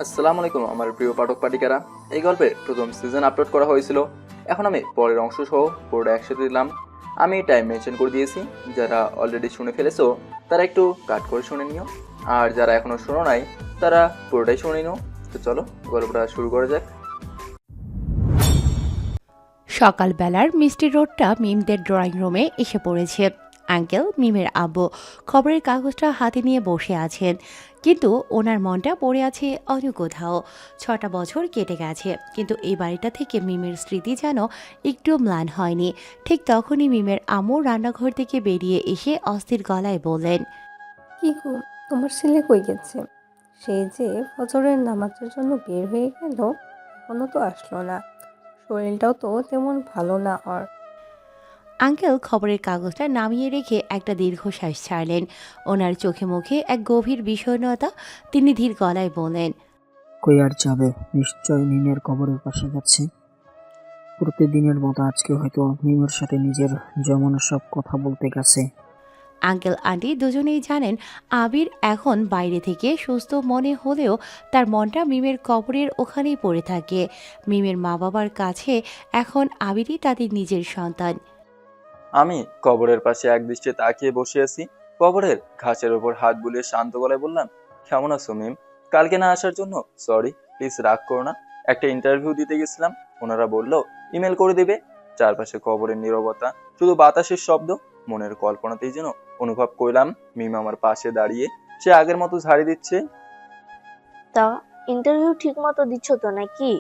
আসসালামু আলাইকুম আমার প্রিয় পাঠক পাঠিকারা। এই গল্পের প্রথম সিজন আপলোড করা হয়েছিল, এখন আমি পরের অংশ সহ পুরোটা একসাথে দিলাম। আমি টাইম মেনশন করে দিয়েছি, যারা অলরেডি শুনে ফেলেছো তারা একটু কাট করে শুনে নিও, আর যারা এখনো শোনো নাই তারা পুরোটাই শুনে নিও। তো চলো গল্পটা শুরু করা যাক। সকালবেলার মিষ্টি রোদটা মিমদের ড্রয়িং রুমে এসে পড়েছে। আঙ্কেল মিমের আব্বু খবরের কাগজটা হাতে নিয়ে বসে আছেন, কিন্তু ওনার মনটা পড়ে আছে অন্য কোথাও। 6টা বছর কেটে গেছে, কিন্তু এই বাড়িটা থেকে মিমের স্মৃতি যেন একটু ম্লান হয়নি। ঠিক তখনই মিমের আম্মু রান্নাঘর থেকে বেরিয়ে এসে অস্থির গলায় বললেন, কি গো, তোমার ছেলে কই গেছে? সেই যে ফজরের নামাজের জন্য বের হয়ে গেল, এখনো তো আসলো না। শরীরটাও তো তেমন ভালো না ওর। আঙ্কেল খবরের কাগজটা নামিয়ে রেখে একটা দীর্ঘশ্বাস ছাড়লেন। ওনার চোখে মুখে এক গভীর বিষণ্ণতা। তিনি ধীর গলায় বললেন, কই আর যাবে, নিশ্চয় মিমের কবরের পাশে যাচ্ছে। প্রতিদিনের মতো আজকে হয়তো মিমের সাথে নিজের যমনের সব কথা বলতে গেছে। আঙ্কেল আন্টি দুজনেই জানেন আবির এখন বাইরে থেকে সুস্থ মনে হলেও তার মনটা মিমের কবরের ওখানেই পড়ে থাকে। মিমের মা বাবার কাছে এখন আবিরই তাদের নিজের সন্তান। আমি কবরের পাশে এক দৃষ্টে তাকিয়ে বসে আছি। কবরের ঘাসের ওপর হাত বুলিয়ে শান্ত গলায় বললাম, কেমন আছো মিম? কালকে না আসার জন্য সরি, প্লিজ রাগ করো না। একটা ইন্টারভিউ দিতে গেছিলাম, ওনারা বললো ইমেল করে দিবে। চারপাশে কবরের নীরবতা, শুধু বাতাসের শব্দ। মনের কল্পনাতেই যেন অনুভব করলাম মিম আমার পাশে দাঁড়িয়ে, সে আগের মতো ঝাড়ি দিচ্ছে। তা ইন্টারভিউ ঠিক মতো দিচ্ছ তো নাকি?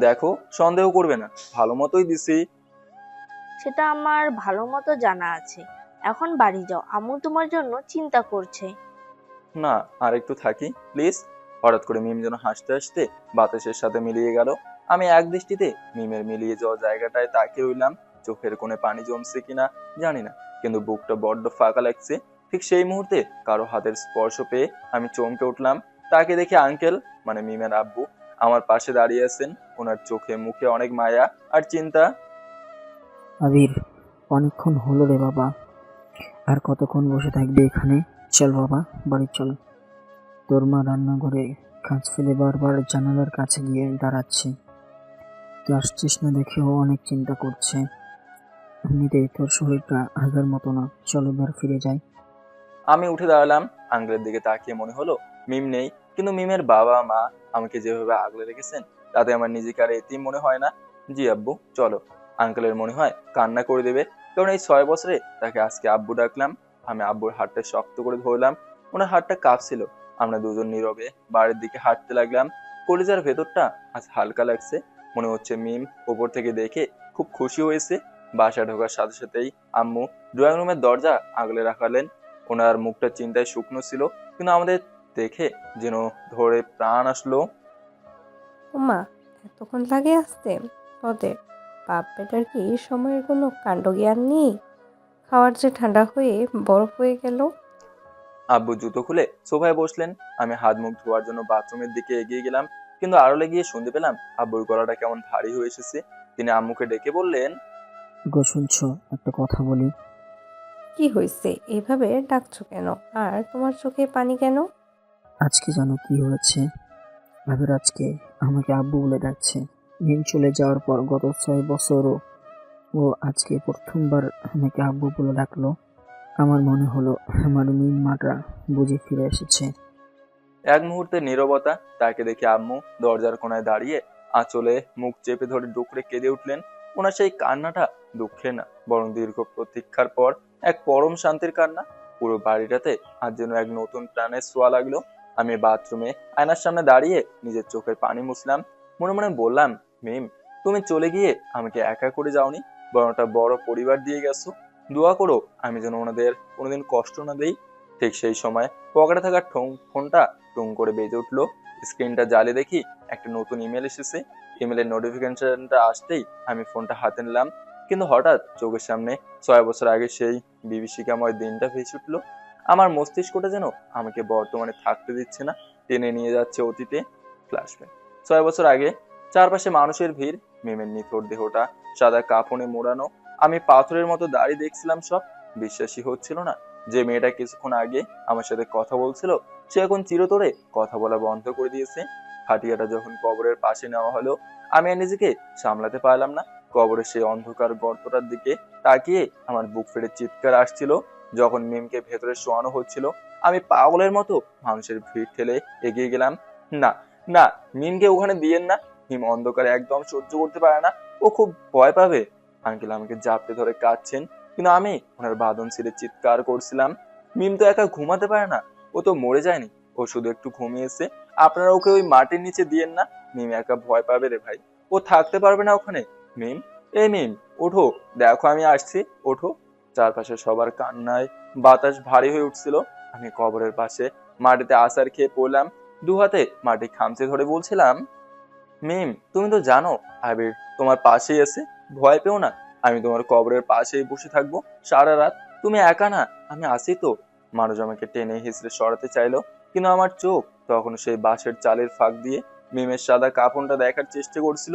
দেখো, সন্দেহ করবে না, ভালো মতোই দিছি। সেটা আমার ভালো মতো জানা আছে। এখন বাড়ি যাও, আম্মু তোমার জন্য চিন্তা করছে। না, আর একটু থাকি প্লিজ। হঠাৎ করে মিম যেন হাসতে হাসতে বাতাসের সাথে মিলিয়ে গেল। আমি এক দৃষ্টিতে মিমের মিলিয়ে যাওয়া জায়গাটায় তাকিয়ে রইলাম। চোখের কোণে পানি জমছে কিনা জানি না, কিন্তু বুকটা বড্ড ফাঁকা লাগছে। ঠিক সেই মুহূর্তে কারো হাতের স্পর্শ পেয়ে আমি চমকে উঠলাম। তাকে দেখে আঙ্কেল, মানে মিমের আব্বু, আমার পাশে দাঁড়িয়ে আছেন। ওনার চোখে মুখে অনেক মায়া আর চিন্তা। আবির, অনেকক্ষণ হলো রে বাবা, আর কতক্ষণ বসে থাকবে এখানে? চল বাবা, বাড়ি চল। তোর মা রান্নাঘরে কাজ ফেলে বারবার জানালার কাছে গিয়ে দাঁড়াচ্ছে। তুই আসছিস না দেখেও অনেক চিন্তা করছে। এমনিতেই তোর শরীরটা আগের মতো না, চল এবার ফিরে যাই। আমি উঠে দাঁড়ালাম। আঙ্কেলের দিকে তাকিয়ে মনে হলো মিম নেই, কিন্তু মিমের বাবা মা আমাকে যেভাবে আগলে রেখেছেন তাতে আমার নিজেকে আর এতিম মনে হয় না। জি আব্বু, চলো। আঙ্কেলের মনে হয় কান্না করে দেবে, কারণ এই 6 বছরে তাকে আজকে আব্বু ডাকলাম। আমি আব্বুর হাতটা শক্ত করে ধরলাম। ওনার হাতটা কাঁপছিল। আমরা দুজন নীরবে বাড়ির দিকে হাঁটতে লাগলাম। কলিজার ভেতরটা আজ হালকা লাগছে। মনে হচ্ছে মিম ওপর থেকে দেখে খুব খুশি হয়েছে। বাসা ঢোকার সাথে সাথেই আম্মু ড্রয়িং রুমের দরজা আগলে রাখালেন। ওনার মুখটা চিন্তায় শুকনো ছিল, কিন্তু আমাদের দেখে যেন ধরে প্রাণ আসলো। ওমা, এতক্ষণ লাগে আসতে তোদের? বাপ বেটার কি সময়ের কোনো কাণ্ডজ্ঞান নেই? খাওয়ার যে ঠান্ডা হয়ে বরফ হয়ে গেল। আব্বু জুতো খুলে সোফায় বসলেন। আমি হাত মুখ ধোয়ার জন্য বাথরুমের দিকে এগিয়ে গেলাম, কিন্তু আড়লে গিয়ে শুনতে পেলাম আব্বুর গলাটা কেমন ভারী হয়ে এসেছে। তিনি আম্মুকে ডেকে বললেন, গো শুনছো, একটা কথা বলি। কি হয়েছে, এইভাবে ডাকছো কেন? আর তোমার চোখে পানি কেন? আজকে জানো কি হয়েছে? আবির আজকে আমাকে আব্বু বলে ডাকছে। মিম চলে যাওয়ার পর গত 6 বছরও ও আজকে প্রথমবার আমাকে আব্বু বলে ডাকলো। আমার মনে হলো আমার মিম মাটা বুঝে ফিরে এসেছে। এক মুহূর্তে নীরবতা। তাকে দেখে আম্মু দরজার কোনায় দাঁড়িয়ে আঁচলে মুখ চেপে ধরে ডুকরে কেঁদে উঠলেন। ওনার সেই কান্নাটা দুঃখে না, বরং দীর্ঘ প্রতীক্ষার পর এক পরম শান্তির কান্না। পুরো বাড়িটাতে আজ যেন এক নতুন প্রাণের ছোঁয়া লাগলো। আমি বাথরুমে আয়নার সামনে দাঁড়িয়ে নিজের চোখের পানি মুছলাম। মনে মনে বললাম, মিম, তুমি চলে গিয়ে আমাকে একা করে যাওনি, বরং একটা বড় পরিবার দিয়ে গেছো। দোয়া করো আমি যেন ওনাদের কোনোদিন কষ্ট না দেই। ঠিক সেই সময় পকেটে থাকা ফোনটা টুং করে বেজে উঠলো। স্ক্রিনটা জ্বালিয়ে দেখি একটা নতুন ইমেল এসেছে। ইমেলের নোটিফিকেশনটা আসতেই আমি ফোনটা হাতে নিলাম, কিন্তু হঠাৎ চোখের সামনে 6 বছর আগে সেই বিভীষিকাময় দিনটা ভেসে উঠলো। আমার মস্তিষ্কটা যেন আমাকে বর্তমানে থাকতে দিচ্ছে না, টেনে নিয়ে যাচ্ছে অতীতে। ফ্ল্যাশব্যাক। 6 বছর আগে। চারপাশে মানুষের ভিড়, মিমের নিথর দেহটা সাদা কাফনে মোড়ানো। আমি পাথরের মতো দাঁড়িয়ে দেখছিলাম সব। বিশ্বাসই হচ্ছিল না যে মেয়েটা কিছুক্ষণ আগে আমার সাথে কথা বলছিল সে এখন চিরতরে কথা বলা বন্ধ করে দিয়েছে। খাটিয়াটা যখন কবরের পাশে নেওয়া হলো আমি আর নিজেকে সামলাতে পারলাম না। কবরের সেই অন্ধকার গর্তটার দিকে তাকিয়ে আমার বুক ফেটে চিৎকার আসছিল। যখন মিমকে ভেতরে শোয়ানো হচ্ছিল আমি পাগলের মতো মানুষের ভিড় ঠেলে এগিয়ে গেলাম। না, না, মিমকে ওখানে দিয়েন না। মিম অন্ধকারে একদম সহ্য করতে পারে না, ও খুব ভয় পাবে। আঙ্কেল আমাকে জাপটে ধরে কাঁদছেন, কিন্তু আমি ওনার বাঁধন ছিঁড়ে চিৎকার করছিলাম। মিম তো একা ঘুমাতে পারে না, ও তো মরে যায়নি, ও শুধু একটু ঘুমিয়েছে। আপনারা ওকে ওই মাটির নিচে দিয়েন না, মিম একা ভয় পাবে রে ভাই, ও থাকতে পারবে না ওখানে। মিম, এই মিম, ওঠো, দেখো আমি আসছি, ওঠো। চারপাশে সবার কান্নায় বাতাস ভারী হয়ে উঠছিল। আমি কবরের পাশে মাটিতে আছাড় খেয়ে পড়লাম, দু হাতে মাটি খামচে ধরে বলছিলাম, মিম তুমি তো জানো আবির তোমার পাশেই আছে, ভয় পেও না, আমি তোমার কবরের পাশেই বসে থাকবো সারা রাত, তুমি একা না, আমি আছি তো। মানুষ আমাকে টেনে হিঁচড়ে সরাতে চাইলো, কিন্তু আমার চোখ তখন সেই বাঁশের চালের ফাঁক দিয়ে মিমের সাদা কাফনটা দেখার চেষ্টা করছিল।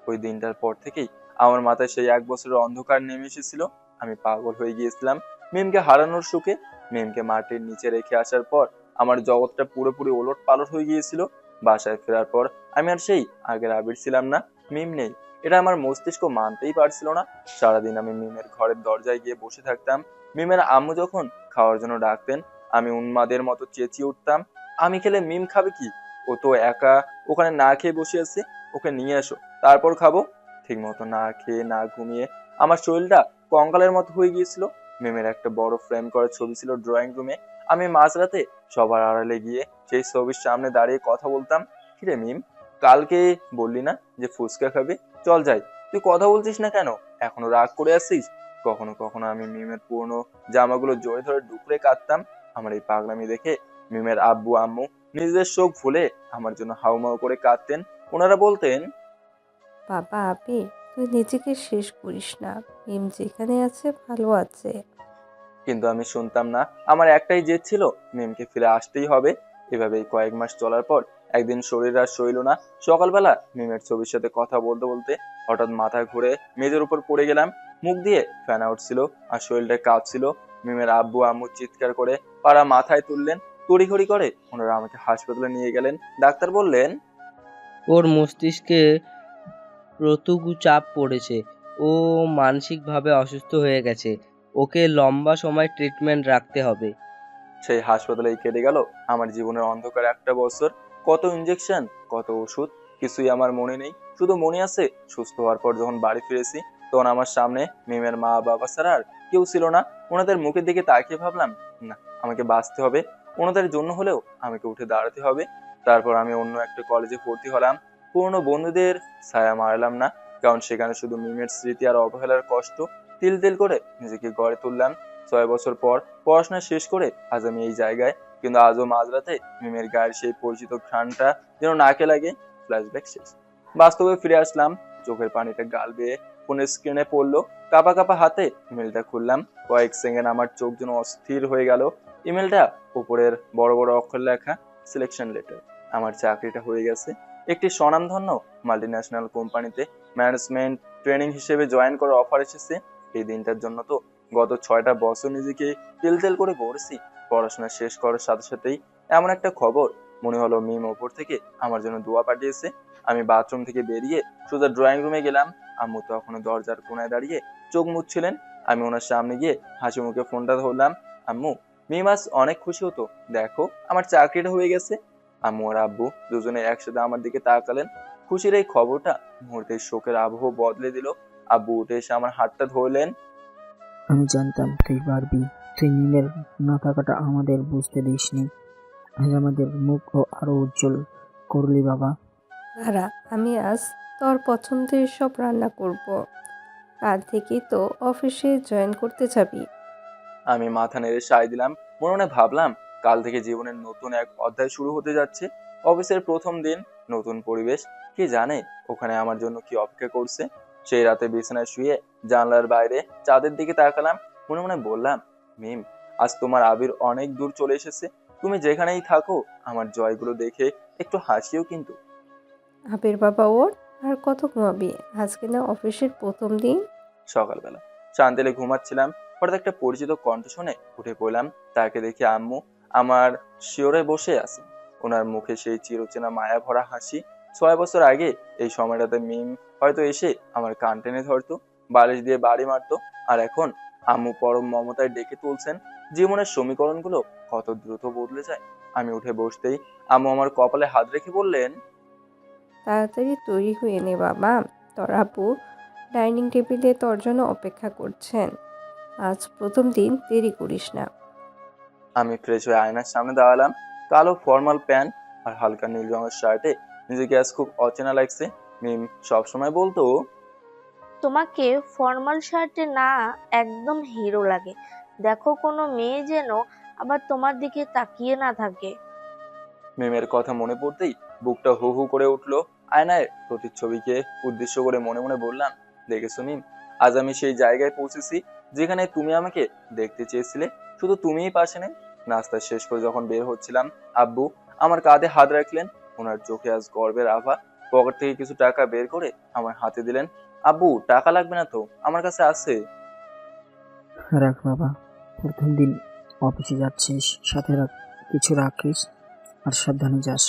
ওই দিনটার পর থেকেই আমার মাথায় সেই 1 বছরের অন্ধকার নেমে এসেছিল। আমি পাগল হয়ে গিয়েছিলাম মিমকে হারানোর সুখে। মিমকে মাটির নিচে রেখে আসার পর আমার জগৎটা পুরোপুরি ওলট পালট হয়ে গিয়েছিল। বাসায় ফেরার পর আমি আর সেই আগের আবির ছিলাম না, মিম নেই, এটা আমার মস্তিষ্ক মানতেই পারছিল না। সারাদিন আমি মিমের ঘরের দরজায় গিয়ে বসে থাকতাম। মিমের আম্মু যখন খাওয়ার জন্য ডাকতেন আমি উন্মাদের মতো চেঁচিয়ে উঠতাম, আমি খেলে মিম খাবে কি, ও তো একা ওখানে না খেয়ে বসে আছে, ওকে নিয়ে আসো তারপর খাবো। ঠিক মতো না খেয়ে না ঘুমিয়ে আমার শরীরটা কঙ্কালের মতো হয়ে গিয়েছিল। মিমের একটা বড় ফ্রেম করা ছবি ছিল ড্রয়িং রুমে। আমি মাঝরাতে সবার আড়ালে গিয়ে সেই ছবির সামনে দাঁড়িয়ে কথা বলতাম, কিরে মিম, কালকে বললি না যে ফুচকা খাবে, চল যাই, তুই কথা বলছিস না কেন, এখনো রাগ করে আসছিস। কখনো কখনো আমি মিমের পুরনো জামাগুলো জড়ে ধরে ডুকরে কাঁদতাম। আমার এই পাগলামি দেখে মিমের আব্বু আম্মু নিজেদের শোক ভুলে আমার জন্য হাউমাউ করে কাঁদতেন। ওনারা বলতেন, বাবা আবির, তুই নিজেকে শেষ করিস না, মিম যেখানে আছে ভালো আছে। কিন্তু আমি শুনতাম না। আমার একটাই জেদ ছিল, মিমকে ফিরে আসতেই হবে। এভাবেই কয়েক মাস চলার পর একদিন শরীর আর সইল না। সকালবেলা মিমের ছবির সাথে কথা বলতে বলতে হঠাৎ মাথা ঘুরে মেঝের উপর পড়ে গেলাম। মুখ দিয়ে ফেনা উঠছিল আর শরীরটা কাঁপছিল। মিমের আব্বু আম্মু চিৎকার করে পাড়া মাথায় তুললেন। তড়িঘড়ি করে ওনারা আমাকে হাসপাতালে নিয়ে গেলেন। ডাক্তার বললেন, ওর মস্তিষ্কে প্রতুগু চাপ পড়েছে, ও মানসিকভাবে অসুস্থ হয়ে গেছে, ওকে লম্বা সময় ট্রিটমেন্ট রাখতে হবে। সেই হাসপাতালেই কেটে গেল আমার জীবনের অন্ধকার একটা বছর। কত ইঞ্জেকশন, কত ওষুধ, কিছুই আমার মনে নেই। শুধু মনে আছে সুস্থ হওয়ার পর যখন বাড়ি ফিরেছি তখন আমার সামনে মিমের মা বাবা ছাড়া আর কেউ ছিল না। ওনাদের মুখের দিকে তাকিয়ে ভাবলাম, না, আমাকে বাঁচতে হবে, ওনাদের জন্য হলেও আমাকে উঠে দাঁড়াতে হবে। তারপর আমি অন্য একটা কলেজে ভর্তি হলাম। পুরনো বন্ধুদের ছায়া মারলাম না, কারণ সেখানে শুধু মিমের স্মৃতি আর অবহেলার কষ্ট তিল তিল করে নিজেকে গড়ে তুললাম। 6 বছর পর পড়াশোনা শেষ করে আজ আমি এই জায়গায়, কিন্তু আজও মাঝরাতে মিমের গায়ের সেই পরিচিত ঘ্রাণটা যেন নাকে লাগে। ফ্ল্যাশব্যাক শেষ, বাস্তবে ফিরে আসলাম। চোখের পানিটা গাল বেয়ে ফোনের স্ক্রিনে পড়লো। কাঁপা কাঁপা হাতে ইমেলটা খুললাম। কয়েক সেকেন্ড আমার চোখ যেন অস্থির হয়ে গেল। ইমেলটা উপরের বড় বড় অক্ষর লেখা, সিলেকশন লেটার। আমার চাকরিটা হয়ে গেছে। একটি স্বনামধন্য মাল্টিন্যাশনাল কোম্পানিতে ম্যানেজমেন্ট ট্রেনিং হিসেবে জয়েন করার অফার এসেছে। এই দিনটার জন্য তো গত 6টা বছর নিজেকে তেল তেল করে গড়েছি। পড়াশোনা শেষ করার সাথে সাথেই এমন একটা খবর মনে হলো মিম ওপর থেকে আমার জন্য দোয়া পাঠিয়েছে। আমি বাথরুম থেকে বেরিয়ে সোজা ড্রয়িং রুমে গেলাম। আম্মু তখনও দরজার কোনায় দাঁড়িয়ে চোখ মুছছিলেন। আমি ওনার সামনে গিয়ে হাসি মুখে ফোনটা ধরলাম। আম্মু, মিম আজ অনেক খুশি হতো, দেখো আমার চাকরিটা হয়ে গেছে। আম্মু আর আব্বু দুজনে একসাথে আমার দিকে তাকালেন। খুশির এই খবরটা মুহূর্তে শোকের আবহ বদলে দিল। আব্বু উঠে এসে আমার হাতটা ধরলেন। আমি জানতাম তুই পারবি, তুই মিমের না থাকাটা আমাদের বুঝতে দিসনি। আজ আমাদের মুখ ও আরো উজ্জ্বল করলি বাবা। দাঁড়া, আমি আজ তোর পছন্দের সব রান্না করব। কাল থেকেই তো অফিসে জয়েন করতে যাবি। আমি মাথা নেড়ে সায় দিলাম। মনে মনে ভাবলাম, কাল থেকে জীবনের নতুন এক অধ্যায় শুরু হতে যাচ্ছে। অফিসের প্রথম দিন, নতুন পরিবেশ, কে জানে ওখানে আমার জন্য কি অপেক্ষা করছে। সেই রাতে বিছানায় শুয়ে জানলার বাইরে চাঁদের দিকে তাকালাম। মনে মনে বললাম, মিম, আজ তোমার আবির অনেক দূর চলে এসেছে। তুমি যেখানেই থাকো আমার জয়গুলো দেখে একটু হাসিও কিন্তু। আবির বাবা ওর, আর কত ঘুমাবি, আজকে না অফিসের প্রথম দিন। সকালবেলা শান্তিলে ঘুমাচ্ছিলাম, হঠাৎ একটা পরিচিত কণ্ঠ শুনে উঠে পড়লাম। তাকে দেখে আম্মু আমার শিওরে বসে আছে। ওনার মুখে সেই চিরচেনা মায়া ভরা হাসি। 6 বছর আগে এই সময়টাতে মিম হয়তো এসে আমার কান টেনে ধরতো, বালিশ দিয়ে বাড়ি মারতো, আর এখন আম্মু পরম মমতায় ডেকে তুলছেন। জীবনের সমীকরণগুলো কত দ্রুত বদলে যায়। আমি উঠে বসতেই আম্মু আমার কপালে হাত রেখে বললেন, তাড়াতাড়ি তৈরি হয়ে নে বাবা, তোর আপু ডাইনিং টেবিলে তোর জন্য অপেক্ষা করছেন। আজ প্রথম দিন, দেরি করিস না। আমি ফ্রেশ হয়ে আয়নার সামনে দাঁড়ালাম। কালো ফর্মাল প্যান্ট আর হালকা নীল রঙের শার্টে নিজেকে আজ খুব অচেনা লাগছে। মিম সবসময় বলতো, তোমাকে ফর্মাল শার্টে না একদম হিরো লাগে। দেখো কোনো মেয়ে যেন আবার তোমার দিকে তাকিয়ে না থাকে। মিমের কথা মনে পড়তেই বুকটা হু হু করে উঠলো। আয়নায় প্রতিচ্ছবিকে উদ্দেশ্য করে মনে মনে বললাম, দেখেছো মিম, আজ আমি সেই জায়গায় পৌঁছেছি যেখানে তুমি আমাকে দেখতে চেয়েছিলে, শুধু তুমিই পাশে নেই। নাস্তা শেষ করে যখন বের হচ্ছিলাম, আব্বু আমার কাঁধে হাত রাখলেন। ওনার চোখে আজ গর্বের আভা। পকেট থেকে কিছু টাকা বের করে আমার হাতে দিলেন। আব্বু, টাকা লাগবে না তো, আমার কাছে আছে। রাখ বাবা, প্রথম দিন অফিসে যাচ্ছিস, সাথে কিছু রাখিস আর সাবধানে যাস।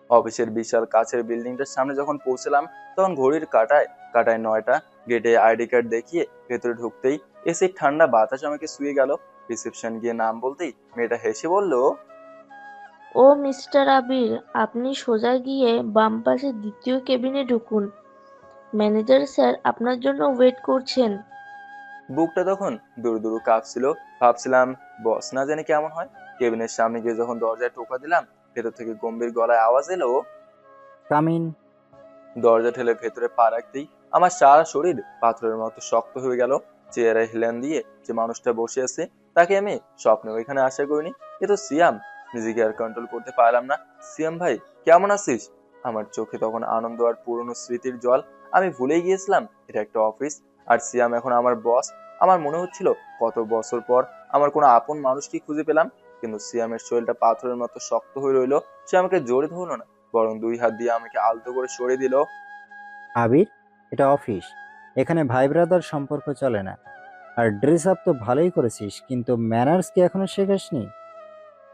অফিসের বিশাল কাছের বিল্ডিংটার সামনে যখন পৌঁছলাম, তখন ঘড়ির কাঁটায় কাঁটায় 9টা। গেটে আইডি কার্ড দেখিয়ে ভেতরে ঢুকতেই এসির ঠান্ডা বাতাস আমাকে শুয়ে গেল। রিসেপশন গিয়ে নাম বলতেই মেয়েটা হেসে বলল, ও মিস্টার আবির, আপনি সোজা গিয়ে বাম পাশে দ্বিতীয় কেবিনে ঢুকুন। ম্যানেজার স্যার আপনার জন্য ওয়েট করছেন। বুকটা তখন দুরু দুরু কাঁপছিল। ভাবছিলাম বস না জানি কেমন হয়। কেবিনের সামনে গিয়ে যখন দরজায় টোকা দিলাম, ভেতর থেকে গম্ভীর গলায় আওয়াজ এলো। Come in. দরজা ঠেলে ভেতরে পা রাখতেই আমার সারা শরীর পাথরের মতো শক্ত হয়ে গেল। চেয়ারে হেলান দিয়ে যে মানুষটা বসে আছে তাকে আমি স্বপ্নেও এখানে আশা করিনি। এ তো সিয়াম। নিজেকে আর কন্ট্রোল করতে পারলাম না। সিয়াম ভাই, কেমন আছিস? আমার চোখে তখন আনন্দ আর পুরনো স্মৃতির জল। আমি ভুলেই গিয়েছিলাম এটা একটা অফিস, আর সিয়াম এখন আমার বস। আমার মনে হচ্ছিল কত বছর পর আমার কোনো আপন মানুষকে খুঁজে পেলাম। কিন্তু সিয়ামের শরীরটা পাথরের মতো শক্ত হয়ে রইলো। সে আমাকে জোরে ধরলো না, বরং 2 হাত দিয়ে আমাকে আলতো করে সরিয়ে দিল। আবির, এটা অফিস, এখানে ভাই ব্রাদার সম্পর্ক চলে না। আর ড্রেস আপ তো ভালোই করেছিস, কিন্তু ম্যানার্স কি এখনো শেখাসনি?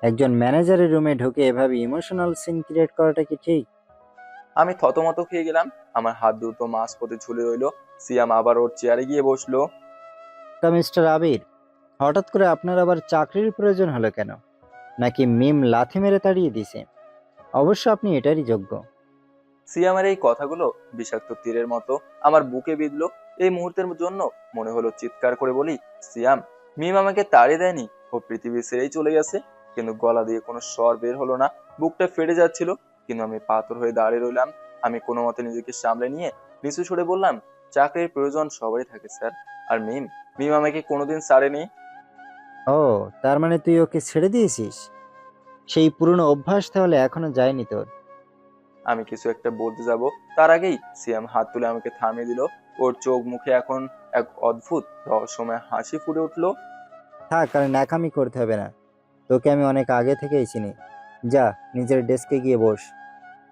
একজন ম্যানেজারের রুমে ঢুকে এভাবে ইমোশনাল সিন ক্রিয়েট করাটা কি ঠিক? আমি থতমত খেয়ে গেলাম। আমার হাত দুটো মাঝপথে ঝুলে রইলো। সিয়াম আবার ওর চেয়ারে গিয়ে বসলো। তা মিস্টার আবির, হঠাৎ করে আপনার আবার চাকরির প্রয়োজন হলো কেন? নাকি মিম লাথি মেরে তাড়িয়ে দিছে? অবশ্য আপনি এটারই যোগ্য। সিয়ামের এই কথাগুলো বিষাক্ত তীরের মতো আমার বুকে বিঁধলো। এই মুহূর্তের জন্য মনে হলো চিৎকার করে বলি, সিয়াম, মিম আমাকে তাড়িয়ে দেয়নি, ও পৃথিবী ছেড়েই চলে গেছে। কিন্তু গলা দিয়ে কোনো স্বর বের হলো না। বুকটা ফেটে যাচ্ছিল, কিন্তু আমি পাথর হয়ে দাঁড়িয়ে রইলাম। আমি কোনো মতে নিজেকে সামলে নিয়ে নিচু সরে বললাম, চাকরির প্রয়োজন সবারই থাকে স্যার, আর মিম মিম আমাকে কোনোদিন ছাড়েনি। ও, তার মানে তুই ওকে ছেড়ে দিয়েছিস? সেই পুরনো অভ্যাস তাহলে এখনো যায়নি তোর? আমি কিছু একটা বলতে যাব, তার আগেই সিয়াম হাত তুলে আমাকে থামিয়ে দিল। ওর চোখ মুখে এখন এক অদ্ভুত রহস্যময় হাসি ফুটে উঠলো। থাক, আর ন্যাকামি করতে হবে না। তোকে আমি অনেক আগে থেকেই চিনি। যা, নিজের ডেস্কে গিয়ে বস।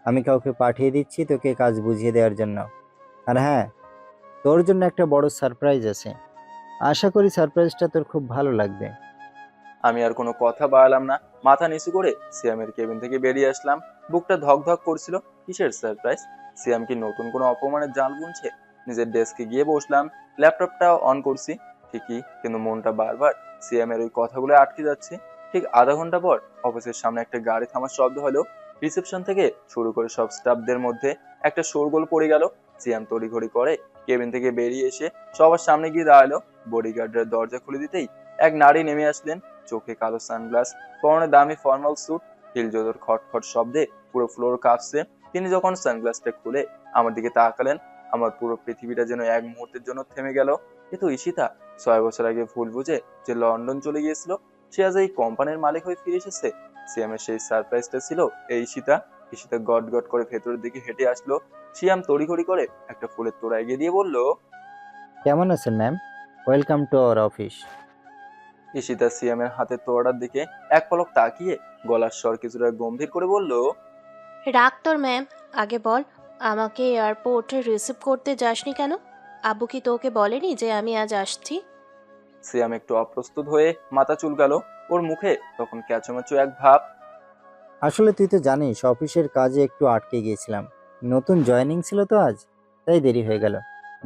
আমি কাউকে পাঠিয়ে দিচ্ছি তোকে কাজ বুঝিয়ে দেওয়ার জন্য। আর হ্যাঁ, তোর জন্য একটা বড় সারপ্রাইজ আছে। আশা করি সারপ্রাইজটা তোর খুব ভালো লাগবে। আমি আর কোনো কথা বাড়ালাম না, মাথা নিচু করে সিয়ামের কেবিন থেকে বেরিয়ে আসলাম। বুকটা ধক ধক করছিল। কিসের সারপ্রাইজ? সিয়াম কি নতুন কোনো অপমানের জাল বুনছে? নিজের ডেস্কে গিয়ে বসলাম, ল্যাপটপটা অন করছি ঠিকই, কিন্তু মনটা বারবার সিয়ামের ওই কথাগুলো আটকে যাচ্ছে। ঠিক আধা ঘন্টা পর অফিসের সামনে একটা গাড়ি থামার শব্দ হলো। রিসেপশন থেকে শুরু করে সব স্টাফদের মধ্যে একটা শোরগোল পড়ে গেল। সিয়াম তড়িঘড়ি করে কেবিন থেকে বেরিয়ে এসে সবার সামনে গিয়ে দাঁড়ালো। বডিগার্ডের দরজা খুলে দিতেই এক নারী নেমে আসলেন। চোখে কালো সানগ্লাস, পরনে দামি ফর্মাল স্যুট, হিল জোতোর খটখট শব্দে পুরো ফ্লোর কাঁপছে। তিনি যখন সানগ্লাসটা খুলে আমার দিকে তাকালেন, আমার পুরো পৃথিবীটা যেন এক মুহূর্তের জন্য থেমে গেল। এ তো ঈশিতা, 6 বছর আগে ভুল বুঝে যে লন্ডন চলে গিয়েছিল, সে আজ এই কোম্পানির মালিক হয়ে ফিরে এসেছে। সিয়ামের সেই সারপ্রাইজটা ছিল এই ঈশিতা। ঈশিতা গট গট করে ভেতরের দিকে হেঁটে আসলো। সিয়াম তড়িঘড়ি করে একটা ফুলের তোড়া এগিয়ে দিয়ে বলল, কেমন আছেন ma'am? Welcome to our office. Ishita সিয়ামের হাতে তোড়ার দিকে এক পলক তাকিয়ে গলার স্বর কিছুটা গম্ভীর করে বলল, রাখ তোর ম্যাম, আগে বল, আমাকে এয়ারপোর্টে রিসিভ করতে যাসনি কেন? আব্বু কি তোকে বলেনি যে আমি আজ আসছি? সিয়াম একটু অপ্রস্তুত হয়ে মাথা চুলকাল। ওর মুখে তখন ক্যাচমেচো এক ভাব। আসলে তুই তো জানিস অফিসের কাজে একটু আটকে গিয়েছিলাম, নতুন জয়েনিং ছিল তো আজ, তাই দেরি হয়ে গেল।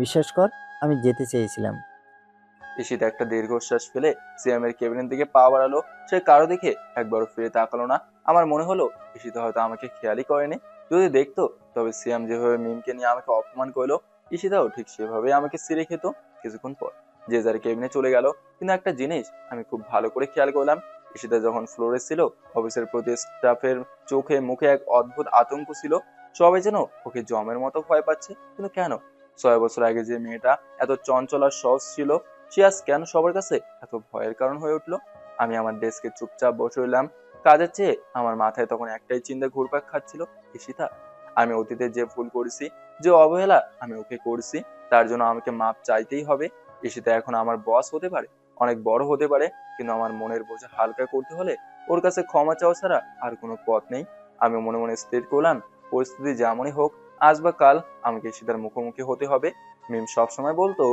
বিশ্বাস কর, আমি যেতে চেয়েছিলাম। ঈশিতা একটা দীর্ঘশ্বাস ফেলে সিয়ামের কেবিনের দিকে পা বাড়ালো। সে কারো দিকে একবারও ফিরে তাকালো না। আমার মনে হলো ঈশিতা হয়তো আমাকে খেয়ালই করেনি। যদি দেখতো তবে সিয়াম যেভাবে মিমকে নিয়ে আমাকে অপমান করলো, ঈশিতাও ঠিক সেভাবে আমাকে ছিঁড়ে খেত। কিছুক্ষণ পর যে যার কেবিনে চলে গেল। কিন্তু একটা জিনিস আমি খুব ভালো করে খেয়াল করলাম, ঈশিতা যখন ফ্লোরে ছিল, অফিসের প্রতি স্টাফের চোখে মুখে এক অদ্ভুত আতঙ্ক ছিল। সবাই যেন ওকে জমের মতো ভয় পাচ্ছে। কিন্তু কেন? 6 বছর আগে যে মেয়েটা এত চঞ্চল আর সহজ ছিল, সে আজ কেন সবার কাছে এত ভয়ের কারণ হয়ে উঠলো? আমি আমার ডেস্কে চুপচাপ বসে রইলাম। কাজের চেয়ে আমার মাথায় তখন একটাই চিন্তা ঘুরপাক খাচ্ছিল, ঈশিতা। আমি অতীতে যে ভুল করেছি, যে অবহেলা আমি ওকে করেছি, তার জন্য আমাকে মাপ চাইতেই হবে। ঈশিতা এখন আমার বস হতে পারে, অনেক বড় হতে পারে, কিন্তু আমার মনের বোঝা হালকা করতে হলে ওর কাছে ক্ষমা চাওয়া ছাড়া আর কোনো পথ নেই। আমি মনে মনে স্থির করলাম, পরিস্থিতি যেমনই হোক, আজ বা কাল আমাকে ঈশিতার মুখোমুখি হতে হবে। মিম সবসময় বলতো,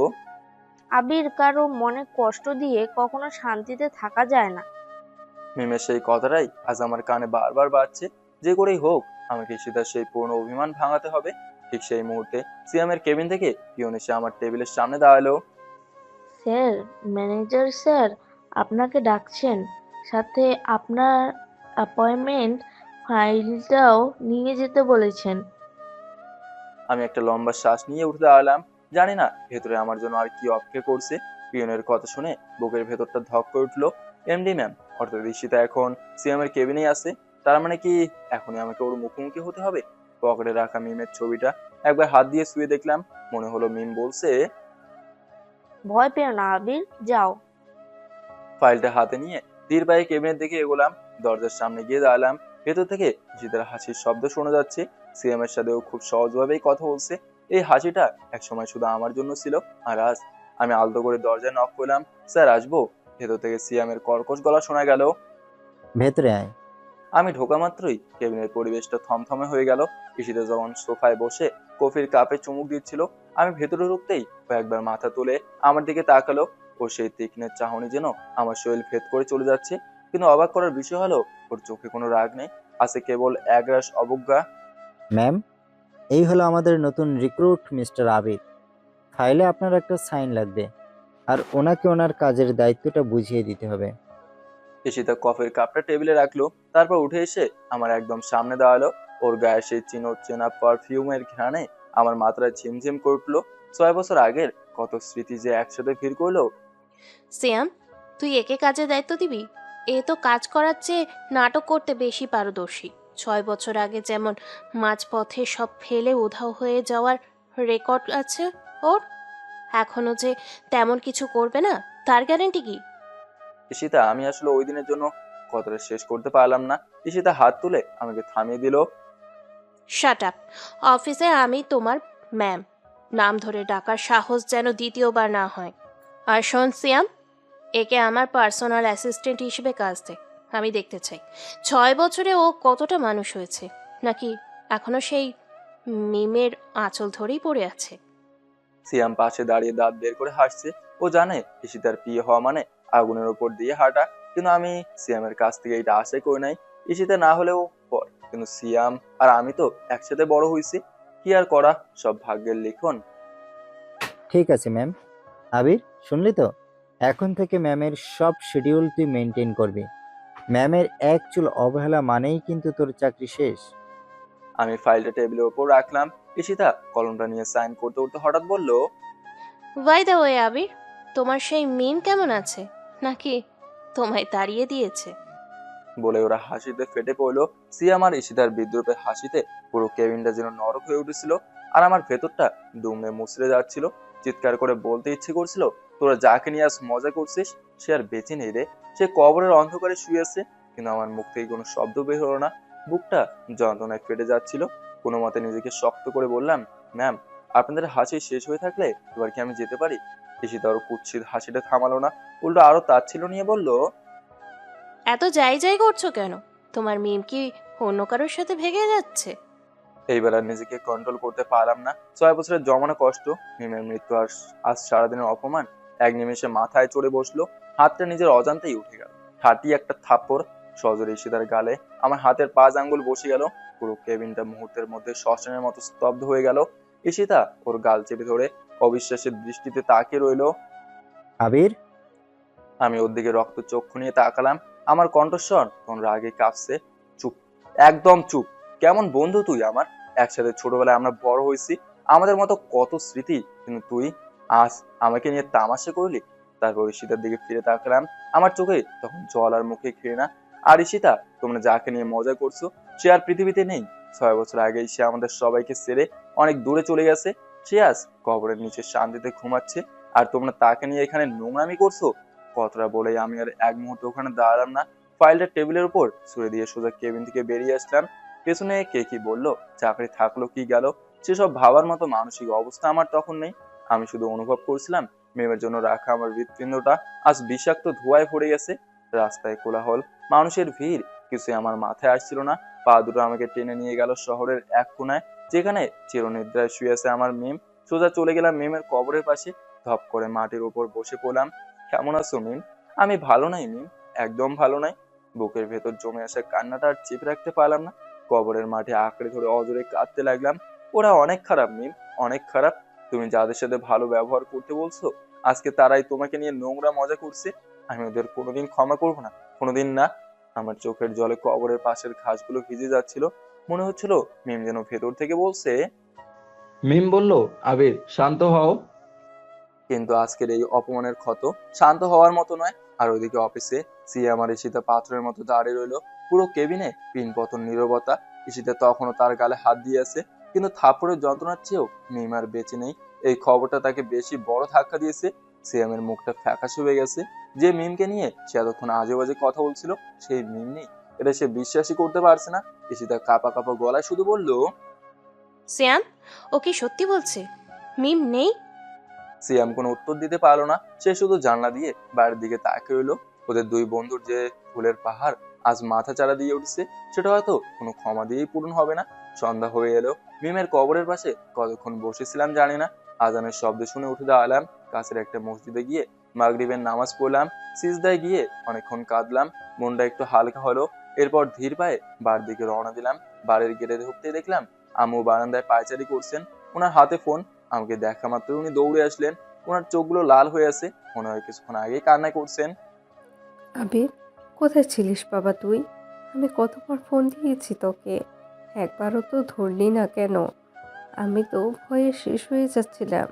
আবির, কারো মনে কষ্ট দিয়ে কখনো শান্তিতে থাকা যায় না। মিমের সেই কথাটাই আজ আমার কানে বারবার বাজছে। যে করেই হোক আমাকে ঈশিতার সেই পুরনো অভিমান ভাঙাতে হবে। ঠিক সেই মুহূর্তে সিয়ামের কেবিন থেকে পিয়ন এসে আমার টেবিলের সামনে দাঁড়ালো। স্যার, ম্যানেজার স্যার আপনাকে ডাকছেন, সাথে আপনার অ্যাপয়েন্টমেন্ট ফাইলটাও নিয়ে যেতে বলেছেন। আমি একটা লম্বা শ্বাস নিয়ে উঠে দাঁড়ালাম। জানি না ভেতরে আমার জন্য আর কি অপেক্ষা করছে। পিয়নের কথা শুনে বুকের ভেতরটা ধক করে উঠলো। এমডি ম্যাম, অর্থাৎ ঈশিতা এখন সিয়ামের কেবিনেই আছে। তার মানে কি এখনই আমাকে ওর মুখোমুখি হতে হবে? পকেটে রাখা মিমের ছবিটা একবার হাত দিয়ে শুয়ে দেখলাম। মনে হলো মিম বলছে। ভয় পেও না আবির, যাও। ফাইলটা হাতে নিয়ে ধীর পায়ে কেবিনের দিকে এগোলাম। দরজার সামনে গিয়ে দাঁড়ালাম। ভেতর থেকে ঈশিতার হাসির শব্দ শোনা যাচ্ছে। সিএমের সাথেও খুব সহজভাবেই কথা বলছে। এই হাসিটা একসময় শুধু আমার জন্য ছিল, আর আজ। আমি আলতো করে দরজায় নক করলাম। স্যার, আসবো? ভেতর থেকে সিয়ামের কর্কশ গলা শোনা গেল। ভেতরে আয়। আমি ঢোকা মাত্রই কেবিনের পরিবেশটা থমথমে হয়ে গেল। ঈশিতা যখন সোফায় বসে কফির কাপে চুমুক দিচ্ছিল, আমি ভেতরে ঢুকতেই কয়েকবার মাথা তুলে আমার দিকে তাকালো। ও সেই তীক্ষ্ণের চাহনি যেন আমার শরীর ভেদ করে চলে যাচ্ছে। কিন্তু অবাক করার বিষয় হলো, ওর চোখে কোনো রাগ নেই, আছে কেবল একরাশ অবজ্ঞা। ম্যাম, এই হলো আমাদের নতুন রিক্রুট মিস্টার আবির। ফাইলে আপনার একটা সাইন লাগবে, আর ওনাকে ওনার কাজের দায়িত্বটা বুঝিয়ে দিতে হবে। ঈশিতা কফির কাপটা টেবিলে রাখলো, তারপর উঠে এসে আমার একদম সামনে দাঁড়ালো। ওর গায়ে সেই চেনা পারফিউমের ঘ্রাণে আমার মাথায় ঝিমঝিম করে উঠলো। 6 বছর আগের কত স্মৃতি যে একসাথে ভিড় করলো। সিয়াম, তুই একে কাজে দায়িত্ব দিবি? এ তো কাজ করার চেয়ে নাটক করতে বেশি পারদর্শী। 6 বছর আগে যেমন মাঝপথে সব ফেলে উধাও হয়ে যাওয়ার রেকর্ড আছে ওর, এখনো যে তেমন কিছু করবে না তার গ্যারান্টি কি? ঈশিতা, আমি আসলে ওই দিনের জন্য কথাটা শেষ করতে পারলাম না। ঈশিতা হাত তুলে আমাকে থামিয়ে দিল। Shut up. অফিসে আমি তোমার ম্যাম, নাম ধরে ডাকার সাহস যেন দ্বিতীয়বার না হয়। আর শোন সিয়াম, একে আমার পার্সোনাল অ্যাসিস্ট্যান্ট হিসেবে কাজ দে। আমি দেখতে চাই 6 বছরে ও কতটা মানুষ হয়েছে, নাকি এখনো সেই মিমের আঁচল ধরেই পড়ে আছে। সিয়াম পাশে দাঁড়িয়ে দাঁত বের করে হাসছে। ও জানে ঈশিতার বিয়ে হওয়া মানে আগুনের উপর দিয়ে হাঁটা। কিন্তু আমি সিয়ামের কাছ থেকে এটা আশা করি নাই। ঈশিতা না হলেও পর, কিন্তু সিয়াম আর আমি তো একসাথে বড় হয়েছি। কি আর করা, সব ভাগ্যের লিখন। ঠিক আছে ম্যাম। আবির, শুনলি তো? এখন থেকে ম্যামের সব শিডিউল তুই মেনটেন করবি। ম্যামের এক চুল অবহেলা মানেই কিন্তু তোর চাকরি শেষ। আমি ফাইলটা টেবিলের উপর রাখলাম। ঈশিতা কলমটা নিয়ে সাইন করতে করতে হঠাৎ বলল, বাই দ্য ওয়ে আবির, তোমার সেই মিম কেমন আছে, নাকি তোমায় তাড়িয়ে দিয়েছে? বলে ওরা হাসিতে ফেটে পড়লো। সিয়াম আর ঈশিতার বিদ্রুপের হাসিতে পুরো কেবিনটা যেন নরক হয়ে উঠেছিল। আর আমার ভেতরটা দুমড়ে মুচড়ে যাচ্ছিল। চিৎকার করে বলতে ইচ্ছে করছিল, তোরা যাকে নিয়ে আজ মজা করছিস সে আর বেঁচে নেই রে। সে কবরের অন্ধকারে শুয়ে আছে। কিন্তু আমার মুখ থেকে কোনো শব্দ বের হলো না। বুকটা যন্ত্রণায় ফেটে যাচ্ছিল। কোনো মতে নিজেকে শক্ত করে বললাম, ম্যাম, আপনাদের হাসি শেষ হয়ে থাকলে এবার কি আমি যেতে পারি? ঈশিতা ওর কুৎসিত হাসিটা থামালো না, উল্টো আরো তাচ্ছিল্য নিয়ে বলল, এত যাই যাই করছো কেন? তোমার মিম কি অন্য কারোর সাথে ভেগে যাচ্ছে? এইবার আর নিজেকে কন্ট্রোল করতে পারলাম না। 6 বছরের জমানো কষ্ট, মিমের মৃত্যু, আর আজ সারাদিনের অপমান, এক নিমেষে মাথায় চড়ে বসলো, হাতটা নিজের অজান্তেই উঠে গেল। ঠাটি একটা থাপ্পড় সজোরে ঈশিতার গালে আমার হাতের 5 আঙ্গুল বসে গেল। পুরো কেবিনটা মুহূর্তের মধ্যে শ্মশানের মতো স্তব্ধ হয়ে গেল। ঈশিতা ওর গাল চেপে ধরে অবিশ্বাসের দৃষ্টিতে তাকিয়ে রইলো। আবির, আমি ওর দিকে রক্ত চক্ষু নিয়ে তাকালাম। আমার কণ্ঠস্বর তখন রাগে কাঁপছে। চুপ, একদম চুপ। কেমন বন্ধু তুই আমার! একসাথে ছোটবেলায় আমরা বড় হয়েছি, আমাদের মতো কত স্মৃতি, কিন্তু তুই আজ আমাকে নিয়ে তামাশা করলি। তারপর ঈশিতার দিকে ফিরে তাকালাম। আমার চোখে তখন জল আর মুখে ঘৃণা। আর ঈশিতা, তোমরা যাকে নিয়ে মজা করছো সে আর পৃথিবীতে নেই। 6 বছর আগেই সে আমাদের সবাইকে ছেড়ে অনেক দূরে চলে গেছে। সে আজ কবরের নিচে শান্তিতে ঘুমাচ্ছে, আর তোমরা তাকে নিয়ে এখানে নোংরামি করছো। কথাটা বলেই আমি আর এক মুহূর্ত ওখানে দাঁড়ালাম না। ফাইলটা টেবিলের উপর ছুড়ে দিয়ে সোজা কেবিন থেকে বেরিয়ে আসলাম। পেছনে কে কি বললো, চাকরি থাকলো কি গেল, সেসব ভাবার মতো মানসিক অবস্থা আমার তখন নেই। আমি শুধু অনুভব করছিলাম মেয়ের জন্য রাখা আমার হৃৎপিণ্ডটা আজ বিষাক্ত ধোঁয়ায় ভরে গেছে। রাস্তায় কোলাহল, মানুষের ভিড়, কিছুই আমার মাথায় আসছিল না। পা দুটো আমাকে টেনে নিয়ে গেল শহরের এক কোনায়, যেখানে চিরনিদ্রায় শুয়ে আছে আমার মিম। সোজা চলে গেলাম মিমের কবরের পাশে। ধপ করে মাটির উপর বসে পড়লাম। কেমন আছো মিম? আমি ভালো নাই মিম, একদম ভালো নাই। বুকের ভেতর জমে আসা কান্নাটা আর চেপে রাখতে পারলাম না। কবরের মাঠে আঁকড়ে ধরে অজরে কাঁদতে লাগলাম। ওরা অনেক খারাপ মিম, অনেক খারাপ। তুমি যাদের সাথে ভালো ব্যবহার করতে বলছো, আজকে তারাই তোমাকে নিয়ে নোংরা মজা করছে। আমি ওদের কোনোদিন ক্ষমা করবো না, কোনোদিন না। আমার চোখের জলে কবরের পাশের ঘাসগুলো ভিজে যাচ্ছিল। মনে হচ্ছিল মিম যেন ভেতর থেকে বলছে। মিম বলল, আবির শান্ত হও। কিন্তু আজকের এই অপমানের ক্ষত শান্ত হওয়ার মতো নয়। আর ওইদিকে অফিসে সিএম আর ঈশিতা পাথরের মতো দাঁড়িয়ে রইলো। পুরো কেবিনে পিনপতন নীরবতা। ঈশিতা তখনও তার গালে হাত দিয়ে আছে, কিন্তু থাপ্পড়ের যন্ত্রণার চেয়েও মিম আর বেঁচে নেই। এই খবরটা তাকে বেশি বড় ধাক্কা দিয়েছে। সিএম এর মুখটা ফ্যাকাশে হয়ে গেছে। যে মিমকে নিয়ে সে এতক্ষণ আজে বাজে কথা বলছিল, সেই মিম নেই, এটা সে বিশ্বাসই করতে পারছে না। ঈশিতা কাঁপা কাঁপা গলায় শুধু বলল, সিয়াম, ও কি সত্যি বলছে? মিম নেই? সিয়াম কোনো উত্তর দিতে পারলো না। সে শুধু জানলা দিয়ে বাইরের দিকে তাকিয়ে রইলো। ওদের দুই বন্ধুর যে ফুলের পাহাড় আজ মাথা চাড়া দিয়ে উঠছে, সেটা হয়তো কোনো ক্ষমা দিয়েই পূরণ হবে না। সন্ধ্যা হয়ে এলো। মিমের কবরের পাশে কতক্ষণ বসেছিলাম জানি না। আজানের শব্দ শুনে উঠে দাঁড়ালাম। কাছের একটা মসজিদে গিয়ে মাগরিবের নামাজ পড়লাম। সিজদায় গিয়ে অনেকক্ষণ কাঁদলাম। মনটা একটু হালকা হলো। এরপর ধীর পায়ে বার দিকে রওনা দিলাম। বাড়ির গেটে ঢুকতেই দেখলাম আম্মু বারান্দায় পায়চারি করছেন। ওনার হাতে ফোন। আমাকে দেখা মাত্র উনি দৌড়ে আসলেন। ওনার চোখগুলো লাল হয়ে আছে, মনে হয় কিছুক্ষণ আগেই কান্না করছেন। আবির, কোথায় ছিলিস বাবা তুই? আমি কতবার ফোন দিয়েছি তোকে, একবারও তো ধরলি না কেন? আমি তো ভয়ে শেষ হয়ে যাচ্ছিলাম।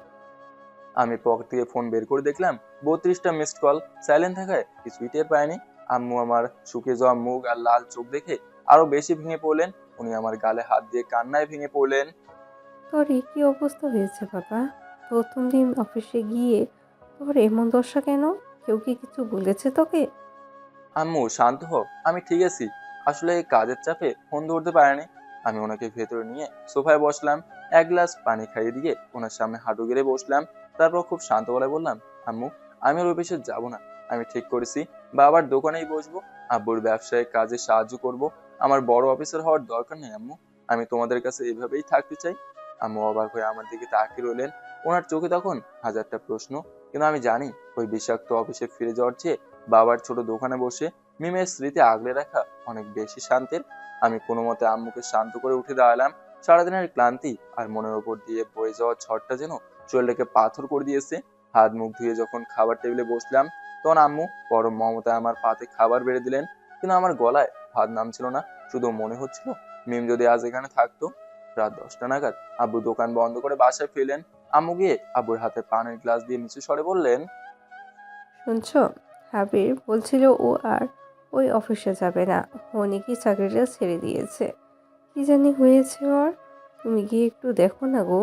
আমি পকেট থেকে ফোন বের করে দেখলাম 32টা মিসড কল। সাইলেন্ট থাকায় কিছুই টের পায়নি। আম্মু আমার শুকিয়ে যাওয়া মুখ আর লাল চোখ দেখে আরো বেশি ভেঙে পড়লেন। উনি আমার গালে হাত দিয়ে কান্নায় ভেঙে পড়লেন। তোর এ কি অবস্থা হয়েছে বাবা? প্রথম দিন অফিসে গিয়ে তোর এমন দশা কেন? কেউ কি কিছু বলেছে তোকে? আম্মু শান্ত হও, আমি ঠিক আছি। আসলে এই কাজের চাপে ফোন ধরতে পারিনি। আমি ওনাকে ভেতরে নিয়ে সোফায় বসলাম। এক গ্লাস পানি খাইয়ে দিয়ে ওনার সামনে হাঁটু গেড়ে বসলাম। তারপর খুব শান্ত গলায় বললাম, আম্মু আমি আর অফিসে যাবো না। আমি ঠিক করেছি বাবার দোকানেই বসবো। আব্বুর ব্যবসায় কাজে সাহায্য করব। আমার বড় অফিসার হওয়ার দরকার নেই আম্মু, আমি তোমাদের কাছে এভাবেই থাকতে চাই। আম্মু অবাক হয়ে আমার দিকে তাকিয়ে রইলেন। ওনার চোখে তখন হাজারটা প্রশ্ন। কিন্তু আমি জানি ওই বিষাক্ত অফিসে ফিরে যাওয়ার চেয়ে বাবার ছোট দোকানে বসে মিমের স্মৃতি আগলে রাখা অনেক বেশি শান্তির। আমি কোনো মতে আম্মুকে শান্ত করে উঠে দাঁড়ালাম। সারাদিনের ক্লান্তি আর মনের ওপর দিয়ে বয়ে যাওয়া ঝড়টা যেন শরীরটাকে পাথর করে দিয়েছে। হাত মুখ ধুয়ে যখন খাবার টেবিলে বসলাম, তখন আম্মু পরম মমতায় আমার পাতে খাবার বেড়ে দিলেন। কিন্তু আমার গলায় ভাত নামছিল না। শুধু মনে হচ্ছিল মিম যদি আজ এখানে থাকতো। রাত 10টা নাগাদ আব্বু দোকান বন্ধ করে বাসায় ফিরলেন। আম্মু গিয়ে আব্বুর হাতে পানির গ্লাস দিয়ে নিচু স্বরে বললেন, শুনছো, আবির বলছিল ও আর ওই অফিসে যাবে না, ও নাকি চাকরিটা ছেড়ে দিয়েছে। কি জানি হয়েছে ওর, তুমি গিয়ে একটু দেখো না গো।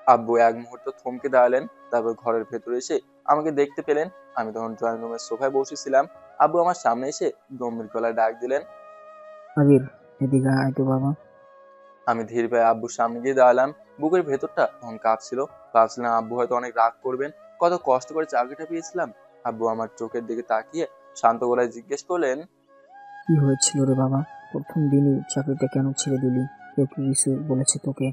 আব্বু এক মুহূর্ত থমকে দাঁড়ালেন। তারপর ঘরের ভেতরে এসে আমাকে দেখতে পেলেন। আমি তখন ড্রয়িং রুমের সোফায় বসেছিলাম। আব্বু আমার সামনে এসে গম্ভীর গলায় ডাক দিলেন। আবির, এদিকে আয় তো বাবা। আমি ধীর পায়ে আব্বুর সামনে গিয়ে দাঁড়ালাম। বুকের ভেতরটা তখন কাঁপছিল। ভাবছিলাম আব্বু হয়তো অনেক রাগ করবেন। কত কষ্ট করে চাকরিটা পেয়েছিলাম। আব্বু আমার চোখের দিকে তাকিয়ে শান্ত গলায় জিজ্ঞেস করলেন, কি হয়েছিল রে বাবা? প্রথম দিনই চাকরিটা কেন ছেড়ে দিলি? কেউ কি কিছু বলেছে তোকে?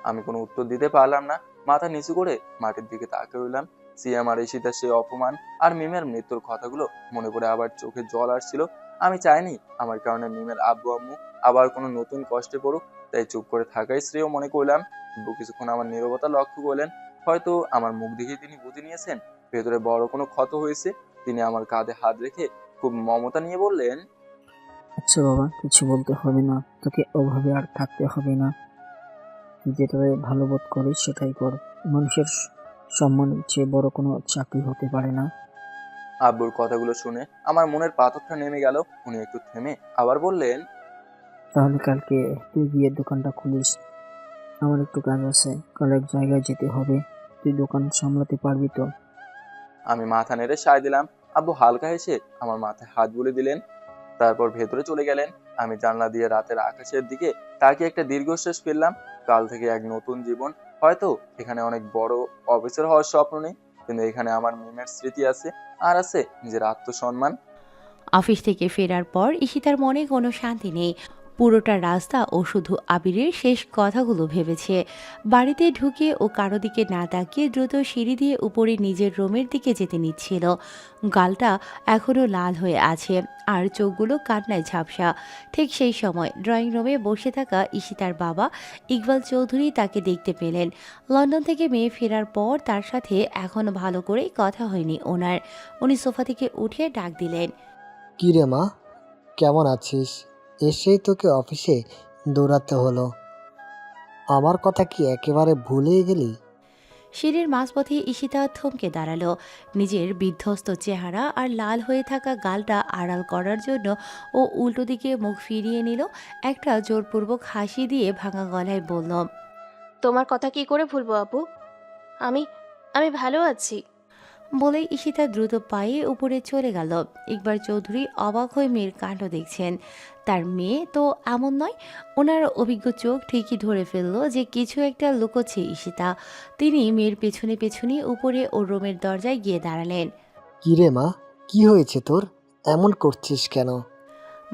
আমি কোনো উত্তর দিতে পারলাম না। মাথা নিচু করে মাটির দিকে তাকিয়ে রইলাম। সিয়াম আর ঈশিতার সেই অপমান আর মিমের মৃত্যুর কথাগুলো মনে পড়ে আবার চোখে জল আসছিল। আমি চাইনি আমার কারণে মিমের আব্বু আম্মু আবার কোনো নতুন কষ্টে পড়ুক, তাই চুপ করে থাকাই শ্রেয় মনে করলাম। আব্বু কিছুক্ষণ আমার নীরবতা লক্ষ্য করলেন। হয়তো আমার মুখ দেখে তিনি বুঝে নিয়েছেন ভেতরে বড় কোনো ক্ষত হয়েছে। তিনি আমার কাঁধে হাত রেখে খুব মমতা নিয়ে বললেন, আচ্ছা বাবা, কিছু বলতে হবে না, তোকে ওভাবে আর থাকতে হবে না। তুই যেটাতে ভালো বোধ করিস সেটাই কর। মানুষের সম্মানের চেয়ে বড় কোনো চাকরি হতে পারে না। আব্বুর কথাগুলো শুনে আমার মনের পাথরটা নেমে গেল। উনি একটু থেমে আবার বললেন, তাহলে কালকে তুই গিয়ে দোকানটা খুলিস। আমার একটু কাজ আছে, কাল এক জায়গায় যেতে হবে। তুই দোকান সামলাতে পারবি তো? আমি মাথা নেড়ে সায় দিলাম। আব্বু হালকা হেসে আমার মাথায় হাত বুলিয়ে দিলেন, তারপর ভেতরে চলে গেলেন। আমি জানলা দিয়ে রাতের আকাশের দিকে তাকিয়ে একটা দীর্ঘশ্বাস ফেললাম। কাল থেকে এক নতুন জীবন। হয়তো এখানে অনেক বড় অফিসার হওয়ার স্বপ্ন নেই, কিন্তু এখানে আমার মিমের স্মৃতি আছে, আর আছে নিজের আত্মসম্মান। অফিস থেকে ফেরার পর ঈশিতার মনে কোনো শান্তি নেই। পুরোটা রাস্তা ও শুধু আবিরের শেষ কথাগুলো ভেবেছে। বাড়িতে ঢুকে ও কারো দিকে না তাকিয়ে দ্রুত সিঁড়ি দিয়ে উপরে নিজের রুমের দিকে যেতে নিচ্ছিল। গালটা এখনও লাল হয়ে আছে আর চোখগুলো কান্নায় ঝাপসা। ঠিক সেই সময় ড্রয়িং রুমে বসে থাকা ঈশিতার বাবা ইকবাল চৌধুরী তাকে দেখতে পেলেন। লন্ডন থেকে মেয়ে ফেরার পর তার সাথে এখনও ভালো করে কথা হয়নি ওনার। উনি সোফা থেকে উঠে ডাক দিলেন, কি রে মা, কেমন আছিস? এসেই তোকে অফিসে দৌড়াতে হলো। আমার কথা কি একেবারে ভুলেই গেলি? সিঁড়ির মাঝপথে ঈশিতা থমকে দাঁড়ালো। নিজের বিধ্বস্ত চেহারা আর লাল হয়ে থাকা গালটা আড়াল করার জন্য ও উল্টো দিকে মুখ ফিরিয়ে নিল। একটা জোরপূর্বক হাসি দিয়ে ভাঙা গলায় বলল, তোমার কথা কি করে ভুলবো আপু? আমি আমি ভালো আছি। বলেই ঈশিতা দ্রুত পায়ে উপরে চলে গেল। ইকবাল চৌধুরী অবাক হয়ে মেয়ের কাণ্ড দেখছেন। তার মেয়ে তো এমন নয়। ওনার অভিজ্ঞ চোখ ঠিকই ধরে ফেললো যে কিছু একটা লুকোচ্ছে ঈশিতা। তিনি মেয়ের পেছনে পেছনে উপরে ওর রুমের দরজায় গিয়ে দাঁড়ালেন। কি রে মা, কি হয়েছে তোর? এমন করছিস কেন?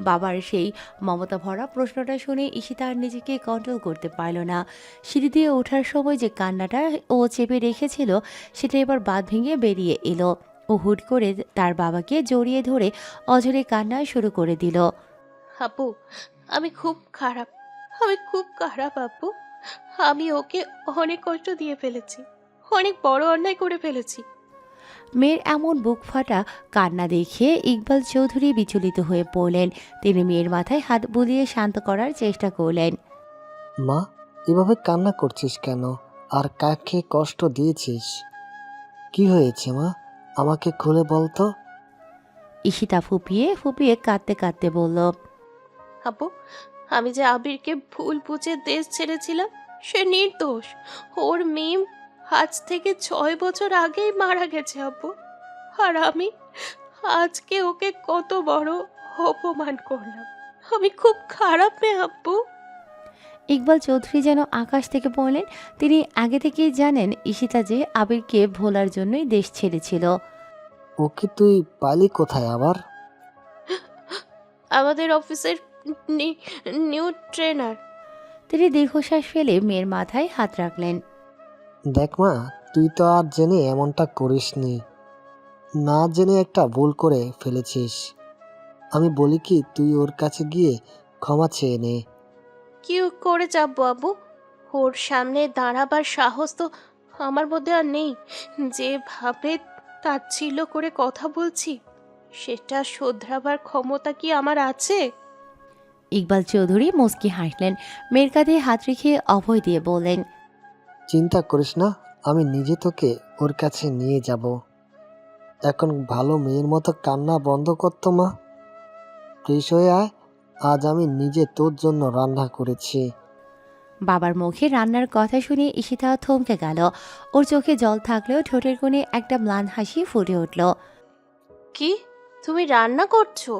বাবার সেই মমতা ভরা প্রশ্নটা শুনে ঈশিতা আর নিজেকে কন্ট্রোল করতে পারল না। সিঁড়ি দিয়ে ওঠার সময় যে কান্নাটা ও চেপে রেখেছিল সেটা এবার বাঁধ ভেঙে বেরিয়ে এলো। ও হুট করে তার বাবাকে জড়িয়ে ধরে অঝরে কান্না শুরু করে দিল। আপু, আমি খুব খারাপ। আমি খুব খারাপ আপু। আমি ওকে অনেক কষ্ট দিয়ে ফেলেছি, অনেক বড় অন্যায় করে ফেলেছি। মেয়ের এমন বুক ফাটা কান্না দেখে ইকবাল চৌধুরী বিচলিত হয়ে পড়লেন। তিনি মেয়ের মাথায় হাত বুলিয়ে শান্ত করার চেষ্টা করলেন। মা, এভাবে কান্না করছিস কেন? আর কাকে কষ্ট দিয়েছিস? কি হয়েছে মা, আমাকে খুলে বলতো। ঈশিতা ফুপিয়ে ফুপিয়ে কাঁদতে কাঁদতে বলল, আপু, আমি যে আবিরকে ভুল বুঝে দেশ ছেড়েছিলাম, সে নির্দোষ। ওর মিম আজ থেকে 6 বছর আগেই মারা গেছে আপু। আর আমি আজকে ওকে কত বড় অপমান করলাম। আমি খুব খারাপ মেয়ে আপু। ইকবাল চৌধুরী যেন আকাশ থেকে পড়লেন। তিনি আগে থেকেই জানেন ঈশিতা যে আবিরকে ভোলার জন্যই দেশ ছেড়েছিল। ওকে তুই পালি কোথায় আবার? আমাদের অফিসের নিউ ট্রেনার। তিনি দীর্ঘশ্বাস ফেলে মেয়ের মাথায় হাত রাখলেন। দেখ মা, তুই তো আর জেনে এমনটা করিসনি। না জেনে একটা ভুল করে ফেলেছিস। আমি বলি কি, তুই ওর কাছে গিয়ে ক্ষমা চেয়ে নে। কি করে যাবো আবু? ওর সামনে দাঁড়াবার সাহস তো আমার মধ্যে আর নেই। যেভাবে তাচ্ছিল্য করে কথা বলছি, সেটা শোধরাবার ক্ষমতা কি আমার আছে? ইকবাল চৌধুরী মুচকি হাসলেন। মেয়ের কাঁধে হাত রেখে অভয় দিয়ে বললেন, চিন্তা করিস না, আমি নিজে তোকে ওর কাছে নিয়ে যাব। এখন ভালো মেয়ের মতো কান্না বন্ধ করতো মা। ফ্রেশ হয়ে আয়, আজ আমি নিজে তোর জন্য রান্না করেছি। বাবার মুখে রান্নার কথা শুনে ঈশিতা থমকে গেল। ওর চোখে জল থাকলেও ঠোঁটের কোণে একটা ম্লান হাসি ফুটে উঠল। কি, তুমি রান্না করছো?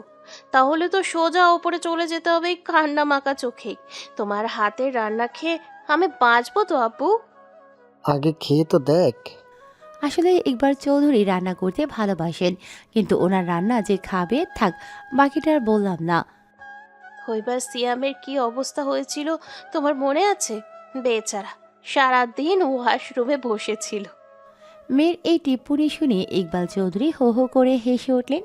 তাহলে তো সোজা ওপরে চলে যেতে হবে এই কান্না মাখা চোখে। তোমার হাতের রান্না খেয়ে আমি বাঁচবো তো আপু? আগে খেয়ে তো দেখ। আসলে ইকবাল চৌধুরী রান্না করতে ভালোবাসেন, কিন্তু ওনার রান্না যে খাবে থাক, বাকিটা আর বললাম না। হইবার সিয়ামের কি অবস্থা হয়েছিল তোমার মনে আছে? বেচারা সারাদিন ওয়াশরুমে বসেছিল। মেয়ের এই টিপ্পনি শুনে ইকবাল চৌধুরী হো হো করে হেসে উঠলেন।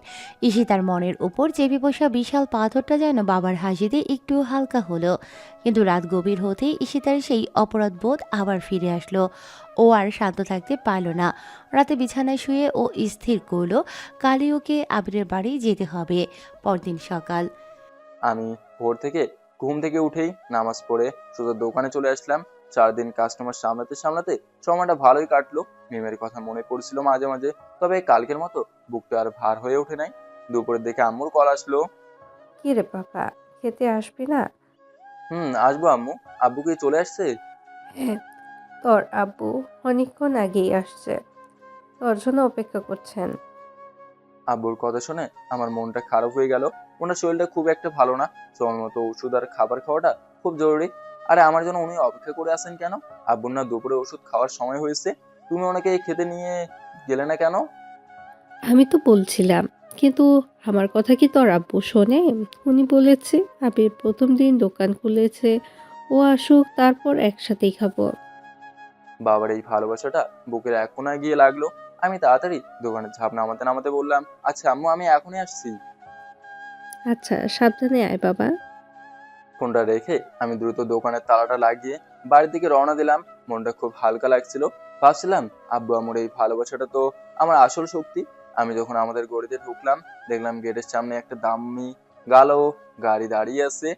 ঈশিতার মনের উপর চেপে বসা বিশাল পাথরটা যেন বাবার হাসিতে একটু হালকা হলো। কিন্তু রাত গভীর হতেই ঈশিতার সেই অপরাধবোধ আবার ফিরে আসলো। ও আর শান্ত থাকতে পারল না। রাতে বিছানায় শুয়ে ও স্থির করল কালই ওকে আবিরের বাড়ি যেতে হবে। পরদিন সকাল। আমি ভোর থেকে ঘুম থেকে উঠেই নামাজ পড়ে সোজা দোকানে চলে আসলাম। 4 দিন কাস্টমার সামলাতে সামলাতে সময়টা ভালোই কাটলো। মিমের কথা মনে পড়ছিল মাঝে মাঝে, তবে কালকের মতো বুকটা আর ভার হয়ে ওঠে নাই। দুপুরের দিকে আম্মুর কল আসলো। কি রে পাপা, খেতে আসবি না? আসবো আম্মু। আব্বু কি চলে আসছে? হ্যাঁ, তোর আব্বু অনেকক্ষণ আগেই আসছে, তোর জন্য অপেক্ষা করছেন। আব্বুর কথা শুনে আমার মনটা খারাপ হয়ে গেল। ওনার শরীরটা খুব একটা ভালো না। সময় মতো ওষুধ আর খাবার খাওয়াটা খুব জরুরি। আরে আমার জন্য উনি অপেক্ষা করে আছেন কেন? আব্বুর না দুপুরে ওষুধ খাওয়ার সময় হয়েছে, তুমি ওনাকে খেতে নিয়ে গেলে না কেন? আমি তো বলছিলাম, কিন্তু আমার কথা কি তোর আব্বু শোনে? উনি বলেছে আবির প্রথম দিন দোকান খুলেছে, ও আসুক, তারপর একসাথেই খাবো। বাবার এই ভালোবাসাটা বুকের এক কোণায় গিয়ে লাগলো। আমি তাড়াতাড়ি দোকানের ঝাঁপ নামাতে নামাতে বললাম, আচ্ছা আম্মু, আমি এখনই আসছি। আচ্ছা, সাবধানে আয় বাবা। ফোনটা রেখে আমি দ্রুত দোকানের তালাটা লাগিয়ে বাড়ির দিকে রওনা দিলাম। মনটা খুব হালকা লাগছিল। ভাবছিলাম আব্বু আম্মুর এই ভালোবাসাটা তো আমার আসল শক্তি। আমি যখন আমাদের গড়িতে ঢুকলাম, দেখলাম গেটের সামনে একটা দামি গালো গাড়ি দাঁড়িয়ে আছে।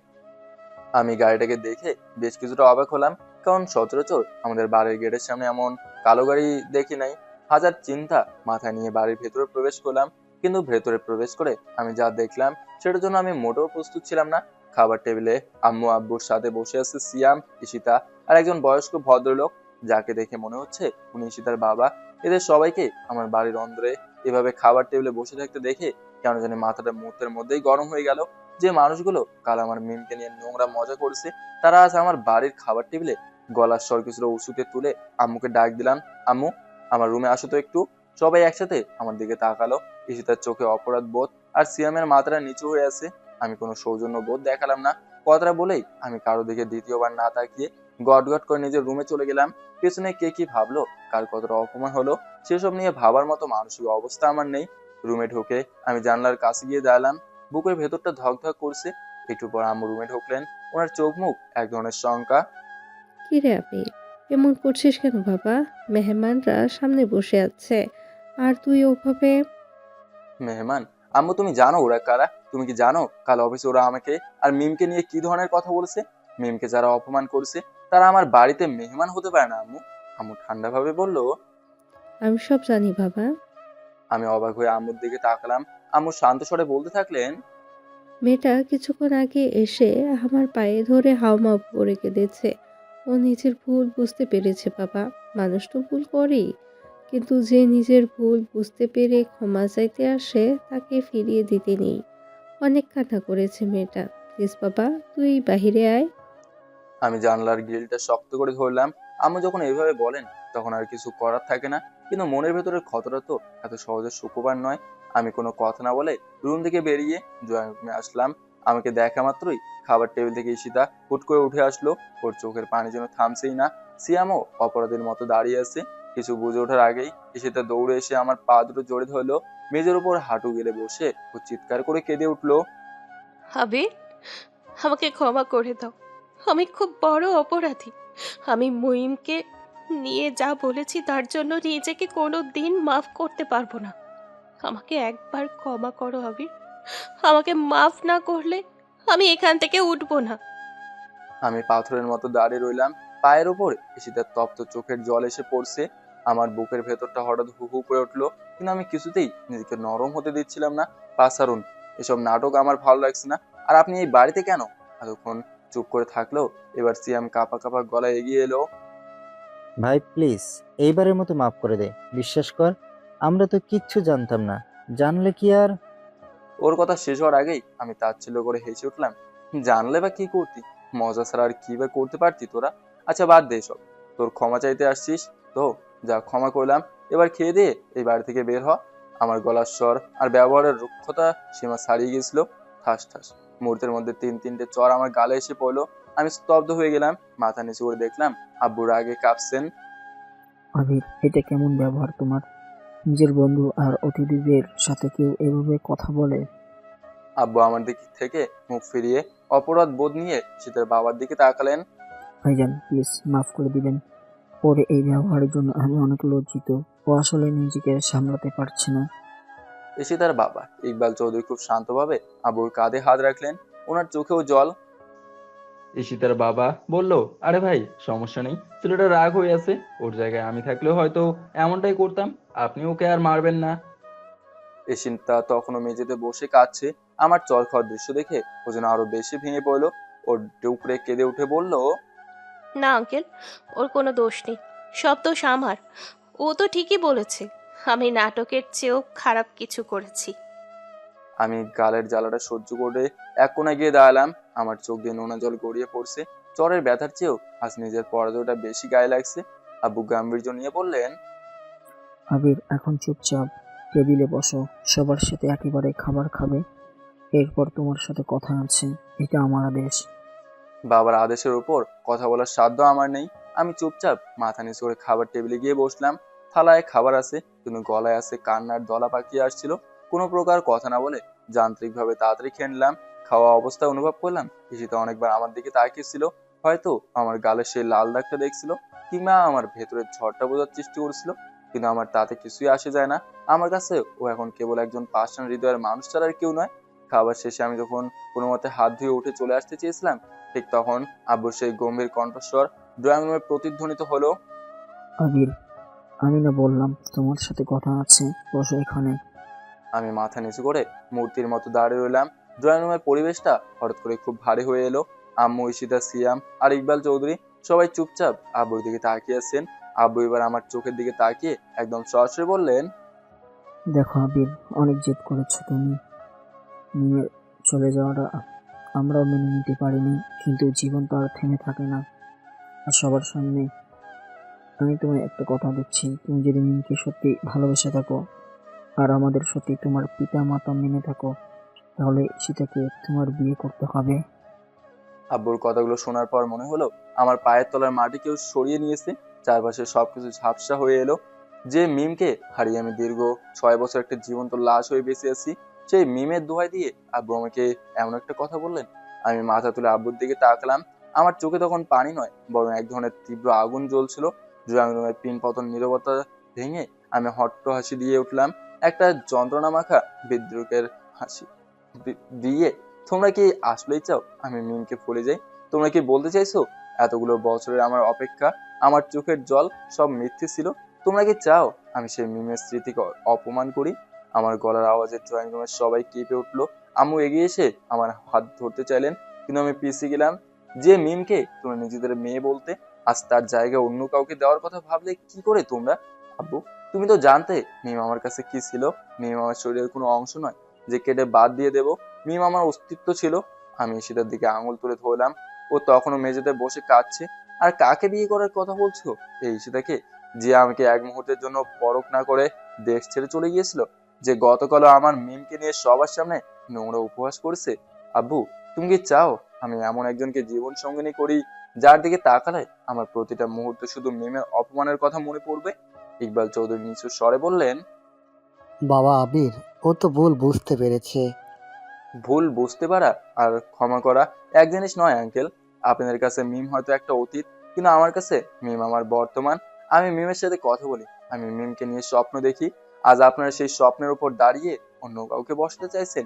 আমি গাড়িটাকে দেখে বেশ কিছুটা অবাক হলাম, কারণ সচরাচর আমাদের বাড়ির গেটের সামনে এমন কালো গাড়ি দেখি নাই। হাজার চিন্তা মাথায় নিয়ে বাড়ির ভেতরে প্রবেশ করলাম, কিন্তু ভেতরে প্রবেশ করে আমি যা দেখলাম সেটার জন্য আমি মোটেও প্রস্তুত ছিলাম না। খাবার টেবিলে আম্মু আব্বুর সাথে বসে আছে সিয়াম, ঈশিতা আর একজন বয়স্ক ভদ্রলোক, যাকে দেখে মনে হচ্ছে উনি ঈশিতার বাবা। এদের সবাইকে আমার বাড়ির অন্দরে এভাবে খাবার টেবিলে বসে থাকতে দেখে কেন জানি মাথাটা মুহূর্তের মধ্যেই গরম হয়ে গেল। যে মানুষগুলো কাল আমার মিমকে নিয়ে নোংরা মজা করেছে, তারা আজ আমার বাড়ির খাবার টেবিলে। গলার স্বর কিছুটা উঁচুতে তুলে আম্মুকে ডাক দিলাম, আম্মু আমার রুমে আসো তো একটু। সবাই একসাথে আমার দিকে তাকালো। ঈশিতার চোখে অপরাধ বোধ আর সিয়ামের মাথাটা নিচু হয়ে আছে। আমি কোনো সৌজন্য বোধ দেখালাম না। কথাটা বলেই আমি কারো দিকে দ্বিতীয়বার না তাকিয়ে গট গট করে নিজের রুমে চলে গেলাম। পেছনে কে কি ভাবলো, কার কতটা অপমান হলো, সেসব নিয়ে ভাবার মতো মানসিক অবস্থা আমার নেই। রুমে ঢুকে আমি জানলার কাছে গিয়ে দাঁড়ালাম। বুকের ভেতরটা ধক ধক করছে। একটু পর আম্মু রুমে ঢুকলেন। ওনার চোখ মুখ এক ধরনের শঙ্কা। কি রে আবির, এমন করছিস কেন বাবা? মেহমানরা সামনে বসে আছে, আর তুই ওভাবে? মেহমান? আম্মু তুমি জানো ওরা কারা? তুমি কি জানো কাল অফিসে ওরা আমাকে আর মিমকে নিয়ে কি ধরনের কথা বলেছে? মিমকে যারা অপমান করছে তারা আমার বাড়িতে মেহমান হতে পারে না আম্মু। আম্মু ঠান্ডা ভাবে বলল। আমি সব জানি বাবা। আমি অবাক হয়ে আম্মুর দিকে তাকালাম। আম্মু শান্ত স্বরে বলতে থাকলেন, মেয়েটা কিছুক্ষণ আগে এসে আমার পায়ে ধরে হাউমাউ করে কেঁদেছে। ও নিজের ভুল বুঝতে পেরেছে বাবা। মানুষ তো ভুল করেই, কিন্তু যে নিজের ভুল বুঝতে পেরে ক্ষমা চাইতে আসে তাকে ফিরিয়ে দিতে নেই। অনেক কান্না করেছে মেয়েটা। প্লিজ বাবা, তুই বাহিরে আয়। আমি জানলার গ্রিলটা শক্ত করে ধরলাম। আম্মু যখন এইভাবে বলেন তখন আর কিছু করার থাকে না, কিন্তু মনের ভেতরের ক্ষতটা তো এত সহজে শুকোবার নয়। আমি কোনো কথা না বলে রুম থেকে বেরিয়ে ড্রয়িং রুমে আসলাম। আমাকে দেখা মাত্রই খাবার টেবিল থেকে ঈশিতা হুট করে উঠে আসলো। ওর চোখের পানি যেন থামছেই না। সিয়ামও অপরাধীর মতো দাঁড়িয়ে আছে। কিছু বুঝে ওঠার আগেই ঈশিতা দৌড়ে এসে আমার পা দুটো জড়িয়ে ধরলো। মেঝের উপর হাঁটু গেড়ে বসে ও চিৎকার করে কেঁদে উঠলো। আবির, আমাকে ক্ষমা করে দাও। আমি খুব বড় অপরাধী। আমি মুইমকে নিয়ে যা বলেছি তার জন্য নিজেকে কোনো দিন মাফ করতে পারবো না। আমাকে একবার ক্ষমা করো আবির। আমাকে মাফ না করলে আমি এখান থেকে উঠবো না। আমি পাথরের মতো দাঁড়িয়ে রইলাম। পায়ের উপর ঈশিতার তপ্ত চোখের জল এসে পড়ছে। আমার বুকের ভেতরটা হঠাৎ হু হু করে উঠলো, কিন্তু আমি কিছুতেই নিজেকে নরম হতে দিচ্ছিলাম না। পা ছাড়ুন, এসব নাটক আমার ভালো লাগছে না। আর আপনি এই বাড়িতে কেন? এতক্ষণ চুপ করে থাকলো। এবার সিয়াম কাঁপা কাঁপা গলায় এগিয়ে এলো। ভাই প্লিজ, এইবারের মতো মাফ করে দে। বিশ্বাস কর, আমরা তো কিচ্ছু জানতাম না। জানলে কি আর। ওর কথা শেষ হওয়ার আগেই আমি তাচ্ছিল্য করে হেসে উঠলাম। জানলে বা কি করতি? মজা ছাড়া আর কি বা করতে পারতি তোরা? আচ্ছা বাদ দে এসব। তোর ক্ষমা চাইতে আসছিস তো, যা ক্ষমা করলাম। এবার খেয়ে দিয়ে এই বাড়ি থেকে বের হ। আমার গলার স্বর আর ব্যবহারের রুক্ষতা সীমা ছাড়িয়ে গেছিল। ঠাস ঠাস মুহূর্তের মধ্যে 3-3টে চর আমার গালে এসে পড়লো। আমি স্তব্ধ হয়ে গেলাম। মাথা নিচু করে দেখলাম আব্বুর আগে কাঁপছেন। আবির, এটা কেমন ব্যবহার তোমার? নিজের বন্ধু আর অতিথিদের সাথে কেউ এভাবে কথা বলে? আব্বু আমার দিক থেকে মুখ ফিরিয়ে অপরাধ বোধ নিয়ে ঈশিতার বাবার দিকে তাকালেন। ভাইজান, প্লিজ মাফ করে দিবেন। পরে এই ব্যবহারের জন্য আমি অনেক লজ্জিত। ও আসলে নিজেকে সামলাতে পারছে না। ঈশিতার বাবা ইকবাল চৌধুরী খুব শান্তভাবে আব্বুর কাঁধে হাত রাখলেন। ওনার চোখেও জল। ঈশিতার বাবা বলল, আরে ভাই সমস্যা নেই, ছেলেটা রাগ হয়ে আছে, ওর জায়গায় আমি থাকলেও হয়তো এমনটাই করতাম, আপনি ওকে আর মারবেন না। ঈশিতা তখনও মেঝেতে বসে কাঁদছে। আমার চর খাওয়ার দৃশ্য দেখে ও যেন আরো বেশি ভেঙে পড়লো। ওর ডুকরে কেঁদে উঠে বলল, না আঙ্কেল, ওর কোনো দোষ নেই, সব দোষ আমার। ও তো ঠিকই বলেছে, আমি নাটকের চেয়েও খারাপ কিছু করেছি। আমি গালের জ্বালাটা সহ্য করে এক কোণায় গিয়ে দাঁড়ালাম। আমার চোখ দিয়ে নোনা জল গড়িয়ে পড়ছে। চরের ব্যথার চেয়েও আজ নিজের পরাজয়টা বেশি গায়ে লাগছে। আব্বু গাম্ভীর্য নিয়ে বললেন, আবির, এখন চুপচাপ টেবিলে বসো, সবার সাথে একেবারে খাবার খাবে। এরপর তোমার সাথে কথা আছে, এটা আমার আদেশ। বাবার আদেশের উপর কথা বলার সাধ্য আমার নেই। আমি চুপচাপ মাথা নিচু করে খাবার টেবিলে গিয়ে বসলাম। থালায় খাবার আছে, কিন্তু গলায় আছে কান্নার দলা পাকিয়ে আসছিল। কোনো প্রকার কথা না বলে যান্ত্রিকভাবে তাড়াতাড়ি খেয়ে নিলাম। খাওয়া অবস্থায় অনুভব করলাম ঈশিতা অনেকবার আমার দিকে তাকিয়েছিল। হয়তো আমার গালের সেই লাল দাগটা দেখছিল, কিংবা আমার ভেতরের ঝড়টা বোঝার চেষ্টা করছিল। কিন্তু আমার তাতে কিছুই আসে যায় না। আমার কাছে ও এখন কেবল একজন পাষাণ হৃদয়ের মানুষ ছাড়া আর কেউ নয়। খাবার শেষে আমি যখন কোনো মতে হাত ধুয়ে উঠে চলে আসতে চেয়েছিলাম, ঠিক তখন আব্বুর সেই গম্ভীর কণ্ঠস্বর ড্রয়িং রুমে প্রতিধ্বনিত হলো। আবির, আমি না বললাম তোমার সাথে কথা আছে, বসো এখানে। আমি মাথা নিচু করে মূর্তির মতো দাঁড়িয়ে রইলাম। ড্রয়িং রুমের পরিবেশটা হঠাৎ করে খুব ভারী হয়ে এলো। আম্মু, ঈশিতা, সিয়াম আর ইকবাল চৌধুরী সবাই চুপচাপ আব্বুর দিকে তাকিয়ে আছেন। আব্বু এবার আমার চোখের দিকে তাকিয়ে একদম সরাসরি বললেন, দেখো আবির, অনেক জেদ করেছো তুমি। নিয়ে চলে যাওয়াটা আমরাও মেনে নিতে পারিনি, কিন্তু জীবন তো আর থেমে থাকে না। আর সবার সামনে আমি তোমায় একটা কথা দিচ্ছি, তুমি যদি মিমকে সত্যি ভালোবেসে থাকো আর আমাদের সত্যি তোমার পিতা মাতা মেনে থাকো, তাহলে সেটাকে তোমার বিয়ে করতে হবে। আব্বুর কথাগুলো শোনার পর মনে হলো আমার পায়ের তলার মাটি কেউ সরিয়ে নিয়েছে। চারপাশে সবকিছু ঝাপসা হয়ে এলো। যে মিমকে হারিয়ে আমি দীর্ঘ 6 বছর একটা জীবন্ত লাশ হয়ে বেঁচে আছি, সেই মিমের দোহাই দিয়ে আব্বু আমাকে এমন একটা কথা বললেন। আমি মাথা তুলে আব্বুর দিকে তাকালাম। আমার চোখে তখন পানি নয়, বরং এক ধরনের তীব্র আগুন জ্বলছিল। ড্রয়িং রুমের পিন পতন নীরবতা ভেঙে আমি হট্ট হাসি দিয়ে উঠলাম, একটা যন্ত্রণা মাখা বিদ্রুপের হাসি দিয়ে। তোমরা কি আসলেই চাও আমি মিমকে ভুলে যাই? তোমরা কি বলতে চাইছো এতগুলো বছরের আমার অপেক্ষা, আমার চোখের জল সব মিথ্যে ছিল? তোমরা কি চাও আমি সেই মিমের স্মৃতিকে অপমান করি? আমার গলার আওয়াজে ড্রয়িং রুমের সবাই কেঁপে উঠলো। আম্মু এগিয়ে এসে আমার হাত ধরতে চাইলেন, কিন্তু আমি পিছিয়ে গেলাম। যে মিমকে তোমরা নিজেদের মেয়ে বলতে, আজ তার জায়গায় অন্য কাউকে দেওয়ার কথা ভাবলে কি করে তোমরা? আব্বু, তুমি তো জানতে মিম আমার কাছে কি ছিল। মিম আমার শরীরের কোনো অংশ নয় যে কেটে বাদ দিয়ে দেবো। মিম আমার অস্তিত্ব ছিল। আমি ঈশিতার দিকে আঙুল তুলে ধরলাম। ও তখনও মেঝেতে বসে কাঁদছে। আর কাকে বিয়ে করার কথা বলছো? এই ঈশিতাকে, যে আমাকে এক মুহূর্তের জন্য পরখ না করে দেশ ছেড়ে চলে গিয়েছিল, যে গতকালও আমার মিমকে নিয়ে সবার সামনে নোংরা উপহাস করেছে। আব্বু, তুমি কি চাও আমি এমন একজনকে জীবন সঙ্গিনী করি যার দিকে তাকালে আমার প্রতিটা মুহূর্তে শুধু মিমের অপমানের কথা মনে পড়বে? ইকবাল চৌধুরী নিচু স্বরে বললেন, বাবা আবির, ও তো ভুল বুঝতে পেরেছে। ভুল বুঝতে পারা আর ক্ষমা করা এক জিনিস নয় আঙ্কেল। আপনাদের কাছে মিম হয়তো একটা অতীত, কিন্তু আমার কাছে মিম আমার বর্তমান। আমি মিমের সাথে কথা বলি, আমি মিমকে নিয়ে স্বপ্ন দেখি। আজ আপনারা সেই স্বপ্নের উপর দাঁড়িয়ে অন্য কাউকে বসাতে চাইছেন।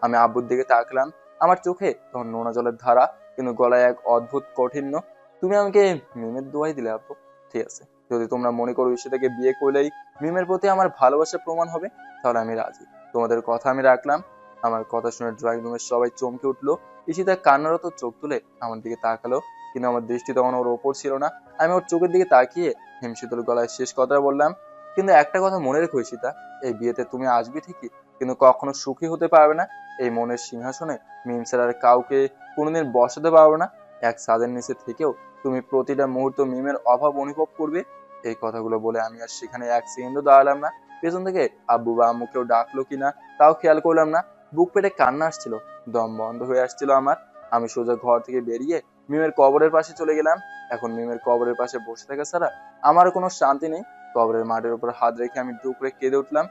আমি আব্বুর দিকে তাকলাম। আমার চোখে তখন নোনা জলের ধারা, কিন্তু গলায় এক অদ্ভুত কঠিন্য। তুমি আমাকে মিমের দোয়াই দিলে আব্বু। ঠিক আছে, যদি তোমরা মনে করো সেটাকে বিয়ে করলেই মিমের প্রতি আমার ভালোবাসা প্রমাণ হবে, তাহলে আমি রাজি। তোমাদের কথা আমি রাখলাম। আমার কথা শুনে ড্রয়িং রুমের সবাই চমকে উঠলো। ঈশিতা কান্নারত চোখ তুলে আমার দিকে তাকালো, কিন্তু আমার দৃষ্টি তখন ওর ওপর ছিল না। আমি ওর চোখের দিকে তাকিয়ে হিমশীতল গলায় শেষ কথা বললাম, কিন্তু একটা কথা মনে রেখো ঈশিতা, এই বিয়েতে তুমি আসবে ঠিকই, কিন্তু কখনো সুখী হতে পারবে না। এই মনের সিংহাসনে মিম ছাড়া আর কাউকে কোনোদিন বসাতে পারবে না। এক ছাদের নিচে থেকেও তুমি প্রতিটা মুহূর্ত মিমের অভাব অনুভব করবে। এই কথাগুলো বলে আমি আর সেখানে এক সেকেন্ডও দাঁড়ালাম না। পেছন থেকে আব্বু বা আম্মু কেউ ডাকলো কিনা তাও খেয়াল করলাম না। বুক পেটে কান্না আসছিল, দম বন্ধ হয়ে আসছিল আমার। আমি সোজা ঘর থেকে বেরিয়ে মিমের কবরের পাশে চলে গেলাম। এখন মিমের কবরের পাশে বসে থাকা ছাড়া আমার কোনো শান্তি নেই। কবরের মাটির উপর হাত রেখে আমি ডুকরে কেঁদে উঠলাম।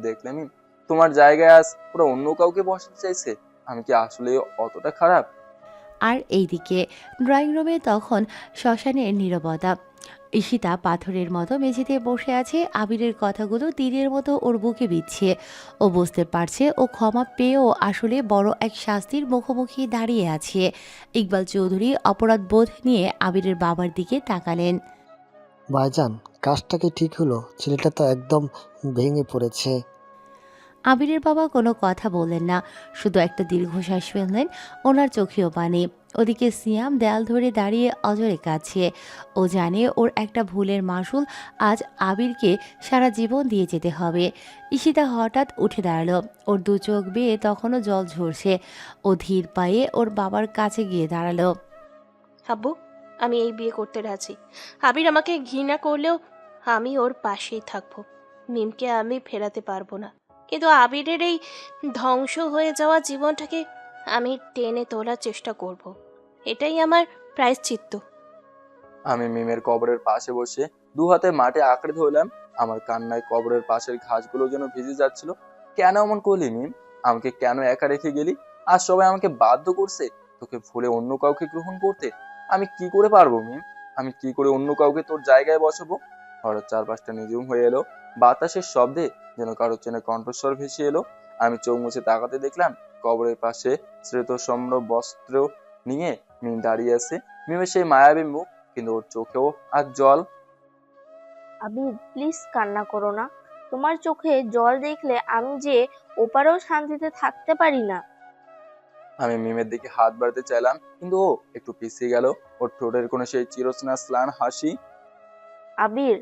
দেখলে মিম, তোমার জায়গায় আজ পুরো অন্য কাউকে বসাতে চাইছে। আমি কি আসলে অতটা খারাপ? আর এইদিকে ড্রয়িং রুমে তখন শ্মশানের নীরবতা। ঈশিতা পাথরের মতো মেঝেতে বসে আছে, আবিরের কথাগুলো তীরের মতো ওর বুকে বিচ্ছে। ও বুঝতে পারছে ও ক্ষমা পেয়েও আসলে বড় এক শাস্তির মুখোমুখি দাঁড়িয়ে আছে। ইকবাল চৌধুরী অপরাধ বোধ নিয়ে আবিরের বাবার দিকে তাকালেন। ভাইজান, কাজটা কি ঠিক হলো? ছেলেটা তো একদম ভেঙে পড়েছে। আবিরের বাবা কোনো কথা বললেন না, শুধু একটা দীর্ঘশ্বাস ফেললেন। ওনার চোখেও পানি। ওদিকে সিয়াম দেয়াল ধরে দাঁড়িয়ে অজরে কাঁদছে। ও জানে ওর একটা ভুলের মাসুল আজ আবিরকে সারা জীবন দিয়ে যেতে হবে। ঈশিতা হঠাৎ উঠে দাঁড়ালো। ওর দু চোখ বেয়ে তখনও জল ঝরছে। ও ধীর পায়ে ওর বাবার কাছে গিয়ে দাঁড়ালো। আব্বু, আমি এই বিয়ে করতে রাজি। আবির আমাকে ঘৃণা করলেও আমি ওর পাশেই থাকবো। মিমকে আমি ফেরাতে পারবো না, কিন্তু আবিরের এই ধ্বংস হয়ে যাওয়া জীবনটাকে আমি টেনে তোলার চেষ্টা করব। এটাই আমার প্রায়শ্চিত্ত। আমি মিমের কবরের পাশে বসে দু হাতে মাটি আঁকড়ে ধরলাম। আমার কান্নায় কবরের পাশের ঘাসগুলো যেন ভিজে যাচ্ছিল। কেন এমন করলি মিম? আমাকে কেন একা রেখে গেলি? আজ সবাই আমাকে বাধ্য করছে তোকে ভুলে অন্য কাউকে গ্রহণ করতে। আমি কি করে পারবো মিম? আমি কি করে অন্য কাউকে তোর জায়গায় বসাবো? হঠাৎ চারপাশটা নিঝুম হয়ে এলো। বাতাসের শব্দে যেন কারো চেনা কণ্ঠস্বর ভেসে এলো। আমি চোখ মুছে তাকাতে দেখলাম কবরের পাশে শ্বেতসম্র বস্ত্র নিয়ে মিম দাঁড়িয়ে আছে। মিমের সেই মায়াবী মুখ, কিন্তু ওর চোখেও আর জল। আবির, প্লিজ কান্না করো না। তোমার চোখে জল দেখলে আমি যে ওপারেও শান্তিতে থাকতে পারি না। আমি মিমের দিকে হাত বাড়াতে চাইলাম, কিন্তু ও একটু পিছিয়ে গেল। ওর ঠোঁটের কোনো সেই চিরচেনা স্লান হাসি। আবির,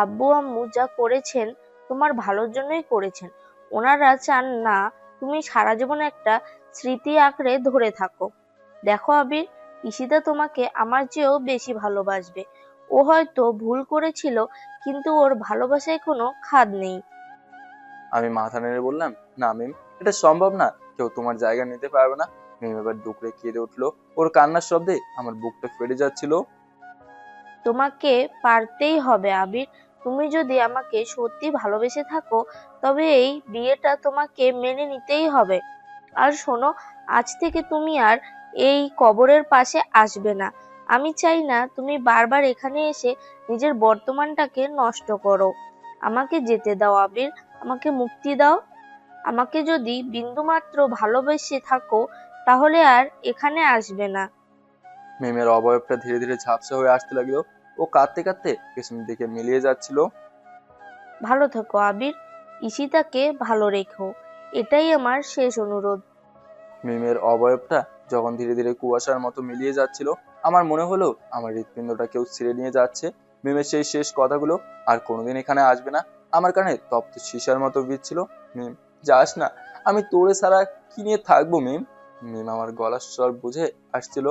আব্বু আম্মু যা করেছেন তোমার ভালোর জন্যই করেছেন। ওনারা চান না তুমি সারা জীবন একটা স্মৃতি আঁকড়ে ধরে থাকো। দেখো আবির, ঈশিতা তোমাকে আমার চেয়েও বেশি ভালোবাসবে। ও হয়তো ভুল করেছিল, কিন্তু ওর ভালোবাসায় কোনো খাদ নেই। আমি মাথা নেড়ে বললাম, না মিম, এটা সম্ভব না। কেউ তোমার জায়গা নিতে পারবে না। মিম এবার ডুকরে কেঁদে উঠলো। ওর কান্নার শব্দে আমার বুকটা ফেটে যাচ্ছিল। তোমাকে পারতেই হবে আবির। তুমি যদি আমাকে সত্যি ভালোবেসে থাকো, তবে এই বিয়েটা তোমাকে মেনে নিতেই হবে। আর শোনো, আজ থেকে তুমি আর এই কবরের পাশে আসবে না। আমি চাই না তুমি বারবার এখানে এসে নিজের বর্তমানটাকে নষ্ট করো। আমাকে যেতে দাও আবির, আমাকে মুক্তি দাও। আমাকে যদি বিন্দুমাত্র ভালোবেসে থাকো, তাহলে আর এখানে আসবে না। মিমের অবয়বটা ধীরে ধীরে ঝাপসা হয়ে আসতে লাগলো। ও কাঁদতে কাঁদতে পেছনের দিকে মিলিয়ে যাচ্ছিল। ভালো থেকো আবির, ঈশিতাকে ভালো রেখো, এটাই আমার শেষ অনুরোধ। মিমের অবয়বটা যখন ধীরে ধীরে কুয়াশার মতো মিলিয়ে যাচ্ছিল, আমার মনে হলো আমার হৃৎপিণ্ডটা কেউ ছিঁড়ে নিয়ে যাচ্ছে। মিমের সেই শেষ কথাগুলো আর কোনোদিন এখানে আসবে না আমার কানে তপ্ত সীসার মতো বিচ্ছিল। মিম, যাস না, আমি তোরে ছাড়া কি নিয়ে থাকবো মিম? মিম আমার গলার স্বর বুঝে আসছিল।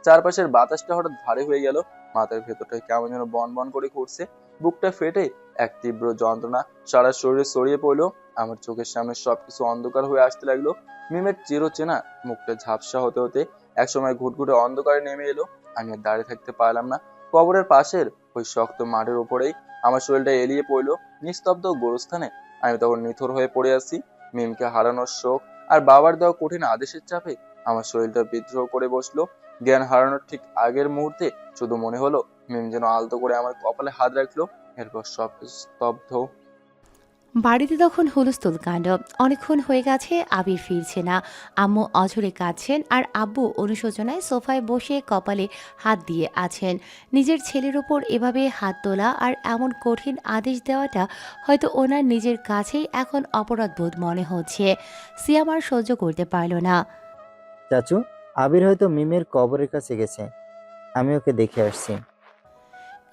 চারপাশের বাতাসটা হঠাৎ ভারী হয়ে গেল। মাথার ভেতরটা কেমন যেন বন বন করে করছে। বুকটা ফেটে এক তীব্র যন্ত্রণা সারা শরীরে ছড়িয়ে পড়লো। আমার চোখের সামনে সবকিছু অন্ধকার হয়ে আসতে লাগলো। মিমের চিরচেনা মুখটা ঝাপসা হতে হতে একসময় ঘুটঘুটে অন্ধকারে নেমে এলো। আমি আর দাঁড়িয়ে থাকতে পারলাম না। কবরের পাশের ওই শক্ত মাঠের উপরেই আমার শরীরটা এলিয়ে পড়লো নিস্তব্ধ গোরস্থানে। আমি তখন নিথর হয়ে পড়ে আছি। মিমকে হারানোর শোক আর বাবার দেওয়া কঠিন আদেশের চাপে আমার শরীরটা বিদ্রোহ করে বসলো। জ্ঞান হারানোর ঠিক আগের মুহূর্তে শুধু মনে হলো মিম যেন আলতো করে আমার কপালে হাত রাখলো। এরপর সব স্তব্ধ। বাড়িতে তখন হুলস্থুল কাণ্ড। অনেকক্ষণ হয়ে গেছে আবির ফিরছে না। আম্মু অঝরে কাঁদছেন আর আব্বু অনুশোচনায় সোফায় বসে কপালে হাত দিয়ে আছেন। নিজের ছেলের ওপর এভাবে হাত তোলা আর এমন কঠিন আদেশ দেওয়াটা হয়তো ওনার নিজের কাছেই এখন অপরাধবোধ মনে হচ্ছে। সিয়াম আর সহ্য করতে পারল না। চাচু, আবির হয়তো মিমের কবরের কাছে গেছে, আমি ওকে দেখে আসছি।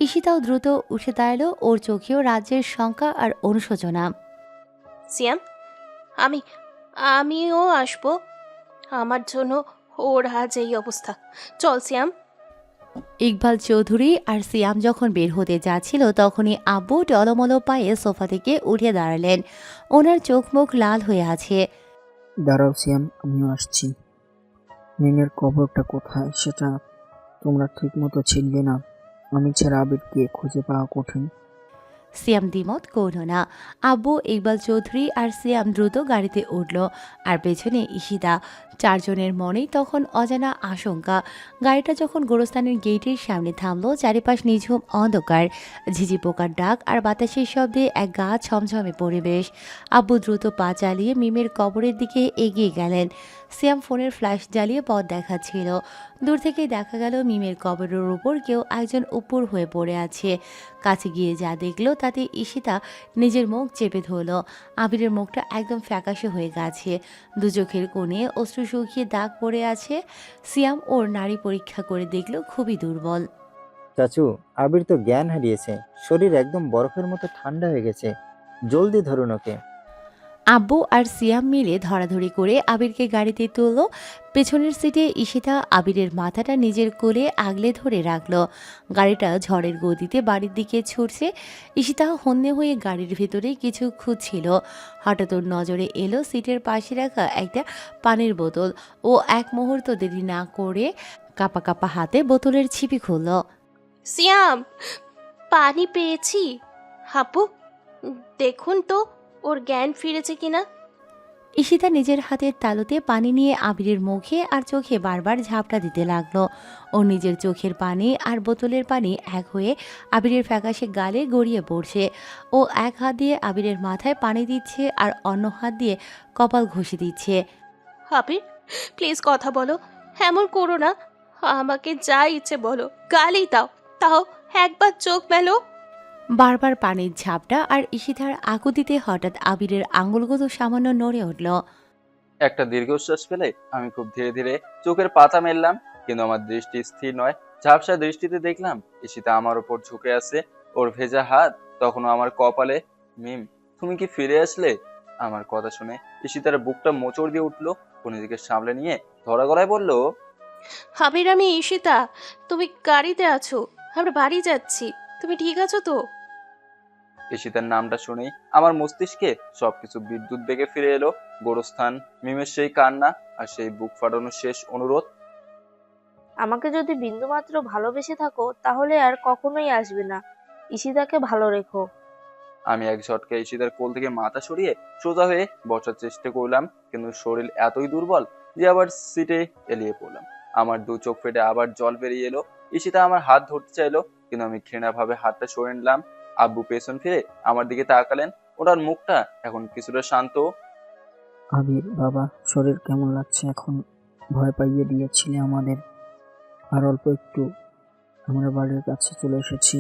ঈশিতাও দ্রুত উঠে দাঁড়ালো। ওর চোখেও রাজ্যের শঙ্কা আর অনুশোচনা। সিয়াম, আমি আমিও আসবো। আমার জন্য ওর আজ এই অবস্থা। চল সিয়াম। ইকবাল চৌধুরী আর সিয়াম যখন বের হতে যাচ্ছিল, তখনই আব্বু টলমলো পায়ে সোফা থেকে উঠে দাঁড়ালেন। ওনার চোখ মুখ লাল হয়ে আছে। দাঁড়াও সিয়াম, আমিও আসছি। মিমের কবরটা কোথায় সেটা তোমরা ঠিক মতো চিনবে না। আমি ছাড়া আবিরকে খুঁজে পাওয়া কঠিন। সিয়াম দ্বিমত করল না। আব্বু ইকবাল চৌধুরী আর সিয়াম দ্রুত গাড়িতে উঠল, আর পেছনে ঈশিতা। চারজনের মনেই তখন অজানা আশঙ্কা। গাড়িটা যখন গোরস্থানের গেটের সামনে থামলো, চারিপাশ নিঝুম অন্ধকার, ঝিঝি পোকার ডাক আর বাতাসের শব্দে এক গা ছমছমে পরিবেশ। আব্বু দ্রুত পা চালিয়ে মিমের কবরের দিকে এগিয়ে গেলেন। সিয়াম ফোনের ফ্ল্যাশ জ্বালিয়ে পথ দেখাচ্ছিল। দূর থেকেই দেখা গেল মিমের কবরের উপর কেউ একজন উপর হয়ে পড়ে আছে। কাছে গিয়ে যা দেখলো তাতে ঈশিতা নিজের মুখ চেপে ধরল। আবিরের মুখটা একদম ফ্যাকাশে হয়ে গেছে, দু চোখের কোণে অশ্রু শুকিয়ে দাগ পড়ে আছে। সিয়াম ওর নাড়ি পরীক্ষা করে দেখলো খুবই দুর্বল। চাচু, আবির তো জ্ঞান হারিয়েছে, শরীর একদম বরফের মতো ঠান্ডা হয়ে গেছে, জলদি ধরুন ওকে। আব্বু আর সিয়াম মিলে ধরাধরি করে আবিরকে গাড়িতে তুলল। পেছনের সিটে ঈশিতা আবিরের মাথাটা নিজের কোলে আগলে ধরে রাখল। গাড়িটা ঝড়ের গতিতে বাড়ির দিকে ছুটছে। ঈশিতা হন্যে হয়ে গাড়ির ভেতরে কিছু খুঁজছিল। হঠাৎ ওর নজরে এলো সিটের পাশে রাখা একটা পানির বোতল। ও এক মুহূর্ত দেরি না করে কাপা কাপা হাতে বোতলের ছিপি খুলল। সিয়াম, পানি পেয়েছি। হাপু, দেখুন তো ওর জ্ঞান ফিরেছে কিনা। ঈশিতা নিজের হাতের তালুতে পানি নিয়ে আবিরের মুখে আর চোখে বারবার ঝাপটা দিতে লাগলো। ও নিজের চোখের পানি আর বোতলের পানি এক হয়ে আবিরের ফ্যাকাশে গালে গড়িয়ে পড়ছে। ও এক হাত দিয়ে আবিরের মাথায় পানি দিচ্ছে আর অন্য হাত দিয়ে কপাল ঘষে দিচ্ছে। আবির, প্লিজ কথা বলো, এমন করো না। আমাকে যা ইচ্ছে বলো, গালি দাও, তাও একবার চোখ মেলো। বারবার পানির ঝাপটা আর ঈশিতার আকুতিতে হঠাৎ আবিরের আঙুলগুলো সামান্য নড়ে উঠল। একটা দীর্ঘশ্বাস ফেলে আমি খুব ধীরে ধীরে চোখের পাতা মেললাম, কিন্তু আমার দৃষ্টি স্থির নয়। ঝাপসা দৃষ্টিতে দেখলাম ঈশিতা আমার উপর ঝুঁকে আছে, ওর ভেজা হাত তখনও আমার কপালে। মিম, তুমি কি ফিরে আসলে? আমার কথা শুনে ঈশিতার বুকটা মোচড় দিয়ে উঠলো। ও নিজেকে সামলে নিয়ে ধরা গলায় বলল, আবির, আমি ঈশিতা। তুমি গাড়িতে আছো, আমরা বাড়ি যাচ্ছি। তুমি ঠিক আছো তো? ঈশিতার নামটা শুনেই আমার মস্তিষ্কে সবকিছু বিদ্যুৎ বেগে ফিরে এলো। গোরস্থান, মিমের সেই কান্না আর সেই বুক ফাটানোর শেষ অনুরোধ। আমাকে যদি বিন্দুমাত্র ভালোবেসে থাকো তাহলে আর কখনোই আসবে না। ঈশিতাকে ভালো রেখো। আমি এক ঝটকা ঈশিতার কোল থেকে মাথা সরিয়ে সোজা হয়ে বসার চেষ্টা করলাম, কিন্তু শরীর এতই দুর্বল যে আবার সিটে এলিয়ে পড়লাম। আমার দু চোখ ফেটে আবার জল বেরিয়ে এলো। ঈশিতা আমার হাত ধরতে চাইলো, কিন্তু আমি ঘৃণাভাবে হাতটা সরে নিলাম। আব্বু পেছন ফিরে আমার দিকে তাকালেন। ওনার মুখটা এখন কিছুটা শান্ত। আবির বাবা, শরীর কেমন লাগছে এখন? ভয় পাইয়ে দিয়েছিলে আমাদের। আর অল্প একটু, আমরা বাড়ির কাছে চলে এসেছি।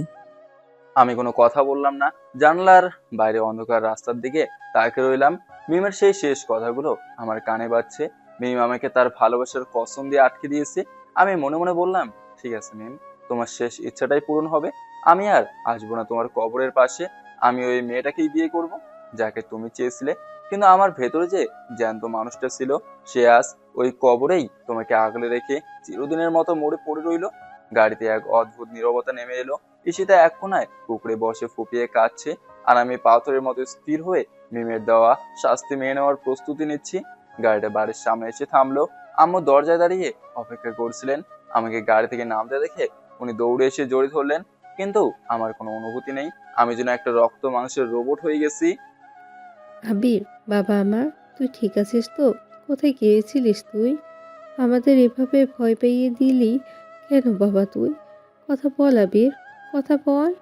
আমি কোনো কথা বললাম না। জানলার বাইরে অন্ধকার রাস্তার দিকে তাকিয়ে রইলাম। মিমের সেই শেষ কথাগুলো আমার কানে বাজছে। মিম আমাকে তার ভালোবাসার কসম দিয়ে আটকে দিয়েছে। আমি মনে মনে বললাম, ঠিক আছে মিম, তোমার শেষ ইচ্ছাটাই পূরণ হবে। আমি আর আসবো না তোমার কবরের পাশে। আমি ওই মেয়েটাকেই বিয়ে করব যাকে তুমি চেয়েছিলে। কিন্তু আমার ভেতরে যে জ্যান্ত মানুষটা ছিল, সে আজ ওই কবরেই তোমাকে আগলে রেখে চিরদিনের মতো মরে পড়ে রইলো। গাড়িতে এক অদ্ভুত নীরবতা নেমে এলো। ঈশিতা এক কোনায় পুকুরে বসে ফুপিয়ে কাঁদছে, আর আমি পাথরের মতো স্থির হয়ে মিমের দেওয়া শাস্তি মেনে নেওয়ার প্রস্তুতি নিচ্ছি। গাড়িটা বাড়ির সামনে এসে থামলো। আম্মু দরজায় দাঁড়িয়ে অপেক্ষা করছিলেন। আমাকে গাড়ি থেকে নামতে দেখে উনি দৌড়ে এসে জড়িয়ে ধরলেন, কিন্তু আমার কোনো অনুভূতি নেই। আমি যেন একটা রক্ত মাংসের রোবট হয়ে গেছি। আবির, বাবা আমার, তুই ঠিক আছিস তো? কোথায় গিয়েছিলিস তুই? আমাদের এভাবে ভয় পাইয়ে দিলি কেন বাবা তুই? কথা বল আবির, কথা বল।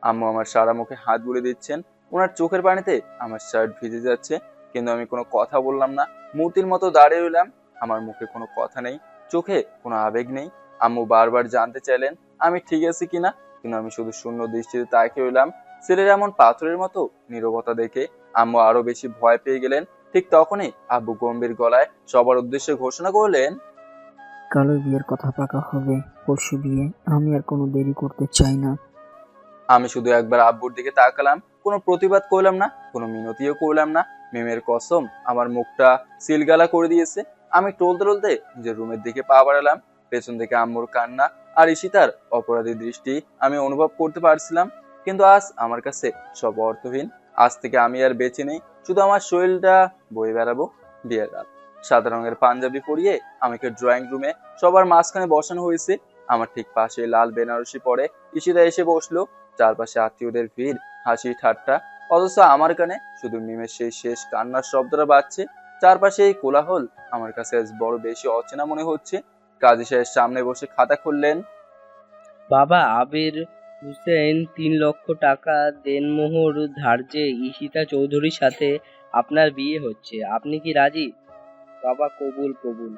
আম্মু আমার সারা মুখে হাত বুলিয়ে দিচ্ছেন। ওনার চোখের পানিতে আমার শার্ট ভিজে যাচ্ছে, কিন্তু আমি কোনো কথা বললাম না। মূর্তির মতো দাঁড়িয়ে রইলাম। আমার মুখে কোনো কথা নেই, চোখে কোনো আবেগ নেই। আম্মু বারবার জানতে চাইলেন আমি ঠিক আছি কিনা, কিন্তু আমি শুধু শূন্য দৃষ্টিতে তাকিয়ে রইলাম। ছেলের এমন পাথরের মতো নীরবতা দেখে আম্মু আরো বেশি ভয় পেয়ে গেলেন। ঠিক তখনই আব্বু গম্ভীর গলায় সবার উদ্দেশ্যে ঘোষণা করলেন, কালো বিয়ের কথা পাকা হবে, পরশু বিয়ে। আমি আর কোনো দেরি করতে চাই না। আমি শুধু একবার আব্বুর দিকে তাকালাম, কোনো প্রতিবাদ করলাম না, কোনো মিনতিও করলাম না। মিমের কসম আমার মুখটা সিলগালা করে দিয়েছে। আমি টলতে টলতে নিজের রুমের দিকে পা বাড়ালাম। পেছন থেকে আম্মুর কান্না আর ঈশিতার অপরাধী দৃষ্টি আমি অনুভব করতে পারছিলাম, কিন্তু আজ আমার কাছে সব অর্থহীন। আজ থেকে আমি আর বেঁচে নেই, শুধু আমার শরীরটা বয়ে বেড়াবো। বিয়ের রাত, সাদা রঙের পাঞ্জাবি পরিয়ে আমাকে ড্রয়িং রুমে সবার মাঝখানে বসানো হয়েছে। আমার ঠিক পাশে লাল বেনারসি পরে ঈশিতা এসে বসলো। চারপাশে আত্মীয়দের ভিড়, হাসি ঠাট্টা, অথচ আমার কানে শুধু মিমের সেই শেষ কান্নার শব্দটা বাজছে। চারপাশে এই কোলাহল আমার কাছে আজ বড় বেশি অচেনা মনে হচ্ছে। কাজী সাহেব সামনে বসে খাতা খুললেন। বাবা, আবির হুসেন 3 লক্ষ টাকা দেনমোহর ধার্যে ঈশিতা চৌধুরীর সাথে আপনার বিয়ে হচ্ছে, আপনি কি রাজি? বাবা, কবুল কবুল।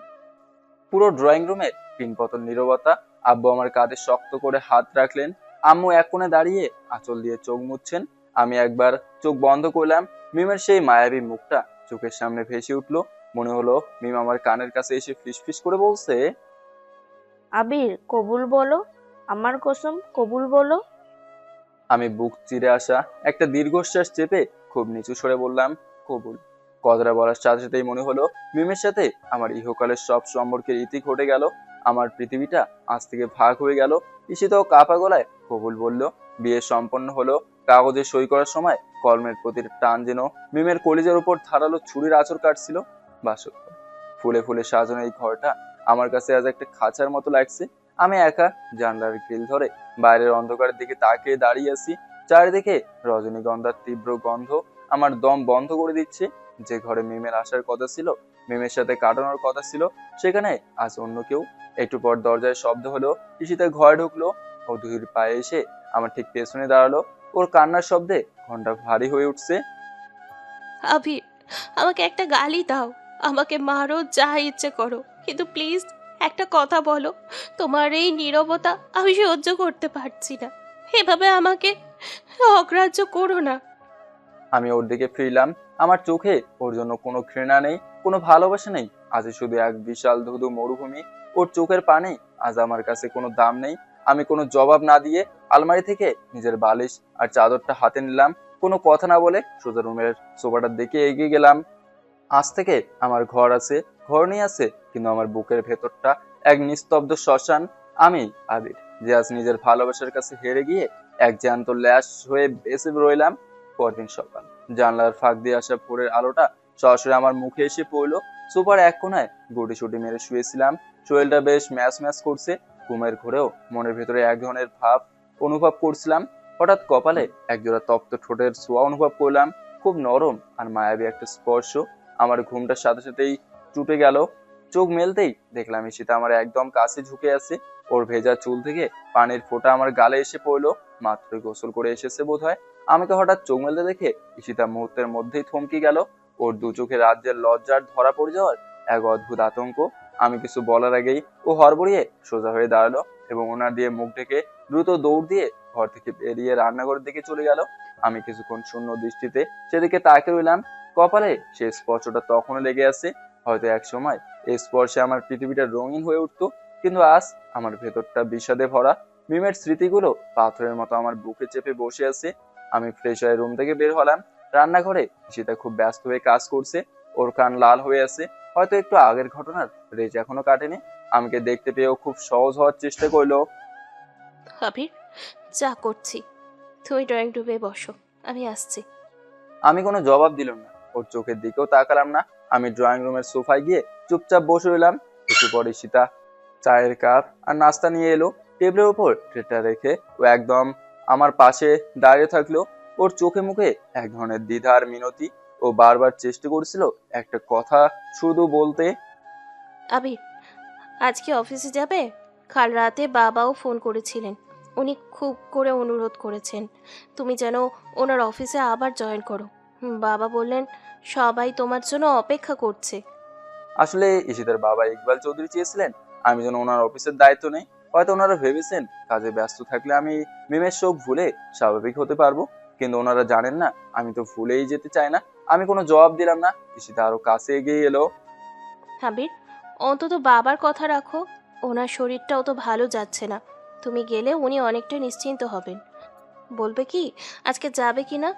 পুরো ড্রয়িং রুমে পিনপতন নীরবতা। আব্বু আমার কাঁধে শক্ত করে হাত রাখলেন, আম্মু এক কোণে দাঁড়িয়ে আঁচল দিয়ে চোখ মুছছেন। আমি একবার চোখ বন্ধ করলাম, মিমের সেই মায়াবী মুখটা চোখের সামনে ভেসে উঠলো। মনে হলো মিম আমার কানের কাছে এসে ফিসফিস করে বলছে, আবির, কবুল বলো, আমার কসম, কবুল বলো। আমি বুক চিরে আসা একটা দীর্ঘশ্বাস চেপে খুব নিচু স্বরে বললাম, কবুল। কথাটা বলার সাথে সাথেই মনে হলো মিমের সাথে আমার ইহকালের সব সম্পর্কের ইতি ঘটে গেল। আমার পৃথিবীটা আজ থেকে ভাগ হয়ে গেল। ঈশিতাও কাপা গলায় কবুল বলল। বিয়ে সম্পন্ন হলো। কাগজে সই করার সময় কলমের প্রতিটা টান যেন মিমের কলিজার উপর ধারালো ছুরির আঁচড় কাটছিল। বাসর ঘর। ফুলে ফুলে সাজানো এই ঘরটা আমার কাছে আজ একটা খাঁচার মতো লাগছে। আমি একা জানলার গ্রিল ধরে বাইরের অন্ধকারের দিকে তাকিয়ে দাঁড়িয়ে আছি। চারিদিকে রজনীগন্ধার তীব্র গন্ধ আমার দম বন্ধ করে দিচ্ছে। যে ঘরে মিমের আসার কথা ছিল, মিমের সাথে কাটানোর কথা ছিল, সেখানে আজ অন্য কেউ। একটু পর দরজায় শব্দ হলো, ঈশিতা ঘরে ঢুকলো। ও ধীর পায়ে এসে আমার ঠিক পেছনে দাঁড়ালো। ওর কান্নার শব্দে ঘন্টা ভারী হয়ে উঠছে। আবির, আমাকে একটা গালি দাও, আমাকে মারো, যা ইচ্ছে করো, কিন্তু প্লিজ একটা কথা বলো। তোমার এই নীরবতা আমি সহ্য করতে পারছি না। এভাবে আমাকে অগ্রাহ্য করো না। আমি ওর দিকে ফিরলাম। আমার চোখে ওর জন্য কোনো ঘৃণা নেই, কোনো ভালোবাসা নেই। আজ শুধু এক বিশাল ধুধু মরুভূমি। ওর চোখের পানে আজ আমার কাছে কোনো দাম নেই। আমি কোনো জবাব না দিয়ে আলমারি থেকে নিজের বালিশ আর চাদরটা হাতে নিলাম। কোনো কথা না বলে সোজা রুমের সোফাটার দিকে এগিয়ে গেলাম। আজ থেকে আমার ঘর আছে, ঘর নিয়ে আছে, কিন্তু আমার বুকের ভেতরটা এক নিস্তব্ধ শ্মশান। আমি আবির, যে আজ নিজের ভালোবাসার কাছে হেরে গিয়ে এক জ্যান্ত ল্যাশ হয়ে বেঁচে রইলাম। পরদিন সকাল, জানলার ফাঁক দিয়ে আসা ভোরের আলোটা সরাসরি আমার মুখে এসে পড়লো। সোফার এক কোনায় গুটিসুটি মেরে শুয়েছিলাম। শরীরটা বেশ ম্যাচ ম্যাচ করছে। ঘুমের ঘোরেও মনের ভেতরে এক ধরনের ভাব অনুভব করছিলাম। হঠাৎ কপালে একজোড়া তপ্ত ঠোঁটের ছোঁয়া অনুভব করলাম, খুব নরম আর মায়াবী একটা স্পর্শ। আমার ঘুমটার সাথে সাথেই টুটে গেল। চোখ মেলতেই দেখলাম ঈশিতা আমার একদম কাছে ঝুঁকে আছে। ওর ভেজা চুল থেকে পানির ফোঁটা আমার গালে এসে পড়লো। মাত্রই গোসল করে এসেছে বোধহয়। আমাকে হঠাৎ চোখ মেলতে দেখে ঈশিতা মুহূর্তের মধ্যেই থমকে গেল। ওর দু চোখে রাজ্যের লজ্জার ধরা পড়ে যাওয়ার এক অদ্ভুত আতঙ্ক। আমি কিছু বলার আগেই ও হড়বড়িয়ে সোজা হয়ে দাঁড়ালো এবং ওনার দিয়ে মুখ ঢেকে দ্রুত দৌড় দিয়ে ঘর থেকে বেরিয়ে রান্নাঘরের দিকে চলে গেল। আমি কিছুক্ষণ শূন্য দৃষ্টিতে সেদিকে তাকিয়ে রইলাম। কপালে সেই স্পর্শটা তখনও লেগে আছে। হয়তো এক সময় এই স্পর্শে আমার পৃথিবীটা রঙিন হয়ে উঠতো, কিন্তু আজ আমার ভেতরটা বিষাদে ভরা। মিমের স্মৃতিগুলো পাথরের মতো আমার বুকে চেপে বসে আছে। আমি ফ্রেশ হয়ে রুম থেকে বের হলাম। রান্নাঘরে সেটা খুব ব্যস্ত হয়ে কাজ করছে। ওর কান লাল হয়ে আছে, হয়তো একটু আগের ঘটনার রেজ এখনো কাটেনি। আমাকে দেখতে পেয়েও খুব সহজ হওয়ার চেষ্টা করলো। আবির, যা করছি, তুমি ড্রয়িং রুমে বসো, আমি আসছি। আমি কোনো জবাব দিলাম না, ওর চোখের দিকেও তাকালাম না। আমি ড্রয়িং রুমের সোফায় গিয়ে চুপচাপ বসে রইলাম। একটু পরে সীতা চায়ের কাপ আর নাস্তা নিয়ে এলো। টেবিলের উপর ট্রেটা রেখে ও একদম আমার পাশে দাঁড়িয়ে থাকলো। ওর চোখে মুখে এক ধরনের দ্বিধা আর মিনতি। ও বারবার চেষ্টা করছিল একটা কথা শুধু বলতে। আবির, আজকে অফিসে যাবে? কাল রাতে বাবাও ফোন করেছিলেন। উনি খুব করে অনুরোধ করেছেন তুমি যেন ওনার অফিসে আবার জয়েন করো। বাবা বললেন সবাই তোমার জন্য অপেক্ষা করছে। আসলে ঈশিতার বাবা ইকবাল চৌধুরী চেয়েছিলেন আমি যেন ওনার অফিসের দায়িত্ব নেই। হয়তো ওনারা ভেবেছেন কাজে ব্যস্ত থাকলে আমি মিমের শোক ভুলে স্বাভাবিক হতে পারবো, কিন্তু ওনারা জানেন না আমি তো ভুলেই যেতে চাই না। আমি কোনো জবাব দিলাম না। ঈশিতা আরো কাছে এগিয়ে এলো। আবির, অন্তত বাবার কথা রাখো, ওনার শরীরটাও তো ভালো যাচ্ছে না। তুমি গেলে উনি অনেকটা নিশ্চিন্ত হবেন। বলবে কি আজকে যাবে কি না?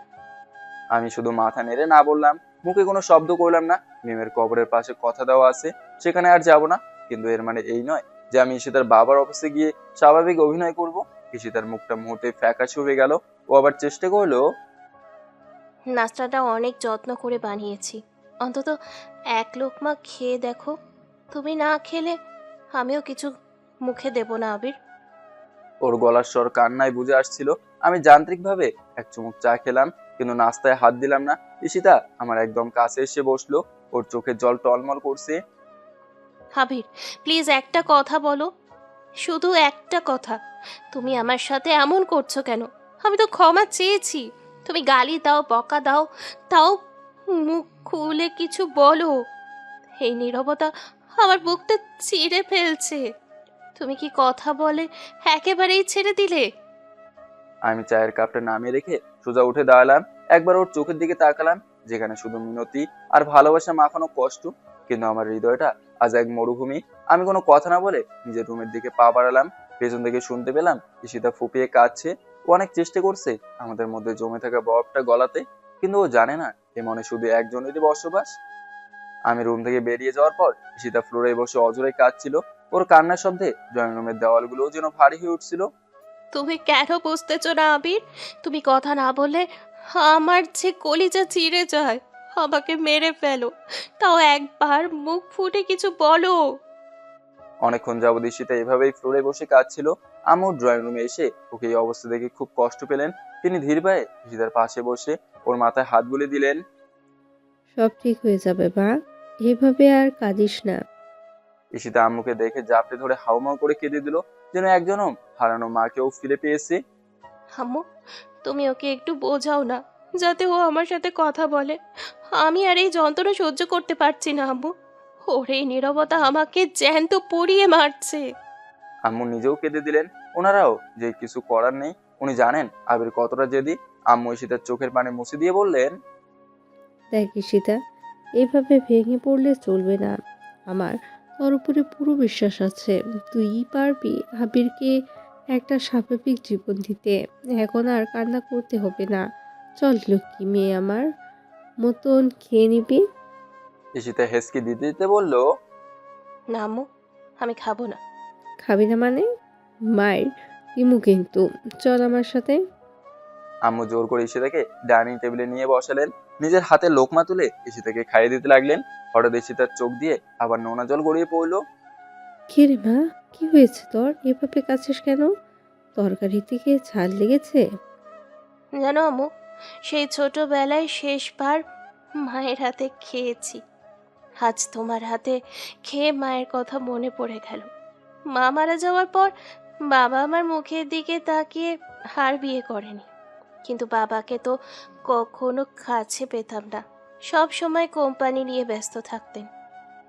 আমি শুধু মাথা নেড়ে না বললাম, মুখে কোনো শব্দ করলাম না। মিমের কবরের পাশে কথা দেওয়া আছে, সেখানে আর যাব না। কিন্তু এর মানে এই নয় যে আমি ঈশিতার বাবার অফিসে গিয়ে স্বাভাবিক অভিনয় করব। ঈশিতার মুখটা মুহূর্তে ফ্যাকাশে হয়ে গেল। ও আবার চেষ্টা করলো, নাস্তাটা অনেক যত্ন করে বানিয়েছি, অন্তত এক লোকমা খেয়ে দেখো। তুমি না খেলে আমিও কিছু মুখে দেব না আবির। ওর গলার স্বর কান্নায় বুঝে আসছিল। আমি যান্ত্রিকভাবে এক চুমুক চা খেলাম, কিন্তু নাস্তায় হাত দিলাম না। ঈশিতা আমার একদম কাছে এসে বসলো, ওর চোখের জল টলমল করছে। আবির, প্লিজ একটা কথা বলো, শুধু একটা কথা। তুমি আমার সাথে এমন করছো কেন? আমি তো ক্ষমা চেয়েছি। তুমি গালি দাও, বকা দাও, তাও মুখ খুলে কিছু বলো। এই নীরবতা আমার বুকটা চিড়ে ফেলছে। তুমি কি কথা বলে একেবারেই ছেড়ে দিলে? আমি চায়ের কাপটা নামিয়ে রেখে সোজা উঠে দাঁড়ালাম। একবার ওর চোখের দিকে তাকালাম, যেখানে শুধু মিনতি আর ভালোবাসা মাখানো কষ্ট, কিন্তু আমার হৃদয়টা আজ এক মরুভূমি। আমি কোনো কথা না বলে নিজের রুমের দিকে পা বাড়ালাম। পেছন থেকে শুনতে পেলাম ঈশিতা ফুপিয়ে কাঁদছে। ও অনেক চেষ্টা করছে আমাদের মধ্যে জমে থাকা বরফটা গলাতে, কিন্তু ও জানে না এ মনে শুধু একজনেরই বসবাস। আমি রুম থেকে বেরিয়ে যাওয়ার পর ঈশিতা ফ্লোরে বসে অজরে কাঁদছিল। ওর কান্নার শব্দে ড্রয়িং রুমের দেওয়ালগুলোও যেন ভারী হয়ে উঠছিল। তুমি কেন বুঝতেছো না আবির? তুমি কথা না বললে আমার যে কলিজা চিড়ে যায়। আমাকে মেরে ফেলো, তাও একবার মুখ ফুটে কিছু বলো। অনেকক্ষণ যাবৎ ঈশিতা এভাবেই ফ্লোরে বসে কাঁদছিল। আম্মু ড্রয়িং রুমে এসে ওকে এই অবস্থা দেখে খুব কষ্ট পেলেন। তিনি ধীর পায়ে ঈশিতার পাশে বসে ওর মাথায় হাত বুলিয়ে দিলেন। সব ঠিক হয়ে যাবে মা, এভাবে আর কাঁদিস না। ঈশিতা আম্মুকে দেখে জাপটে ধরে হাউমাউ করে কেঁদে দিল, যেন এক জনম হারানো মাকেও ফিরে পেয়েছে। আম্মু, তুমি ওকে একটু বোঝাও না, যাতে ও আমার সাথে কথা বলে। আমি আর এই যন্ত্রণা সহ্য করতে পারছি না আম্মু। ওর এই নীরবতা আমাকে জ্যান্ত পুড়িয়ে মারছে। আম্মু নিজেও কেঁদে দিলেন। ওনারাও যে কিছু করার নেই। উনি জানেন আবির কতটা জেদি। আম্মু ঈশিতার চোখের পানি মুছে দিয়ে বললেন, দেখ ঈশিতা, এভাবে ভেঙে পড়লে চলবে না। আমার তোর উপরে পুরো বিশ্বাস আছে, তুই পারবি আবিরকে একটা স্বাভাবিক জীবন দিতে। এখন আর কান্না করতে হবে না। চল লক্ষ্মী মেয়ে আমার মতন খেয়ে নিবি। ঈশিতা হেসকি দিতে দিতে বলল, না আম্মু, আমি খাবো না। খাবি না মানে? মায়ের দিমু কিন্তু। চল আমার সাথে। আম্মু জোর করে ঈশিতাকে ডাইনিং টেবিলে নিয়ে বসালেন। নিজের হাতে লোকমা তুলে ঈশিতাকে খাইয়ে দিতে লাগলেন। হঠাৎ ঈশিতার চোখ দিয়ে আবার নোনা জল গড়িয়ে পড়লো। কে রে মা, কি হয়েছে তোর? এভাবে কাছিস কেন? তরকারি থেকে ঝাল লেগেছে? জানো আম্মু, সেই ছোটবেলায় শেষবার মায়ের হাতে খেয়েছি। আজ তোমার হাতে খেয়ে মায়ের কথা মনে পড়ে গেল। মা মারা যাওয়ার পর বাবা আমার মুখের দিকে তাকিয়ে আর বিয়ে করেনি। কিন্তু বাবাকে তো কখনো কাছে পেতাম না। সব সময় কোম্পানি নিয়ে ব্যস্ত থাকতেন,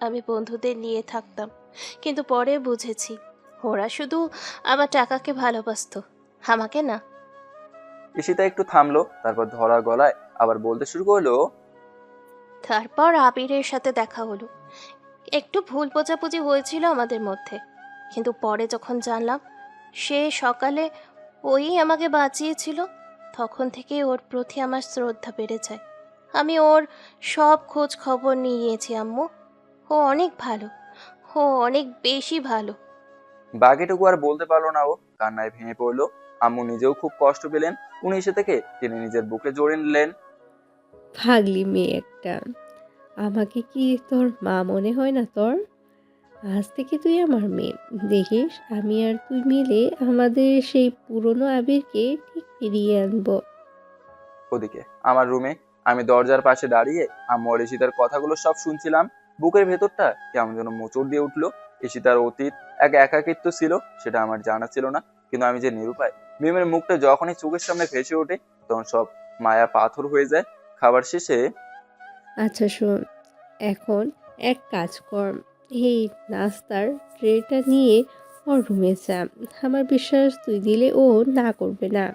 আমি বন্ধুদের নিয়ে থাকতাম। কিন্তু পরে বুঝেছি ওরা শুধু আমার টাকাকে ভালোবাসতো, আমাকে না। ঈশিতা একটু থামলো, তারপর ধরা গলায় আবার বলতে শুরু করলো, তারপর আবিরের সাথে দেখা হলো। একটু ভুল বোঝাবুঝি হয়েছিল আমাদের মধ্যে, কিন্তু পরে যখন জানলাম সে সকালে ওই আমাকে বাঁচিয়েছিল, তখন থেকেই ওর প্রতি আমার শ্রদ্ধা বেড়ে যায়। আমি ওর সব খোঁজ খবর নিয়েছি আম্মু। ও অনেক ভালো, ও অনেক বেশি ভালো। বাকিটুকু আর বলতে পারলো না। ও কান্নায় ভেঙে পড়লো। আম্মু নিজেও খুব কষ্ট পেলেন। উনি ঈশিতাকে টেনে নিজের বুকে জড়িয়ে নিলেন। পাগলি মেয়ে একটা। আমাকে কি তোর মা মনে হয় না তোর? আজ থেকে তুই আমার মেয়ে। দেখিস আমি আর তুই মিলে আমাদের সেই পুরনো আবিরকে ঠিক ফিরিয়ে আনবো। ওদিকে আমার রুমে আমি দরজার পাশে দাঁড়িয়ে আম্মু আর ঈশিতার কথাগুলো সব শুনছিলাম। বুকের ভেতরটা কেমন যেন মোচড় দিয়ে উঠলো। ঈশিতার অতীত এক একাকিত্ব ছিল, সেটা আমার জানা ছিল না। কিন্তু আমি যে নিরুপায়। মিমের মুখটা যখনই চোখের সামনে ভেসে ওঠে, তখন সব মায়া পাথর হয়ে যায়। খাবার শেষে আচ্ছা শোন, এখন এক কাজ কর, এই নাস্তার ট্রেটা নিয়ে ওর রুমে যা। আমার বিশ্বাস তুই দিলে ও না করবে না।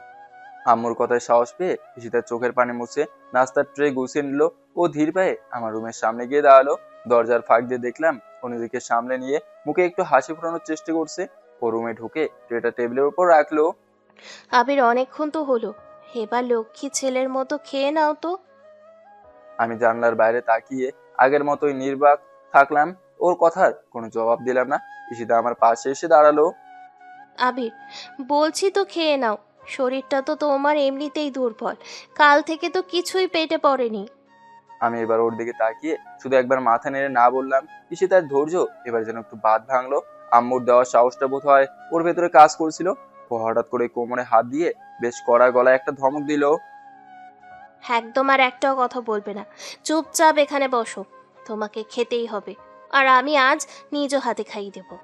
আম্মুর কথায় সাহস পেয়ে ঈশিতার চোখের পানি মুছে নাস্তার ট্রে গুছিয়ে নিল। ও ধীর পায়ে আমার রুমের সামনে গিয়ে দাঁড়ালো। দরজার ফাঁক দিয়ে দেখলাম ও নিজেকে সামলে নিয়ে মুখে একটু হাসি ফোটানোর চেষ্টা করছে। ও রুমে ঢুকে ট্রেটা টেবিলের উপর রাখলো। আবির, অনেকক্ষণ তো হলো, এবার লক্ষ্মী ছেলের মতো খেয়ে নাও তো। আমি জানলার বাইরে তাকিয়ে আগের মতোই নির্বাক থাকলাম। ওর কথার কোনো জবাব দিলাম না। ঈশিতা আমার পাশে এসে দাঁড়ালো। আবির, বলছি তো খেয়ে নাও। শরীরটা তো তোমার এমনিতেই দুর্বল, কাল থেকে তো কিছুই পেটে পড়েনি। আমি এবার ওর দিকে তাকিয়ে শুধু একবার মাথা নেড়ে না বললাম। ঈশিতার ধৈর্য এবার যেন একটু বাদ ভাঙলো। আম্মুর দেওয়া সাহসটা বোধ হয় ওর ভেতরে কাজ করছিল। ও ও হঠাৎ করে কোমরে হাত দিয়ে বেশ কড়া গলায় একটা ধমক দিল। একদম আর একটাও কথা বলবে না, চুপচাপ এখানে বসো, তোমাকে খেতেই হবে, আর আমি আজ নিজ হাতে খাইয়ে দেবো।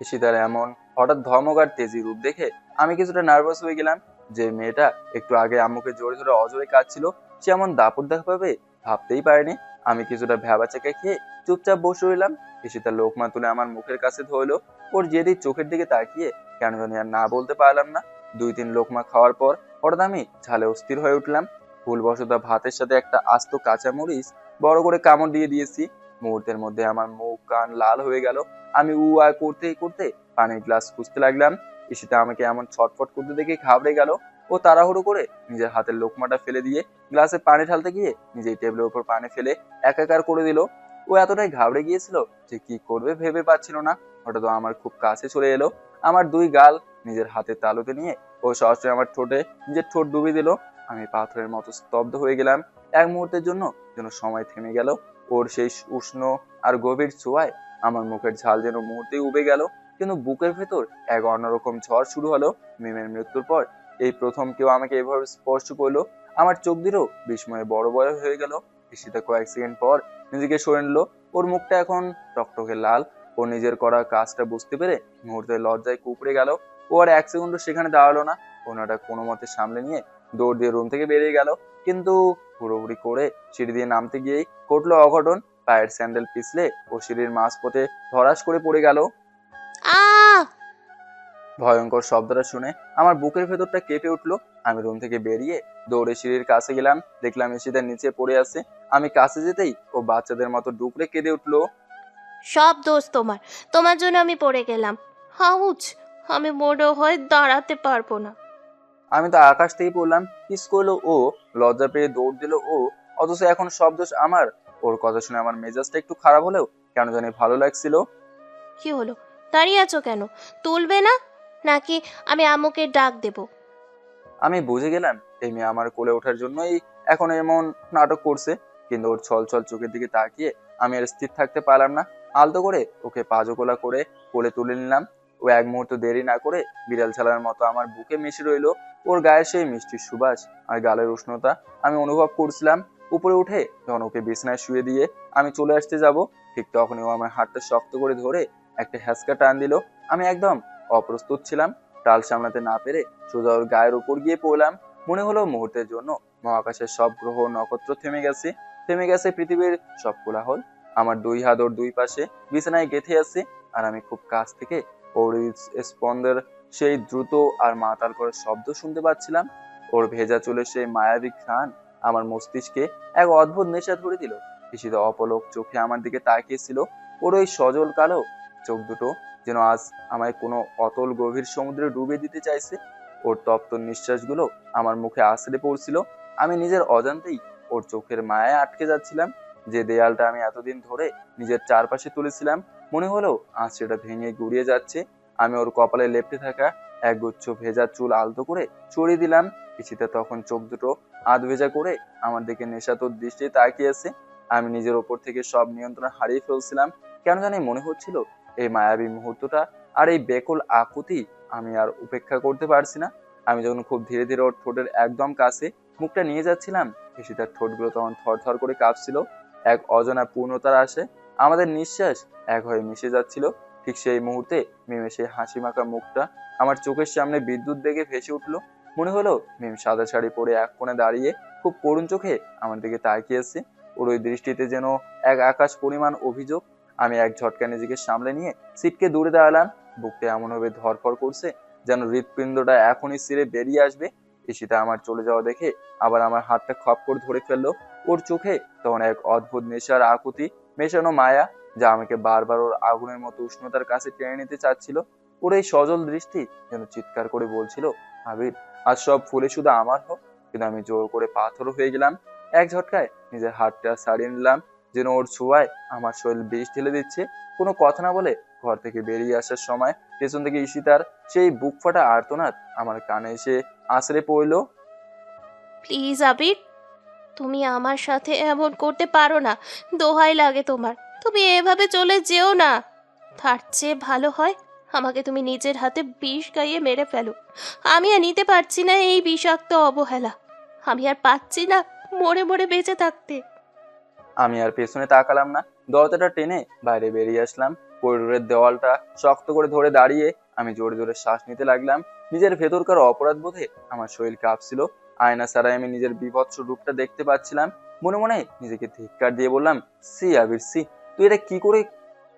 ঈশিতার এমন হঠাৎ ধমক আর তেজি রূপ দেখে আমি কিছুটা নার্ভাস হয়ে গেলাম। যে মেয়েটা একটু আগে আম্মুকে জোরে ধরে অজরে কাঁদছিল, সে এমন দাপট দেখাবে ভাবতেই পারিনি। আমি কিছুটা ভ্যাবাচাকা খেয়ে চুপচাপ বসে রইলাম। ঈশিতা লোকমা তুলে আমার মুখের কাছে ধরলো। ওর জেদি চোখের দিকে তাকিয়ে কেন জানি আর না বলতে পারলাম না। 2-3 লোকমা খাওয়ার পর হঠাৎ আমি ঝালে অস্থির হয়ে উঠলাম। ভুলবশত ভাতের সাথে একটা আস্ত কাঁচামরিচ বড় করে কামড় দিয়ে দিয়েছি। মুহূর্তের মধ্যে আমার মুখ কান লাল হয়ে গেল। আমি উ আ করতে করতে পানির গ্লাস খুঁজতে লাগলাম। ঈশিতা আমাকে এমন ছটফট করতে দেখে ঘাবড়ে গেল। ও তাড়াহুড়ো করে নিজের হাতের লোকমাটা ফেলে দিয়ে গ্লাসে পানি ঢালতে গিয়ে নিজেই টেবিলের উপর পানি ফেলে একাকার করে দিল। ও এতটাই ঘাবড়ে গিয়েছিল যে কি করবে ভেবে পাচ্ছিল না। হঠাৎ ও আমার খুব কাছে চলে এলো। আমার 2 গাল নিজের হাতের তালুতে নিয়ে ও সরাসরি আমার ঠোঁটে নিজের ঠোঁট ডুবিয়ে দিল। আমি পাথরের মতো স্তব্ধ হয়ে গেলাম। এক মুহূর্তের জন্য যেন সময় থেমে গেল। ওর সেই উষ্ণ আর গভীর ছোঁয়ায় আমার মুখের ঝাল যেন মুহূর্তেই উবে গেল। কিন্তু বুকের ভেতর এক অন্যরকম ঝড় শুরু হলো। মিমের মৃত্যুর পর এই প্রথম কেউ আমাকে এভাবে স্পর্শ করলো। আমার চোখ দুটো বিস্ময়ে বড় বড় হয়ে গেল। ঈশিতা কয়েক সেকেন্ড পর নিজেকে সরে নিল। ওর মুখটা এখন টকটকে লাল। ও নিজের করা কাজটা বুঝতে পেরে মুহূর্তে লজ্জায় কুঁকড়ে গেল। ও আর 1 সেকেন্ডও সেখানে দাঁড়ালো না। ওনাটা কোনো মতে সামলে নিয়ে দৌড় দিয়ে রুম থেকে বেরিয়ে গেল। কিন্তু হুড়োহুড়ি করে সিঁড়ি দিয়ে নামতে গিয়েই ঘটলো অঘটন। পায়ের স্যান্ডেল পিছলে ও সিঁড়ির মাঝপথে ধরাস করে পড়ে গেল। আ ভয়ঙ্কর শব্দটা শুনে আমার বুকের ভেতরটা কেঁপে উঠলো। আমি রুম থেকে বেরিয়ে দৌড়ে সিঁড়ির কাছে গেলাম। দেখলাম ঈশিতা নিচে পড়ে আছে। আমি কাছে যেতেই ও বাচ্চাদের মতো ডুকরে কেঁদে উঠলো। সব দোষ তোমার, তোমার জন্য আমি পড়ে গেলাম। হাউচ, আমি বড় হয়ে দাঁড়াতে পারবো না। আমি তো আকাশ থেকে পড়লাম। কিস করলো ও, লজ্জা পেয়ে দৌড় দিল ও, অথচ এখন সব দোষ আমার। ওর কথা শুনে আমার মেজাজটা একটু খারাপ হলেও কেন জানি ভালো লাগছিল। কি হলো, দাঁড়িয়ে আছো কেন? তুলবে না নাকি আমি আম্মুকে ডাক দেব? আমি বুঝে গেলাম এই মেয়ে আমার কোলে ওঠার জন্যই এখন এমন নাটক করছে। কিন্তু ওর ছল ছল চোখের দিকে তাকিয়ে আমি আর স্থির থাকতে পারলাম না। আলতো করে ওকে পাজোকোলা করে কোলে তুলে নিলাম। ও এক মুহূর্ত দেরি না করে বিড়াল ছালার মতো আমার বুকে মিশে রইলো। ওর গায়ের সেই মিষ্টি সুবাস আর গালের উষ্ণতা আমি অনুভব করছিলাম। উপরে উঠে যখন ওকে বিছানায় শুয়ে দিয়ে আমি চলে আসতে যাব, ঠিক তখনই ও আমার হাতটা শক্ত করে ধরে একটা হ্যাঁচকা টান দিল। আমি একদম অপ্রস্তুত ছিলাম। টাল সামলাতে না পেরে সোজা ওর গায়ের উপর গিয়ে পড়লাম। মনে হলো মুহূর্তের জন্য মহাকাশের সব গ্রহ নক্ষত্র থেমে গেছে পৃথিবীর সব কোলাহল। আমার 2 হাত ওর 2 পাশে বিছানায় গেঁথে আছে। আর আমি খুব কাছ থেকে ওর স্পন্দের সেই দ্রুত আর মাতাল করে শব্দ শুনতে পাচ্ছিলাম। ওর ভেজা চুলের সেই মায়াবী ঘ্রাণ আমার মস্তিষ্কে এক অদ্ভুত নেশা ধরে দিল। ঈশিতা অপলক চোখে আমার দিকে তাকিয়েছিল। ওর ওই সজল কালো চোখ দুটো যেন আজ আমায় কোনো অতল গভীর সমুদ্রে ডুবিয়ে দিতে চাইছে। ওর তপ্ত নিঃশ্বাসগুলো আমার মুখে আছড়ে পড়ছিল। আমি নিজের অজান্তেই ওর চোখের মায়ায় আটকে যাচ্ছিলাম। যে দেয়ালটা আমি এতদিন ধরে নিজের চারপাশে তুলেছিলাম, মনে হলো আজ সেটা ভেঙে গুড়িয়ে যাচ্ছে। আমি ওর কপালে লেপ্টে থাকা একগুচ্ছ ভেজা চুল আলতো করে ছড়িয়ে দিলাম। ঈশিতা তখন চোখ দুটো আধ ভেজা করে আমার দিকে নেশাতুর দৃষ্টি তাকিয়েছে। আমি নিজের ওপর থেকে সব নিয়ন্ত্রণ হারিয়ে ফেলছিলাম। কেন জানি মনে হচ্ছিল এই মায়াবী মুহূর্তটা আর এই বেকুল আকুতি আমি আর উপেক্ষা করতে পারছি না। আমি যখন খুব ধীরে ধীরে ওর ঠোঁটের একদম কাছে মুখটা নিয়ে যাচ্ছিলাম, ঈশিতার ঠোঁটগুলো তখন থরথর করে কাঁপছিল। এক অজানা পূর্ণতার আসে আমাদের নিঃশ্বাস এক হয়ে মিশে যাচ্ছিল। ঠিক সেই মুহূর্তে মিমে সেই হাসি মাখা মুখটা আমার চোখের সামনে বিদ্যুৎ বেগে ভেসে উঠলো। মনে হলো মিম সাদা শাড়ি পরে এক কোণে দাঁড়িয়ে খুব করুণ চোখে আমার দিকে তাকিয়েছে। ওর ওই দৃষ্টিতে যেন এক আকাশ পরিমাণ অভিযোগ। আমি এক ঝটকা নিজেকে সামলে নিয়ে সিটকে দূরে দাঁড়ালাম। বুকটা এমনভাবে ধরফর করছে যেন হৃৎপিণ্ডটা এখনই ছিঁড়ে বেরিয়ে আসবে। ঈশিতা আমার চলে যাওয়া দেখে আবার আমার হাতটা খপ করে ধরে ফেললো। ওর চোখে তখন এক অদ্ভুত নেশার আকুতি মেশানো মায়া, যা আমাকে বারবার ওর আগুনের মতো উষ্ণতার কাছে টেনে নিতে চাচ্ছিল। ওর এই সজল দৃষ্টি যেন চিৎকার করে বলছিল, আবির আজ সব ফুলে শুধু আমার হোক। কিন্তু আমি জোর করে পাথর হয়ে গেলাম। এক ঝটকায় নিজের হাতটা ছাড়িয়ে নিলাম, যেন ওর ছোঁয়ায় আমার শরীর বিষ ঢেলে দিচ্ছে। কোনো কথা না বলে ঘর থেকে বেরিয়ে আসার সময় পেছন থেকে ঈশিতার সেই বুক ফাটা আর্তনাদ আমার কানে এসে আছড়ে পড়লো। প্লিজ আবির, তুমি আমার সাথে এমন করতে পারো না, দোহাই লাগে তোমার, তুমি এভাবে চলে যেও না। তার চেয়ে ভালো হয় আমাকে তুমি নিজের হাতে বিষ গাইয়ে মেরে ফেলো। আমি আর নিতে পারছি না এই বিষাক্ত অবহেলা। আমি আর পাচ্ছি না মরে মরে বেঁচে থাকতে। আমি আর পেছনে তাকালাম না, দরজাটা টেনে বাইরে বেরিয়ে আসলাম। করিডোরের দেওয়ালটা শক্ত করে ধরে দাঁড়িয়ে আমি জোরে জোরে শ্বাস নিতে লাগলাম। নিজের ভেতরকার অপরাধ বোধে আমার শরীর কাঁপছিল। আয়না ছাড়াই আমি নিজের বীভৎস রূপটা দেখতে পাচ্ছিলাম। মনে মনে নিজেকে ধিক্কার দিয়ে বললাম, সি আবির সি, তুই এটা কি করে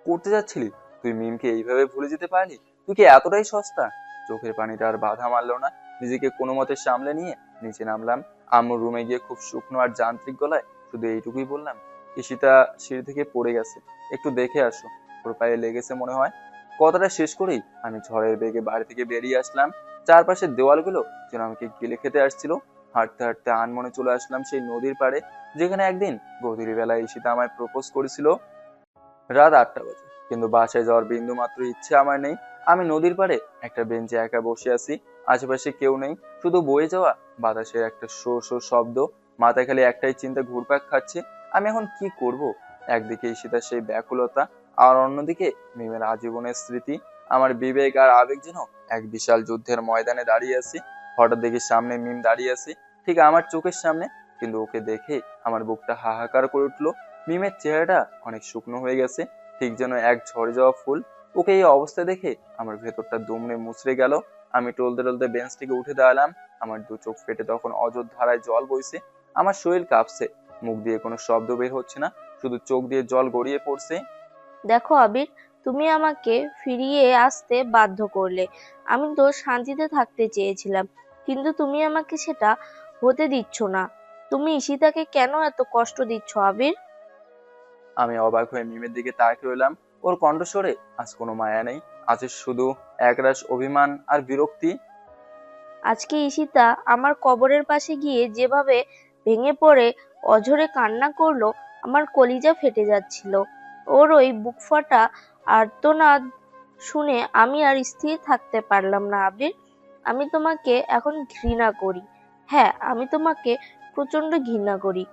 করতে যাচ্ছিলি? তুই মিমকে এইভাবে ভুলে যেতে পারলি? তুই কি এতটাই সস্তা? চোখের পানিটা আর বাধা মারলো না। নিজেকে কোনো মতে সামলে নিয়ে নিচে নামলাম। আম্মুর রুমে গিয়ে খুব শুকনো আর যান্ত্রিক গলায় শুধু এইটুকুই বললাম, ঈশিতা সিঁড়ি থেকে পড়ে গেছে, একটু দেখে আসো, ওর পায়ে লেগেছে মনে হয়। কথাটা শেষ করেই আমি ঝড়ের বেগে বাড়ি থেকে বেরিয়ে আসলাম। চারপাশের দেওয়ালগুলো যেন আমাকে গিলে খেতে আসছিল। হাঁটতে হাঁটতে আনমনে চলে আসলাম সেই নদীর পাড়ে, যেখানে একদিন গভীর বেলায় ঈশিতা আমায় প্রপোজ করেছিল। রাত 8টা বাজে, কিন্তু বাসায় যাওয়ার বিন্দু মাত্র ইচ্ছে আমার নেই। আমি নদীর পাড়ে একটা বেঞ্চে একা বসে আছি। আশেপাশে কেউ নেই, শুধু বয়ে যাওয়া বাতাসের একটা শো শো শব্দ। মাথায় খালি একটাই চিন্তা ঘুরপাক খাচ্ছে, আমি এখন কি করব? একদিকে ঈশিতার সেই ব্যাকুলতা, আর অন্যদিকে মিমের আজীবনের স্মৃতি। আমার বিবেক আর আবেগ যেন এক বিশাল যুদ্ধের ময়দানে দাঁড়িয়ে আছে। হঠাৎ দেখি সামনে মিম দাঁড়িয়ে আছে, ঠিক আমার চোখের সামনে। কিন্তু ওকে দেখে আমার বুকটা হাহাকার করে উঠলো। মিমের চেহারাটা অনেক শুকনো হয়ে গেছে, ঠিক যেন এক ঝরে যাওয়া ফুল। ওকে এই অবস্থা দেখে আমার ভেতরটা দুমড়ে মুচড়ে গেল। আমি টলতে টলতে বেঞ্চ থেকে উঠে দাঁড়ালাম। আমার দু চোখ ফেটে তখন অযোধ্যারায় জল বইছে। আমার শরীর কাঁপছে, মুখ দিয়ে কোনো শব্দ বের হচ্ছে না, শুধু চোখ দিয়ে জল গড়িয়ে পড়ছে। দেখো আবির, তুমি আমাকে ফিরিয়ে আসতে বাধ্য করলে। আমি তো শান্তিতে থাকতে চেয়েছিলাম, কিন্তু তুমি আমাকে সেটা হতে দিচ্ছ না। তুমি ঈশিতাকে কেন এত কষ্ট দিচ্ছ আবির? আমি অবাক হয়ে মিমের দিকে তাকিয়ে রইলাম। ওর কণ্ঠস্বরে আজ কোনো মায়া নেই, আছে শুধু একরাশ অভিমান আর বিরক্তি। আজকে ঈশিতা আমার কবরের পাশে গিয়ে যেভাবে ভেঙে পড়ে অঝরে কান্না করলো, আমার কলিজা ফেটে যাচ্ছিল। ওর ওই বুক ফাটা আর্তনাদ শুনে আমি আর স্থির থাকতে পারলাম না আবির। আমি তোমাকে এখন ঘৃণা করি। হ্যাঁ, আমি তোমাকে প্রচন্ড ঘৃণা করি।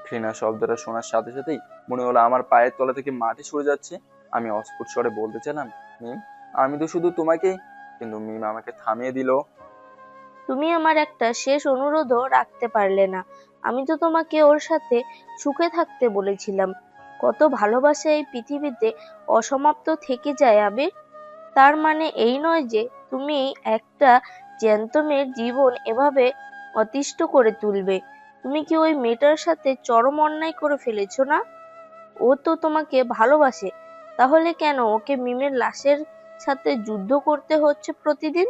ঘৃণা শব্দটা শোনার সাথে সাথেই মনে হলো আমার পায়ের তলা থেকে মাটি সরে যাচ্ছে। আমি অস্ফুট স্বরে বলতে চাইলাম, মিম, আমি তো শুধু তোমাকে। কিন্তু মিম আমাকে থামিয়ে দিল। তুমি আমার একটা শেষ অনুরোধও রাখতে পারলে না। আমি তো তোমাকে ওর সাথে সুখে থাকতে বলেছিলাম। কত ভালোবাসা এই পৃথিবীতে অসমাপ্ত থেকে যায় আবির। তার মানে এই নয় যে তুমি একটা জ্যান্ত মেয়ের জীবন এভাবে অতিষ্ঠ করে তুলবে। তুমি কি ওই মেয়েটার সাথে চরম অন্যায় করে ফেলেছো না? ও তো তোমাকে ভালোবাসে, তাহলে কেন ওকে মিমের লাশের সাথে যুদ্ধ করতে হচ্ছে প্রতিদিন?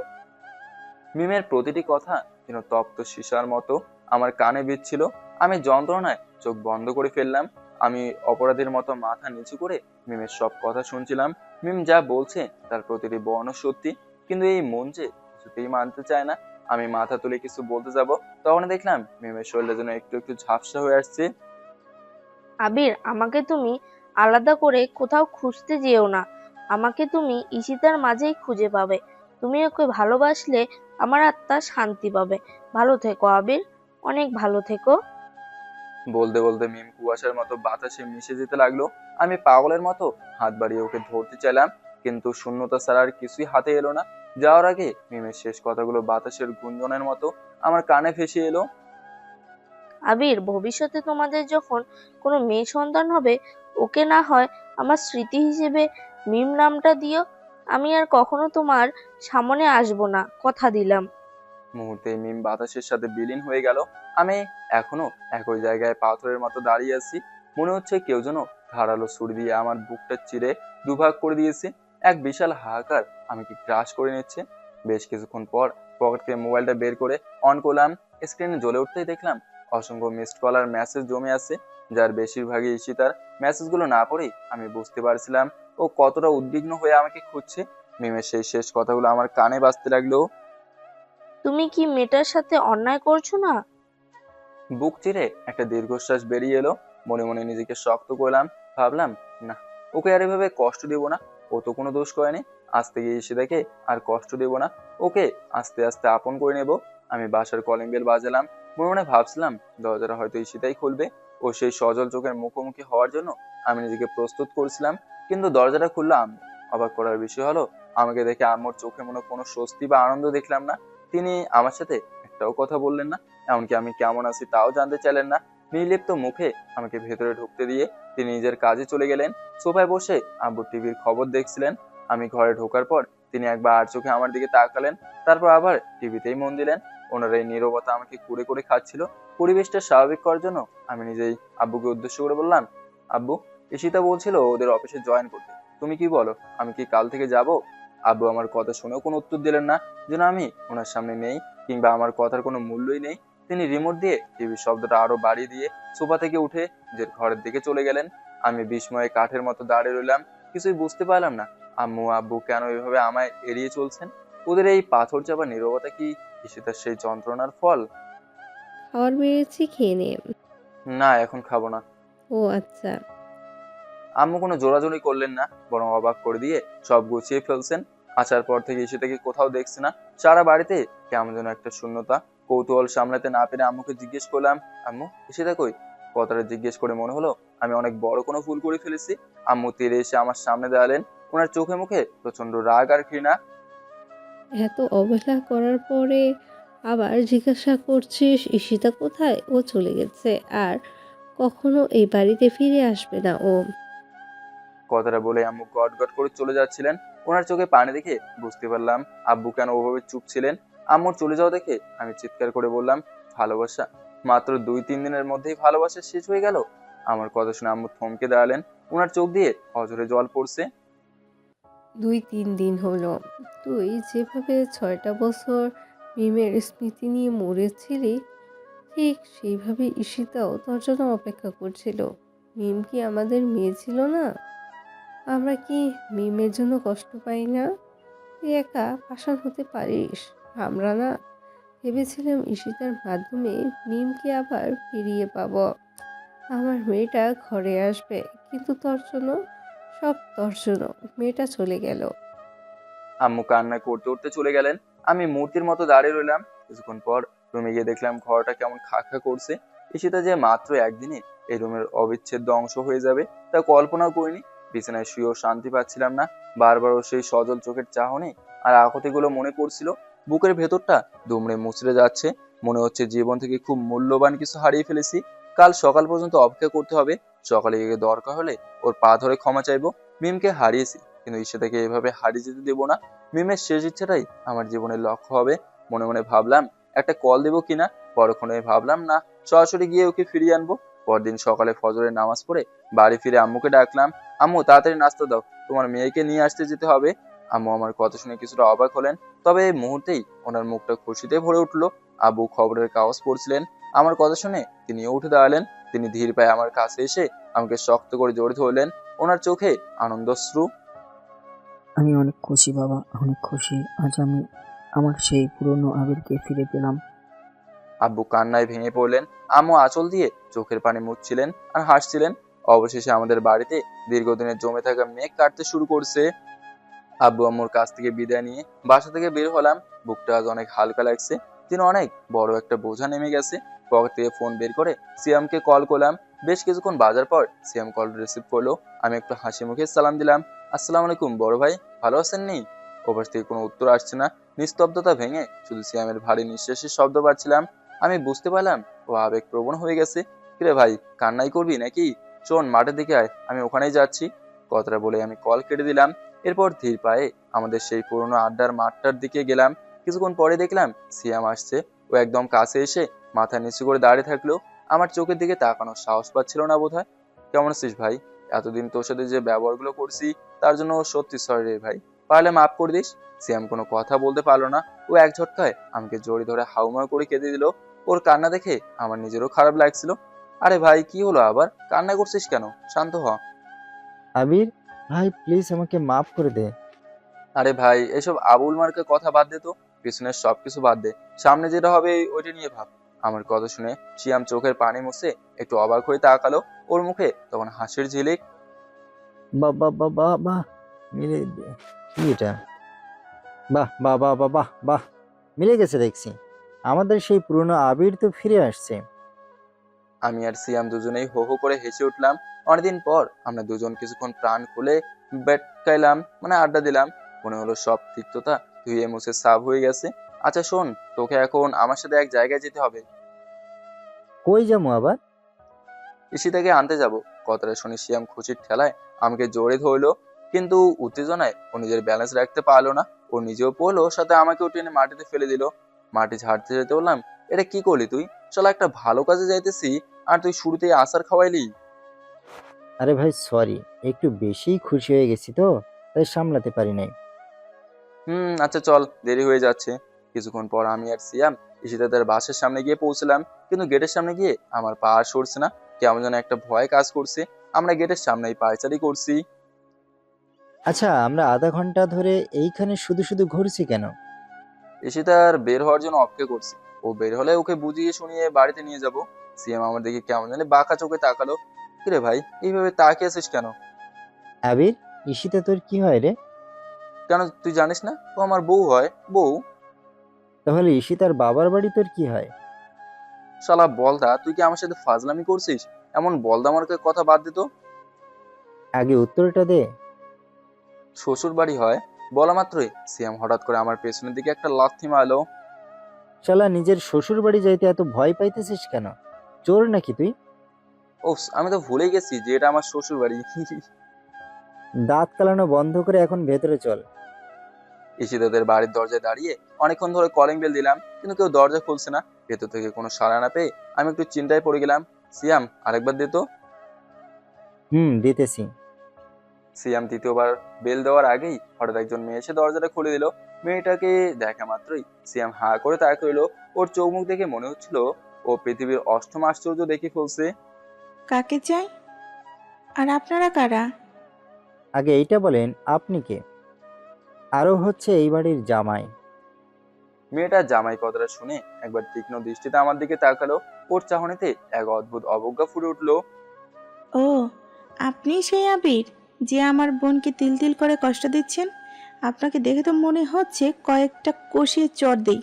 মিমের প্রতিটি কথা যেন তপ্ত সীসার মতো আমার কানে বিচ্ছিল। আমি যন্ত্রণায় চোখ বন্ধ করে ফেললাম। আমি অপরাধীর মতো মাথা নিচু করে মিমের সব কথা শুনছিলাম। মিম যা বলছে তার প্রতিটি বর্ণ সত্যি, কিন্তু এই মন যে কিছুতেই মানতে চায় না। আমি মাথা তুলে কিছু বলতে যাব, তখন দেখলাম মিমের শরীরটা যেন একটু একটু ঝাপসা হয়ে আসছে। আবির, আমাকে তুমি আলাদা করে কোথাও খুঁজতে যেও না। আমাকে তুমি ঈশিতার মাঝেই খুঁজে পাবে। তুমি ওকে ভালোবাসলে আমার আত্মা শান্তি পাবে। ভালো থেকো আবির, অনেক ভালো থেকো। বলতে বলতে মিম কুয়াশার মতো বাতাসে মিশে যেতে লাগলো। আমি পাগলের মতো হাত বাড়িয়ে ওকে ধরতে চাইলাম, কিন্তু শূন্যতা ছাড়া আর কিছুই হাতে এলো না। যাওয়ার আগে মিমের শেষ কথাগুলো বাতাসের গুঞ্জনের মতো আমার কানে ভেসে এলো। আবির, ভবিষ্যতে তোমাদের যখন কোনো মেয়ে সন্তান হবে, ওকে না হয় আমার স্মৃতি হিসেবে মিম নামটা দিও। আমি আর কখনো তোমার সামনে আসবো না, কথা দিলাম। মুহূর্তে মিম বাতাসের সাথে বিলীন হয়ে গেল। আমি এখনো একই জায়গায় পাথরের মতো দাঁড়িয়ে আছি। মনে হচ্ছে কেউ যেন ধারালো ছুরি দিয়ে আমার বুকটা চিরে দুভাগ করে দিয়েছে। এক বিশাল হাহাকার আমাকে গ্রাস করে নিচ্ছে। বেশ কিছুক্ষণ পর পকেট থেকে মোবাইলটা বের করে অন করলাম। স্ক্রিনে জ্বলে উঠতেই দেখলাম অসংখ্য মিসড কল আর মেসেজ জমে আছে, যার বেশিরভাগই ঈশিতার। মেসেজগুলো না পড়েই আমি বুঝতে পারছিলাম ও কতটা উদ্বিগ্ন হয়ে আমাকে খুঁজছে। মিমের সেই শেষ কথাগুলো আমার কানে বাজতে লাগলো। তুমি কি মেয়েটার সাথে অন্যায় করছো না? বুক চিরে একটা দীর্ঘশ্বাস বেরিয়ে এলো। মনে মনে নিজেকে শক্ত করলাম। ভাবলাম, না, ওকে আর এভাবে কষ্ট দেব না। ও তো কোনো দোষ করেনি। আজ থেকে ঈশিতাকে আর কষ্ট দেব না। ওকে আস্তে আস্তে আপন করে নেব। আমি বাসার কলিং বেল বাজালাম। মনে মনে ভাবছিলাম দরজাটা হয়তো ঈশিতাই খুলবে। ও সেই সজল চোখের মুখোমুখি হওয়ার জন্য আমি নিজেকে প্রস্তুত করছিলাম। কিন্তু দরজাটা খুললো আমি। অবাক করার বিষয় হলো আমাকে দেখে আম্মুর চোখে মনে কোনো স্বস্তি বা আনন্দ দেখলাম না। তিনি আমার সাথে একটাও কথা বললেন না, এমনকি আমি কেমন আছি তাও জানতে চাইলেন না। নির্লিপ্ত মুখে আমাকে ভেতরে ঢুকতে দিয়ে তিনি নিজের কাজে চলে গেলেন। সোফায় বসে আব্বু টিভির খবর দেখছিলেন। আমি ঘরে ঢোকার পর তিনি একবার আর চোখে আমার দিকে তাকালেন, তারপর আবার টিভিতেই মন দিলেন। ওনার এই নীরবতা আমাকে কুড়ে কুড়ে খাচ্ছিল। পরিবেশটা স্বাভাবিক করার জন্য আমি নিজেই আব্বুকে উদ্দেশ্য করে বললাম, আব্বু, ঈশিতা বলছিল ওদের অফিসে জয়েন করতে, তুমি কি বলো, আমি কি কাল থেকে যাব? আব্বু আমার কথা শুনেও কোনো উত্তর দিলেন না, যেন আমি ওনার সামনে নেই কিংবা আমার কথার কোনো মূল্যই নেই। তিনি রিমোট দিয়ে টিভির শব্দটা আরো বাড়িয়ে দিয়ে সোফা থেকে উঠে নিজের ঘরের দিকে চলে গেলেন। আমি বিস্ময়ে কাঠের মতো দাঁড়িয়ে রইলাম, কিছুই বুঝতে পারলাম না আম্মু আব্বু কেন এভাবে আমায় এড়িয়ে চলছেন। ওদের এই পাথর চাপা নীরবতা কি ঈশিতার সেই যন্ত্রণার ফল? খাবার বেড়েছি, খেয়ে নে। না, এখন খাবো না। ও আচ্ছা। আম্মু কোনো জোরাজুরি করলেন না, বরং অবাক করে দিয়ে সব গুছিয়ে ফেলছেন। আসার পর থেকে ঈশিতাকে কোথাও দেখছি না। সারা বাড়িতে কেমন যেন একটা শূন্যতা। কৌতূহল সামলাতে না পেরে আম্মুকে জিজ্ঞেস করলাম, আম্মু, ঈশিতা কই? কথাটা জিজ্ঞেস করে মনে হলো আমি অনেক বড় কোনো ভুল করে ফেলেছি। আম্মু তেড়ে এসে আমার সামনে দাঁড়ালেন। ওনার চোখে মুখে প্রচন্ড রাগ আর ঘৃণা। এত অবহেলা করার পরে আবার জিজ্ঞাসা করছিস ঈশিতা কোথায়? ও চলে গেছে আর কখনো এই বাড়িতে ফিরে আসবে না ও। কথাটা বলে আম্মু গট গট করে চলে যাচ্ছিলেন। ওনার চোখে পানি দেখে বুঝতে পারলাম আব্বু কেন ওভাবে চুপ ছিলেন। আম্মুর চলে যাওয়া দেখে আমি চিৎকার করে বললাম, ভালোবাসা? মাত্র 2-3 দিনের মধ্যেই ভালোবাসা শেষ হয়ে গেল? আমার কথা শুনে আম্মু থমকে দাঁড়ালেন। ওনার চোখ দিয়ে অঝরে জল পড়ছে। 2-3 দিন হলো। তুই যেভাবে 6টা বছর মিমের স্মৃতি নিয়ে মরেছিলি, ঠিক সেইভাবে ঈশিতাও তোর জন্য অপেক্ষা করছিল। মিম কি আমাদের মেয়ে ছিল না? আমরা কি মিমের জন্য কষ্ট পাই না? তুই একা পাষাণ হতে পারিস, আমরা না। ভেবেছিলাম ঈশিতার মাধ্যমে মিমকে আবার ফিরিয়ে পাবো, আমার মেয়েটা ঘরে আসবে। কিন্তু তোর জন্য, সব তোর জন্য মেয়েটা চলে গেল। আম্মু কান্না করতে করতে চলে গেলেন। আমি মূর্তির মতো দাঁড়িয়ে রইলাম। কিছুক্ষণ পর রুমে গিয়ে দেখলাম ঘরটা কেমন খা খা করছে। ঈশিতা যে মাত্র একদিনে এই রুমের অবিচ্ছেদ্য অংশ হয়ে যাবে তা কল্পনাও করিনি। বিছানায় শুয়েও শান্তি পাচ্ছিলাম না। বারবারও সেই সজল চোখের চাহনি আর আকুতিগুলো মনে পড়ছিল। বুকের ভেতরটা দুমড়ে মুচড়ে যাচ্ছে। মনে হচ্ছে জীবন থেকে খুব মূল্যবান কিছু হারিয়ে ফেলেছি। কাল সকাল পর্যন্ত অপেক্ষা করতে হবে। সকালে গিয়ে দরকার হলে ওর পা ধরে ক্ষমা চাইবো। মিমকে হারিয়েছি, কিন্তু ঈশিতাকে এভাবে হারিয়ে যেতে দেবো না। মিমের শেষ ইচ্ছাটাই আমার জীবনের লক্ষ্য হবে। মনে মনে ভাবলাম একটা কল দেবো কিনা, পরক্ষণে ভাবলাম না, সরাসরি গিয়ে ওকে ফিরিয়ে আনবো। পরদিন সকালে ফজরের নামাজ পড়ে বাড়ি ফিরে আম্মুকে ডাকলাম, আম্মু তাড়াতাড়ি নাস্তা দাও, তোমার মেয়েকে নিয়ে আসতে যেতে হবে। আম্মু আমার কথা শুনে কিছুটা অবাক হলেন, তবে এই মুহূর্তেই ওনার মুখটা খুশিতে ভরে উঠলো। আব্বু খবরের কাগজ পড়ছিলেন। আমার কথা শুনে তিনিও উঠে দাঁড়ালেন। তিনি ধীর পায়ে আমার কাছে এসে আমাকে শক্ত করে জড়িয়ে ধরলেন। ওনার চোখে আনন্দশ্রু। আমি অনেক খুশি বাবা, অনেক খুশি। আজ আমি আমার সেই পুরনো আবিরকে ফিরে পেলাম। আব্বু কান্নায় ভেঙে পড়লেন। আম্মু আঁচল দিয়ে চোখের পানি মুছছিলেন আর হাসছিলেন। অবশেষে আমাদের বাড়িতে দীর্ঘদিনের জমে থাকা মেঘ কাটতে শুরু করছে। আব্বু আম্মুর কাছ থেকে বিদায় নিয়ে বাসা থেকে বের হলাম। বুকটা আজ অনেক হালকা লাগছে, যেন অনেক বড় একটা বোঝা নেমে গেছে। পকেট থেকে ফোন বের করে সিয়ামকে কল করলাম। বেশ কিছুক্ষণ বাজার পর সিয়াম কল রিসিভ করলো। আমি একটু হাসি মুখে সালাম দিলাম, আসসালামু আলাইকুম বড় ভাই, ভালো আছেন নি? ওপাশ থেকে কোনো উত্তর আসছে না। নিস্তব্ধতা ভেঙে শুধু সিয়ামের ভারী নিঃশ্বাসের শব্দ পাচ্ছিলাম। আমি বুঝতে পারলাম ও আবেগপ্রবণ হয়ে গেছে। কিরে ভাই, কান্নাই করবি নাকি? শোন, মাঠের দিকে আয়, আমি ওখানেই যাচ্ছি। কথাটা বলে আমি কল কেটে দিলাম। এরপর ধীর পায়ে আমাদের সেই পুরোনো আড্ডার মাঠটার দিকে গেলাম। কিছুক্ষণ পরে দেখলাম সিয়াম আসছে। ও একদম কাছে এসে মাথা নিচু করে দাঁড়িয়ে থাকলো। আমার চোখের দিকে তাকানোর সাহস পাচ্ছিল না বোধহয়। কেমন আছিস ভাই? এতদিন তোর সাথে যে ব্যবহারগুলো করছি তার জন্য সত্যি সরি রে ভাই, পারলে মাফ করে দিস। সিয়াম কোনো কথা বলতে পারলো না। ও এক ঝটকায় আমাকে জড়িয়ে ধরে হাউমাউ করে কেঁদে দিল। ওর কান্না দেখে আমার নিজেরও খারাপ লাগছিল। আরে ভাই, কি হলো আবার? কান্না করছিস কেন? শান্ত হ। আবির, ভাই প্লিজ আমাকে মাফ করে দে। আরে ভাই, এসব আবুল মার্কা কথা বাদ দে তো। পিছনের সবকিছু বাদ দে, সামনে যেটা হবে ওইটা নিয়ে ভাব। আমার কথা শুনে শিয়াম চোখের পানি মুছে একটু অবাক হয়ে তাকালো। ওর মুখে তখন হাসির ঝিলিক। বাহ বাহ বাহ বাহ বাহ, মিলে কি এটা? বাহ বাহ বাহ বাহ বাহ বাহ, মিলে গেছে দেখছি। আমাদের সেই পুরনো আবির তো ফিরে আসছে। আমি আর সিয়াম দুজনেই হো হো করে হেসে উঠলাম। অনেকদিন পর আমরা দুজন কিছুক্ষণ প্রাণ খুলে বেটকাইলাম, মানে আড্ডা দিলাম। মনে হলো সব তিক্ততা ধুয়ে মুছে সাফ হয়ে গেছে। আচ্ছা শোন, তোকে এখন আমার সাথে এক জায়গায় যেতে হবে। কই যাবো আবার? ঈশিতাকে আনতে যাব। কথাটা শুনে শিয়াম খুশির ঠেলায় আমাকে জোরে ধরলো, কিন্তু উত্তেজনায় ও নিজের ব্যালেন্স রাখতে পারলো না। ও নিজেও পড়লো, সাথে আমাকেও টেনে মাটিতে ফেলে দিল। মাটি ঝাড়তে যেতে বললাম, এটা কি করলি তুই? চল, একটা ভালো কাজে যাইতেছি আর তুই শুরুতেই আসার খাওয়াইলি। আরে ভাই সরি, একটু বেশিই খুশি হয়ে গেছি তো, তাই সামলাতে পারি নাই। আচ্ছা চল, দেরি হয়ে যাচ্ছে। কিছুক্ষণ পর আমি আর সিয়াম ঈশিতাদের বাসার সামনে গিয়ে পৌঁছলাম, কিন্তু গেটের সামনে গিয়ে আমার পা আর সরছে না। কেমন যেন একটা ভয় কাজ করছে। আমরা গেটের সামনেই পায়চারি করছি। আচ্ছা, আমরা আধা ঘন্টা ধরে এইখানে শুধু শুধু ঘুরছি কেন? ঈশিতার বের হওয়ার জন্য অপেক্ষা করছি। ও বের হলে ওকে বুঝিয়ে শুনিয়ে বাড়িতে নিয়ে যাব। সিয়াম আমার দিকে কেমন জানি বাঁকা চোখে তাকালো। কিরে ভাই, এইভাবে তাকিয়ে আছিস কেন? আবির, ঈশিতা তোর কি হয় রে? কেন, তুই জানিস না ও আমার বউ হয়? বউ? তাহলে ঈশিতার বাবার বাড়ি তোর কি হয়? শালা বলদা, তুই কি আমার সাথে ফাজলামি করছিস? এমন বলদা মার্কা কথা বাদ দে তো। আগে উত্তরটা দে। শ্বশুর বাড়ি হয়। বলা মাত্রই সিয়াম হঠাৎ করে আমার পেছনের দিকে একটা লাথি মারলো। শালা, নিজের শ্বশুর বাড়ি যাইতে এত ভয় পাইতেছিস কেন? চোর নাকি তুই? ওফ, আমি তো ভুলে গেছি যে এটা আমার শ্বশুর বাড়ি। দাঁত কালানো বন্ধ করে এখন ভেতরে চল। ঈশিতাদের বাড়ির দরজায় দাঁড়িয়ে অনেকক্ষণ ধরে কলিং বেল দিলাম, কিন্তু কেউ দরজা খুলছে না। ভেতর থেকে কোনো সাড়া না পেয়ে আমি একটু চিন্তায় পড়ে গেলাম। সিয়াম, আরেকবার দে তো। দিতেছি। সিয়াম তৃতীয়বার বেল দেওয়ার আগেই হঠাৎ একজন মেয়ে এসে দরজাটা খুলে দিল। মেয়েটাকে দেখা মাত্রই সিয়াম হা করে তাক রইলো। ওর চোখ মুখ দেখে মনে হচ্ছিল ও পৃথিবীর অষ্টম আশ্চর্য দেখে ফেলছে। কাকে চাই? আর আপনারা কারা? আগে এইটা বলেন, আপনি কে? আরো হচ্ছে এই বাড়ির জামাই। মেয়েটা জামাই কথাটা শুনে একবার তীক্ষ্ণ দৃষ্টিতে আমার দিকে তাকালো। ওর চাহনিতে এক অদ্ভুত অবজ্ঞা ফুটে উঠলো। ও, আপনি সেই আবির যে আমার বোনকে তিল তিল করে কষ্ট দিচ্ছেন? আপনাকে দেখে তো মনে হচ্ছে কয়েকটা কষিয়ে চড় দেই।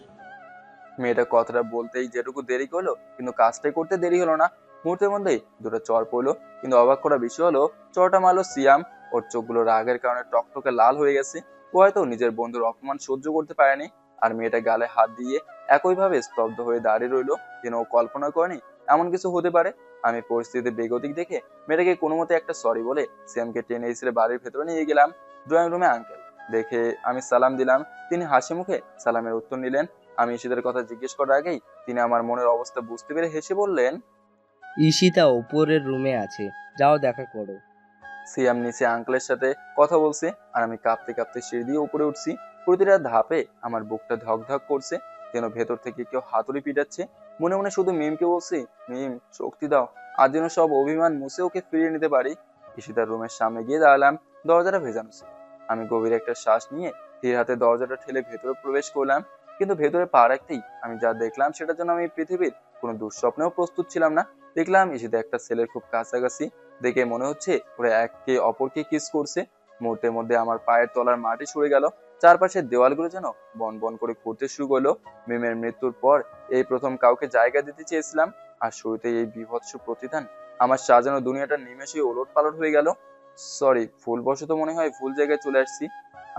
মেয়েটা কথাটা বলতেই যেটুকু দেরি করলো, কিন্তু কাজটাই করতে দেরি হলো না। মুহূর্তের মধ্যেই দুটো চর পড়লো, কিন্তু অবাক করা বিষয় হলো চরটা মারলো সিয়াম। ওর চোখগুলো রাগের কারণে টকটকে লাল হয়ে গেছে। ও হয়তো নিজের বন্ধুর অপমান সহ্য করতে পারেনি। আর মেয়েটা গালে হাত দিয়ে একইভাবে স্তব্ধ হয়ে দাঁড়িয়ে রইলো, যেন ও কল্পনা করেনি এমন কিছু হতে পারে। আমি পরিস্থিতিতে বেগতিক দেখে মেয়েটাকে কোনো মতে একটা সরি বলে সিয়ামকে টেনে এসে বাড়ির ভেতরে নিয়ে গেলাম। ড্রয়িং রুমে আঙ্কেল দেখে আমি সালাম দিলাম। তিনি হাসি মুখে সালামের উত্তর নিলেন। আমি ঈশিতার কথা জিজ্ঞেস করার আগেই তিনি আমার মনের অবস্থা বুঝতে পেরে হেসে বললেন, ঈশিতা উপরের রুমে আছে, যাও দেখা করো। সিয়াম নিচে আঙ্কেলের সাথে কথা বলছে আর আমি কাঁপতে কাঁপতে সিঁড়ি দিয়ে উপরে উঠছি। প্রতিটা ধাপে আমার বুকটা ধক ধক করছে, যেন ভেতর থেকে কেউ হাতুড়ি পিটাচ্ছে। মনে মনে শুধু মিমকে বলছি, মিম শক্তি দাও, আর যেন সব অভিমান মুছে ওকে ফিরিয়ে নিতে পারি। ঈশিতার রুমের সামনে গিয়ে দাঁড়ালাম। দরজাটা ভেজানো ছিল। আমি গভীর একটা শ্বাস নিয়ে ধীর হাতে দরজাটা ঠেলে ভেতরে প্রবেশ করলাম। কিন্তু ভেতরে পা রাখতেই আমি যা দেখলাম সেটার জন্য আমি পৃথিবীর কোনো দুঃস্বপ্নেও প্রস্তুত ছিলাম না। দেখলাম ঈশিতা একটা ছেলের খুব কাছাকাছি। দেখে মনে হচ্ছে ওরা একে অপরকে কিস করছে। মুহূর্তের মধ্যে আমার পায়ের তলার মাটি সরে গেল। চারপাশের দেওয়ালগুলো যেন বন বন করে ঘুরতে শুরু করলো। মিমের মৃত্যুর পর এই প্রথম কাউকে জায়গা দিতে চেয়েছিলাম, আর শুরুতে এই বীভৎস প্রতিদান। আমার সাজানো দুনিয়াটা নিমেষেই ওলট পালট হয়ে গেল। সরি, ভুলবশত মনে হয় ভুল জায়গায় চলে আসছি।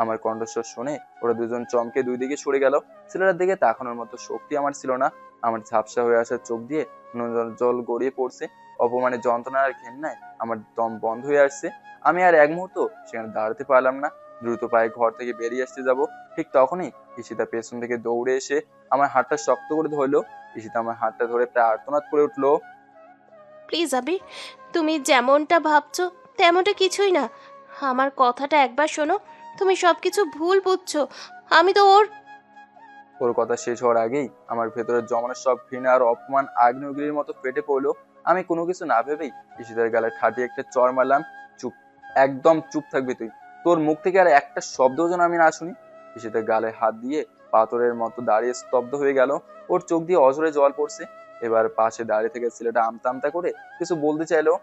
আমার কণ্ঠস্বর শুনে ওরা দুজন চমকে দুই দিকে সরে গেল। ছেলেটার দিকে তাকানোর মতো শক্তি আমার ছিল না। আমার ঝাপসা হয়ে আসা চোখ দিয়ে জল গড়িয়ে পড়ছে। অপমানের যন্ত্রণার ঘেন্নায় আমার দম বন্ধ হয়ে আসছে। আমি আর এক মুহূর্ত সেখানে দাঁড়াতে পারলাম না। দ্রুত পায়ে ঘর থেকে বেরিয়ে আসতে যাব, ঠিক তখনই ঈশিতা পেছন থেকে দৌড়ে এসে আমার হাতটা শক্ত করে ধরলো। ঈশিতা আমার হাতটা ধরে প্রায় আর্তনাদ করে উঠলো। প্লিজ আবির, তুমি যেমনটা ভাবছো তেমনটা কিছুই না। আমার কথাটা একবার শোনো, তুমি সব কিছু ভুল বুঝছো। আমি তো ওর কথা শেষ হওয়ার আগেই আমার ভেতরে জমানো সব ঘৃণা আর অপমান আগ্নেয়গিরির মতো ফেটে পড়লো। আমি কোনো কিছু না ভেবেই ঈশিতার গালে ঠাটিয়ে একটা চড় মারলাম। চুপ, একদম চুপ থাকবি তুই। তোর মুখ থেকে আর একটা শব্দ যেন আমি না শুনি। ঈশিতার গালে হাত দিয়ে পাথরের মতো দাঁড়িয়ে স্তব্ধ হয়ে গেল। ওর চোখ দিয়ে অঝরে জল পড়ছে। এবার পাশে দাঁড়িয়ে থেকে ছেলেটা আমতা আমতা করে কিছু বলতে চাইলো।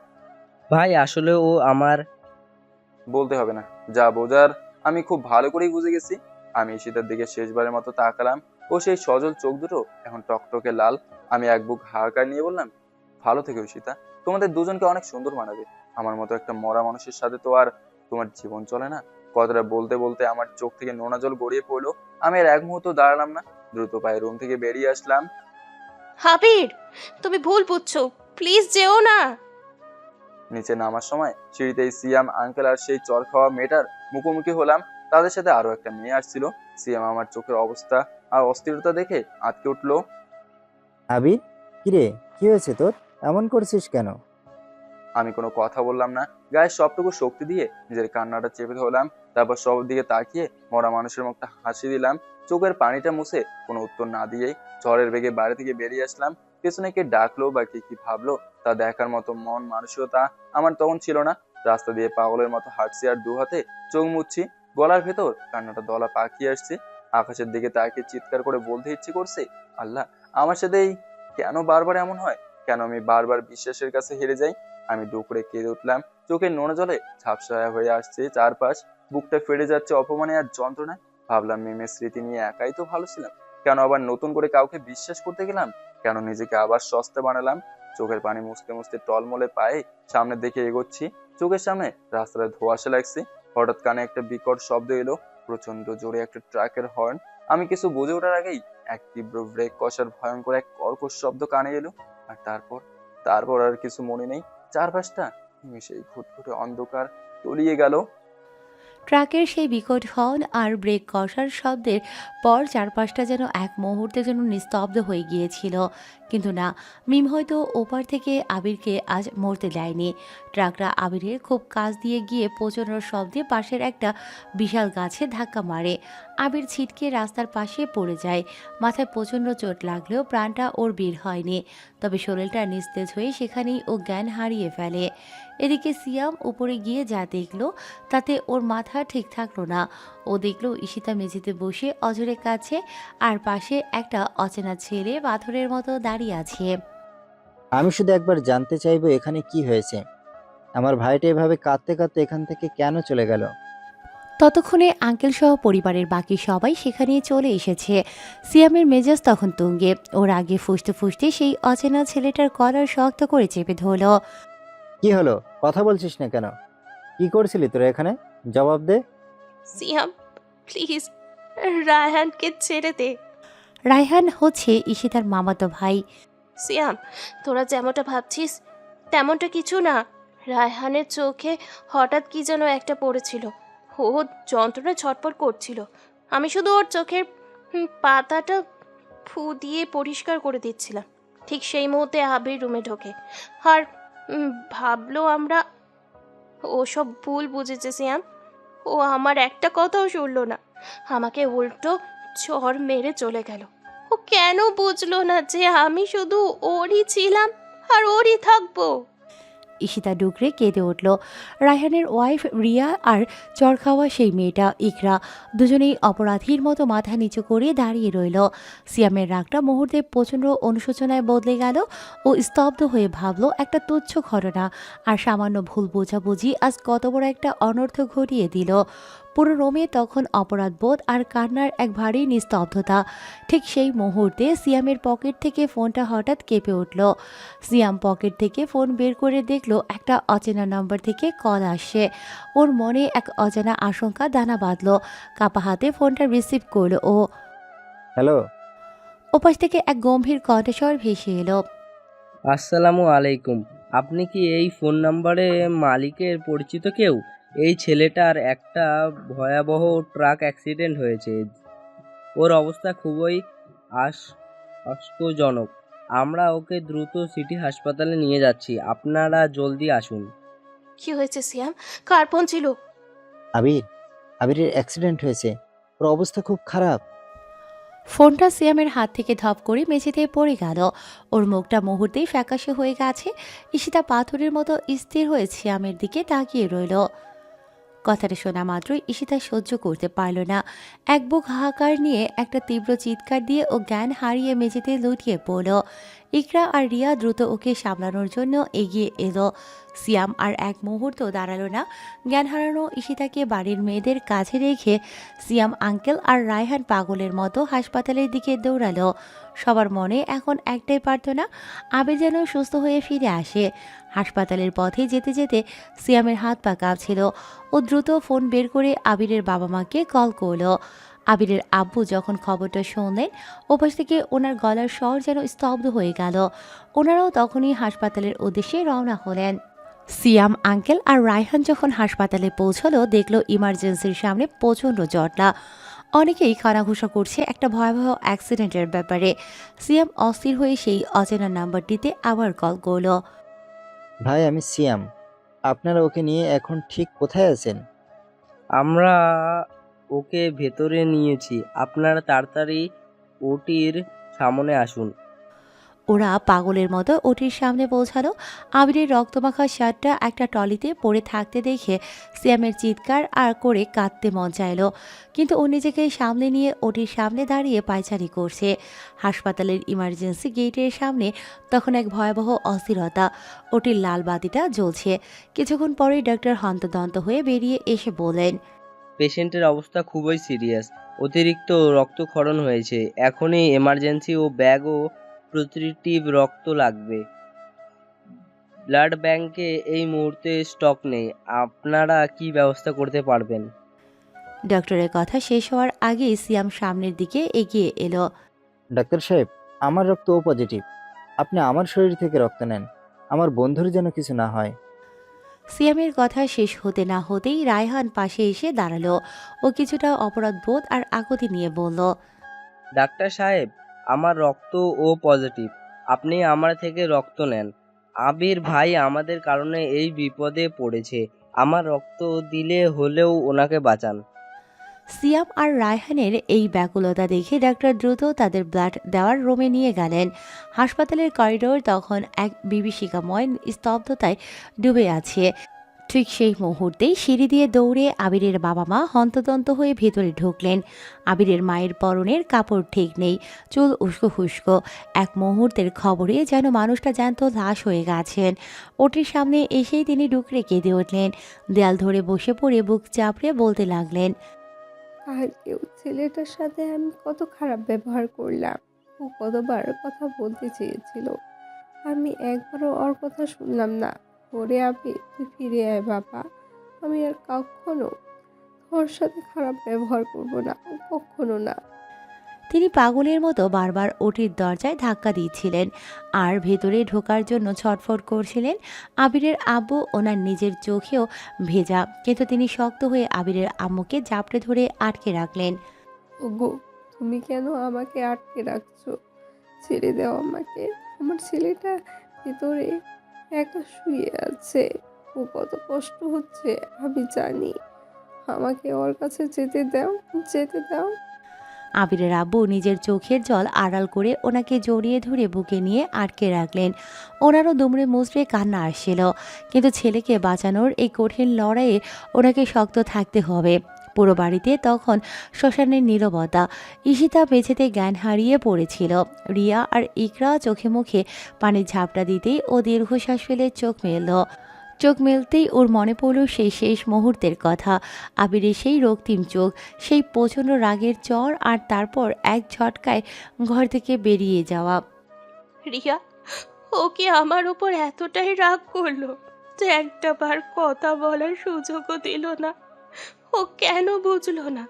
ভাই, আসলে ও আমার। বলতে হবে না, যা বোঝার আমি খুব ভালো করেই বুঝে গেছি। আমি ঈশিতার দিকে শেষবারের মতো তাকালাম। ও সেই সজল চোখ দুটো এখন টকটকে লাল। আমি এক বুক হাহাকার নিয়ে বললাম, ভালো থেকো ঈশিতা, তোমাদের দুজনকে অনেক সুন্দর মানাবে। আমার মতো একটা মরা মানুষের সাথে তো আর তোমার জীবন চলে না। কথাটা বলতে বলতে আমার চোখ থেকে নোনা জল গড়িয়ে পড়লো। আমি আর এক মুহূর্ত দাঁড়ালাম না, দ্রুত পায়ে রুম থেকে বেরিয়ে আসলাম। আবির, তুমি ভুল বুঝছো, প্লিজ যেও না। নিচে নামার সময় সিঁড়িতেই সিয়াম আঙ্কেল আর সেই চর খাওয়া মেয়েটার মুখোমুখি হলাম। তাদের সাথে আরো একটা মেয়ে আসছিল। সিয়াম আমার চোখের অবস্থা আর অস্থিরতা দেখে আটকে উঠলো। আবির, কিরে, কি হয়েছে তোর? এমন করছিস কেন? আমি কোনো কথা বললাম না, গায়ের সবটুকু শক্তি দিয়ে নিজের কান্নাটা চেপে ধরলাম। তারপর সব দিকে তাকিয়ে মরা মানুষের মুখটা হাসি দিলাম। চোখের পানিটা মুছে কোনো উত্তর না দিয়েই ঝড়ের বেগে বাড়ি থেকে বেরিয়ে আসলাম। পেছনে কে ডাকলো বা কে কি ভাবলো তা দেখার মতো মন মানসিকতা আমার তখন ছিল না। রাস্তা দিয়ে পাগলের মতো হাঁটছি আর দু হাতে চোখ মুছছি। গলার ভেতর কান্নাটা দলা পাকিয়ে আসছে। আকাশের দিকে তাকিয়ে চিৎকার করে বলতে ইচ্ছে করছে, আল্লাহ, আমার সাথেই কেন বারবার এমন হয়? কেন আমি বারবার বিশ্বাসের কাছে হেরে যাই? আমি ডুকরে কেঁদে উঠলাম। চোখের নোনা জলে ঝাপসা হয়ে আসছে চারপাশ। বুকটা ফেটে যাচ্ছে অপমানে আর যন্ত্রণায়। ভাবলাম মিমের স্মৃতি নিয়ে একাই তো ভালো ছিলাম, কেন আবার নতুন করে কাউকে বিশ্বাস করতে গেলাম? কেন নিজেকে আবার সস্তা বানালাম? চোখের পানি মুছতে মুছতে টলমলে পায়ে সামনের দিকে এগোচ্ছি। চোখের সামনে রাস্তাটা ধোঁয়াশা লাগছে। হঠাৎ কানে একটা বিকট শব্দ এলো, প্রচন্ড জোরে একটা ট্রাকের হর্ন। আমি কিছু বুঝে ওঠার আগেই এক তীব্র ব্রেক কষার ভয়ঙ্কর এক কর্কশ শব্দ কানে এলো। আর তারপর আর কিছু মনে নেই। চারপাশটা নিমেষেই ঘুটঘুটে অন্ধকার তলিয়ে গেল। ট্রাকের সেই বিকট হর্ন আর ব্রেক কষার শব্দের পর চারপাশটা যেন এক মুহূর্তের জন্য নিস্তব্ধ হয়ে গিয়েছিল। কিন্তু না, মিম হয়তো ওপার থেকে আবিরকে আজ মরতে দেয়নি। ট্রাকটা আবিরের খুব কাছ দিয়ে গিয়ে প্রচণ্ড শব্দে পাশের একটা বিশাল গাছে ধাক্কা মারে। আবির ছিটকে রাস্তার পাশে পড়ে যায়। মাথায় প্রচণ্ড চোট লাগলেও প্রাণটা ওর বের হয়নি, তবে শরীরটা নিস্তেজ হয়ে সেখানেই ও জ্ঞান হারিয়ে ফেলে। এদিকে সিয়াম উপরে গিয়ে যা দেখলো তাতে ওর মাথা ঠিক থাকলো না। ও দেখলো ঈশিতা মেঝেতে বসে অঝরে কাছে, আর পাশে একটা অচেনা ছেলে পাথরের মতো দাঁড়িয়ে আছে। আমি শুধু একবার জানতে চাইবো এখানে কি হয়েছে। আমার ভাইটা এভাবে কাঁদতে কাঁদতে এখান থেকে কেন চলে গেল? ততক্ষণে আঙ্কেল সহ পরিবারের বাকি সবাই সেখানে চলে এসেছে। সিয়ামের মেজাজ তখন তুঙ্গে। ওর আগে ফুসতে ফুসতে সেই অচেনা ছেলেটার কলার শক্ত করে চেপে ধরল। কি হলো? কথা বলছিস না কেন? কি করছিলি তোরা এখানে? জবাব দে। সিয়াম, প্লিজ রায়হানকে ছেড়ে দে। রায়হান হচ্ছে ঈশিতার মামাতো ভাই। সিয়াম, তোরা যেমনটা ভাবছিস তেমনটা কিছু না। রায়হানের চোখে হঠাৎ কি যেন একটা পড়েছিল। ও যন্ত্রণায় ছটফট করছিল। আমি শুধু ওর চোখের পাতাটা ফু দিয়ে পরিষ্কার করে দিচ্ছিলাম। ঠিক সেই মুহূর্তে আবির রুমে ঢোকে আর ভাবলো আমরা। ও সব ভুল বুঝেছে সিয়াম। ও আমার একটা কথাও শুনলো না, আমাকে উল্টো চড় মেরে চলে গেল। ও কেন বুঝলো না যে আমি শুধু ওরই ছিলাম আর ওরই থাকবো? ঈশিতা ডুকরে কেঁদে উঠল। রায়হানের ওয়াইফ রিয়া আর চর খাওয়া সেই মেয়েটা ইকরা দুজনেই অপরাধীর মতো মাথা নিচু করে দাঁড়িয়ে রইল। সিয়ামের রাগটা মুহূর্তে প্রচণ্ড অনুশোচনায় বদলে গেল। ও স্তব্ধ হয়ে ভাবল একটা তুচ্ছ ঘটনা আর সামান্য ভুল বোঝাবুঝি আজ কত বড় একটা অনর্থ ঘটিয়ে দিল। পুরো রোমে তখন অপরাধবোধ আর কান্নার এক ভারী নিস্তব্ধতা। ঠিক সেই মুহূর্তে সিয়ামের পকেট থেকে ফোনটা হঠাৎ কেঁপে উঠল। সিয়াম পকেট থেকে ফোন বের করে দেখলো একটা অচেনা নাম্বার থেকে কল আসছে। ওর মনে এক অজানা আশঙ্কা দানা বাঁধল। কাপা হাতে ফোনটা রিসিভ করলো ও। হ্যালো। ওপাশ থেকে এক গম্ভীর কণ্ঠস্বর ভেসে এলো। আসসালামু আলাইকুম। আপনি কি এই ফোন নাম্বারে মালিকের পরিচিত কেউ? এই ছেলেটার একটা ভয়াবহ ট্রাক অ্যাক্সিডেন্ট হয়েছে। ওর অবস্থা খুবই আশঙ্কাজনক। আমরা ওকে দ্রুত সিটি হাসপাতালে নিয়ে যাচ্ছি, আপনারা জলদি আসুন। কি হয়েছে সিয়াম? কার ফোন ছিল? আবিরের অ্যাক্সিডেন্ট হয়েছে, ওর অবস্থা খুব খারাপ। ফোনটা সিয়ামের হাত থেকে ধপ করে মেঝেতে পড়ে গেল। ওর মুখটা মুহূর্তেই ফ্যাকাশে হয়ে গেছে। ঈশিতা পাথরের মতো স্থির হয়ে সিয়ামের দিকে তাকিয়ে রইল। কথাটা শোনা মাত্রই ঈশিতা সহ্য করতে পারল না। এক বুক হাহাকার নিয়ে একটা তীব্র চিৎকার দিয়ে ও জ্ঞান হারিয়ে মেঝেতে লুটিয়ে পড়ল। ইকরা আর রিয়া দ্রুত ওকে সামলানোর জন্য এগিয়ে এলো। সিয়াম আর এক মুহূর্ত দাঁড়ালো না। জ্ঞান হারানো ঈশিতাকে বাড়ির মেয়েদের কাছে রেখে সিয়াম আঙ্কেল আর রায়হান পাগলের মতো হাসপাতালের দিকে দৌড়ালো। সবার মনে এখন একটাই প্রার্থনা, আবির যেন সুস্থ হয়ে ফিরে আসে। হাসপাতালের পথে যেতে যেতে সিয়ামের হাত পা কাঁপছিল। ও দ্রুত ফোন বের করে আবিরের বাবা মাকে কল করলো। আবিরের আব্বু যখন খবরটা শুনলেন, ওপাশ থেকে ওনার গলার স্বর যেন স্তব্ধ হয়ে গেল। ওনারাও তখনই হাসপাতালের উদ্দেশ্যে রওনা হলেন। সিয়াম আঙ্কেল আর রায়হান যখন হাসপাতালে পৌঁছলো, দেখলো ইমার্জেন্সির সামনে প্রচণ্ড জটলা। অনেকেই কানাঘুষা করছে একটা ভয়াবহ অ্যাক্সিডেন্টের ব্যাপারে। সিয়াম অস্থির হয়ে সেই অচেনা নাম্বারটিতে আবার কল করলো। ভাই, আমি সিয়াম। আপনারা ওকে নিয়ে এখন ঠিক কোথায় আছেন? আমরা ওকে ভেতরে নিয়েছি, আপনারা তাড়াতাড়ি ওটির সামনে আসুন। ওরা পাগলের মতো ওটির সামনে পৌঁছালো। আবিরের রক্তমাখা শার্টটা একটা টলিতে পড়ে থাকতে দেখে সিয়ামের চিৎকার আর করে কাঁদতে মন চাইল, কিন্তু ও নিজেকে সামলে নিয়ে ওটির সামনে দাঁড়িয়ে পায়চারি করছে। হাসপাতালের ইমার্জেন্সি গেটের সামনে তখন এক ভয়াবহ অস্থিরতা। ওটির লাল বাতিটা জ্বলছে। কিছুক্ষণ পরেই ডাক্তার হন্তদন্ত হয়ে বেরিয়ে এসে বলেন, পেশেন্টের অবস্থা খুবই সিরিয়াস, অতিরিক্ত রক্তক্ষরণ হয়েছে। এখনই এমার্জেন্সি ও ব্যাগ ও প্রতিটিভ রক্ত লাগবে। ব্লাড ব্যাংকে এই মুহূর্তে স্টক নেই, আপনারা কি ব্যবস্থা করতে পারবেন? ডাক্তারের কথা শেষ হওয়ার আগেই সিয়াম সামনের দিকে এগিয়ে এলো। ডাক্তার সাহেব, আমার রক্ত ও পজিটিভ। আপনি আমার শরীর থেকে রক্ত নেন, আমার বন্ধুর যেন কিছু না হয়। সিয়ামের কথা শেষ হতে না হতেই রায়হান পাশে এসে দাঁড়ালো। ও কিছুটা অপরাধবোধ আর আকুতি নিয়ে বলল, ডাক্তার সাহেব, আমার রক্ত ও পজিটিভ, আপনি আমার থেকে রক্ত নেন। আবির ভাই আমাদের কারণে এই বিপদে পড়েছে, আমার রক্ত দিলে হলেও ওনাকে বাঁচান। সিয়াম আর রায়হানের এই ব্যাকুলতা দেখে ডাক্তার দ্রুত তাদের ব্লাড দেওয়ার রুমে নিয়ে গেলেন। হাসপাতালের করিডোর তখন এক বিভীষিকাময় স্তব্ধতায় ডুবে আছে। ঠিক সেই মুহূর্তেই সিঁড়ি দিয়ে দৌড়ে আবিরের বাবা মা হন্তদন্ত হয়ে ভেতরে ঢুকলেন। আবিরের মায়ের পরনের কাপড় ঠিক নেই, চুল উস্কো খুস্কো। এক মুহূর্তের খবরে যেন মানুষটা জ্যান্ত লাশ হয়ে গেছেন। ওটির সামনে এসেই তিনি ডুকরে কেঁদে উঠলেন। দেয়াল ধরে বসে পড়ে বুক চাপড়ে বলতে লাগলেন, কালকেও ছেলেটার সাথে আমি কত খারাপ ব্যবহার করলাম। ও কতবার কথা বলতে চেয়েছিল, আমি একবারও ওর কথা শুনলাম না। ওরে আবি, তুই ফিরে আয় বাবা। আমি আর কখনো তোর সাথে খারাপ ব্যবহার করব না, কখনো না। তিনি পাগলের মতো বারবার ওটির দরজায় ধাক্কা দিচ্ছিলেন আর ভেতরে ঢোকার জন্য ছটফট করছিলেন। আবিরের আব্বু ওনার নিজের চোখেও ভেজা, কিন্তু তিনি শক্ত হয়ে আবিরের আম্মুকে জাপটে ধরে আটকে রাখলেন। ওগো, তুমি কেন আমাকে আটকে রাখছো? ছেড়ে দাও আমাকে। আমার ছেলেটা ভেতরে একা শুয়ে আছে, ও কত কষ্ট হচ্ছে আমি জানি। আমাকে ওর কাছে যেতে দাও, যেতে দাও। আবিরের আব্বু নিজের চোখের জল আড়াল করে ওনাকে জড়িয়ে ধরে বুকে নিয়ে আটকে রাখলেন। ওনারও দুমড়ে মুচড়ে কান্না আসছিল, কিন্তু ছেলেকে বাঁচানোর এই কঠিন লড়াইয়ে ওনাকে শক্ত থাকতে হবে। পুরো বাড়িতে তখন শ্মশানের নীরবতা। ঈশিতা মেঝেতে জ্ঞান হারিয়ে পড়েছিল। রিয়া আর ইকরা চোখে মুখে পানির ঝাপটা দিতেই ও দীর্ঘশ্বাস ফেলে চোখ মেলতেই ওর মনে পড়ল সেই শেষ মুহূর্তের কথা। আবিরের সেই রক্তিম চোখ, সেই প্রচণ্ড রাগের চর, আর তারপর এক ঝটকায় ঘর থেকে বেরিয়ে যাওয়া। রিয়া, ও কি আমার উপর এতটাই রাগ করলো যে একটা বার কথা বলার সুযোগও দিল না? ও কেন বুঝলো না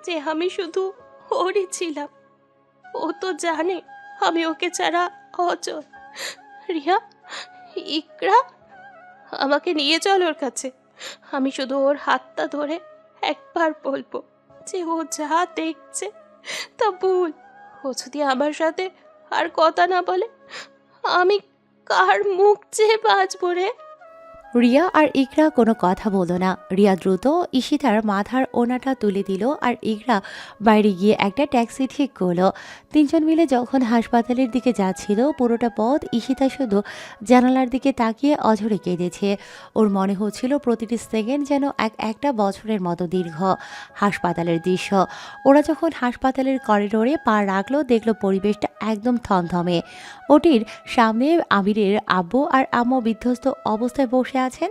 যে আমি শুধু ওরই ছিলাম? ও তো জানে আমি ওকে ছাড়া অচল। রিয়া, ইকরা, আমাকে নিয়ে চল ওর কাছে। আমি শুধু ওর হাতটা ধরে একবার বলবো যে ও যা দেখছে তা ভুল। ও যদি আমার সাথে আর কথা না বলে, আমি কার মুখ চেয়ে বাঁচবো রে? রিয়া আর ইকরা কোনো কথা বলল না। রিয়া দ্রুত ঈশিতার মাথার ওনাটা তুলে দিল আর ইকরা বাইরে গিয়ে একটা ট্যাক্সি ঠিক করলো। তিনজন মিলে যখন হাসপাতালের দিকে যাচ্ছিল পুরোটা পথ ঈশিতা শুধু জানালার দিকে তাকিয়ে অঝরে কেঁদেছে। ওর মনে হচ্ছিল প্রতিটি সেকেন্ড যেন একটা বছরের মতো দীর্ঘ। হাসপাতালের দৃশ্য, ওরা যখন হাসপাতালের করিডোরে পা রাখলো দেখলো পরিবেশটা একদম থমথমে। ওটির সামনে আবিরের আব্বু আর আম্মু বিধ্বস্ত অবস্থায় বসে আছেন।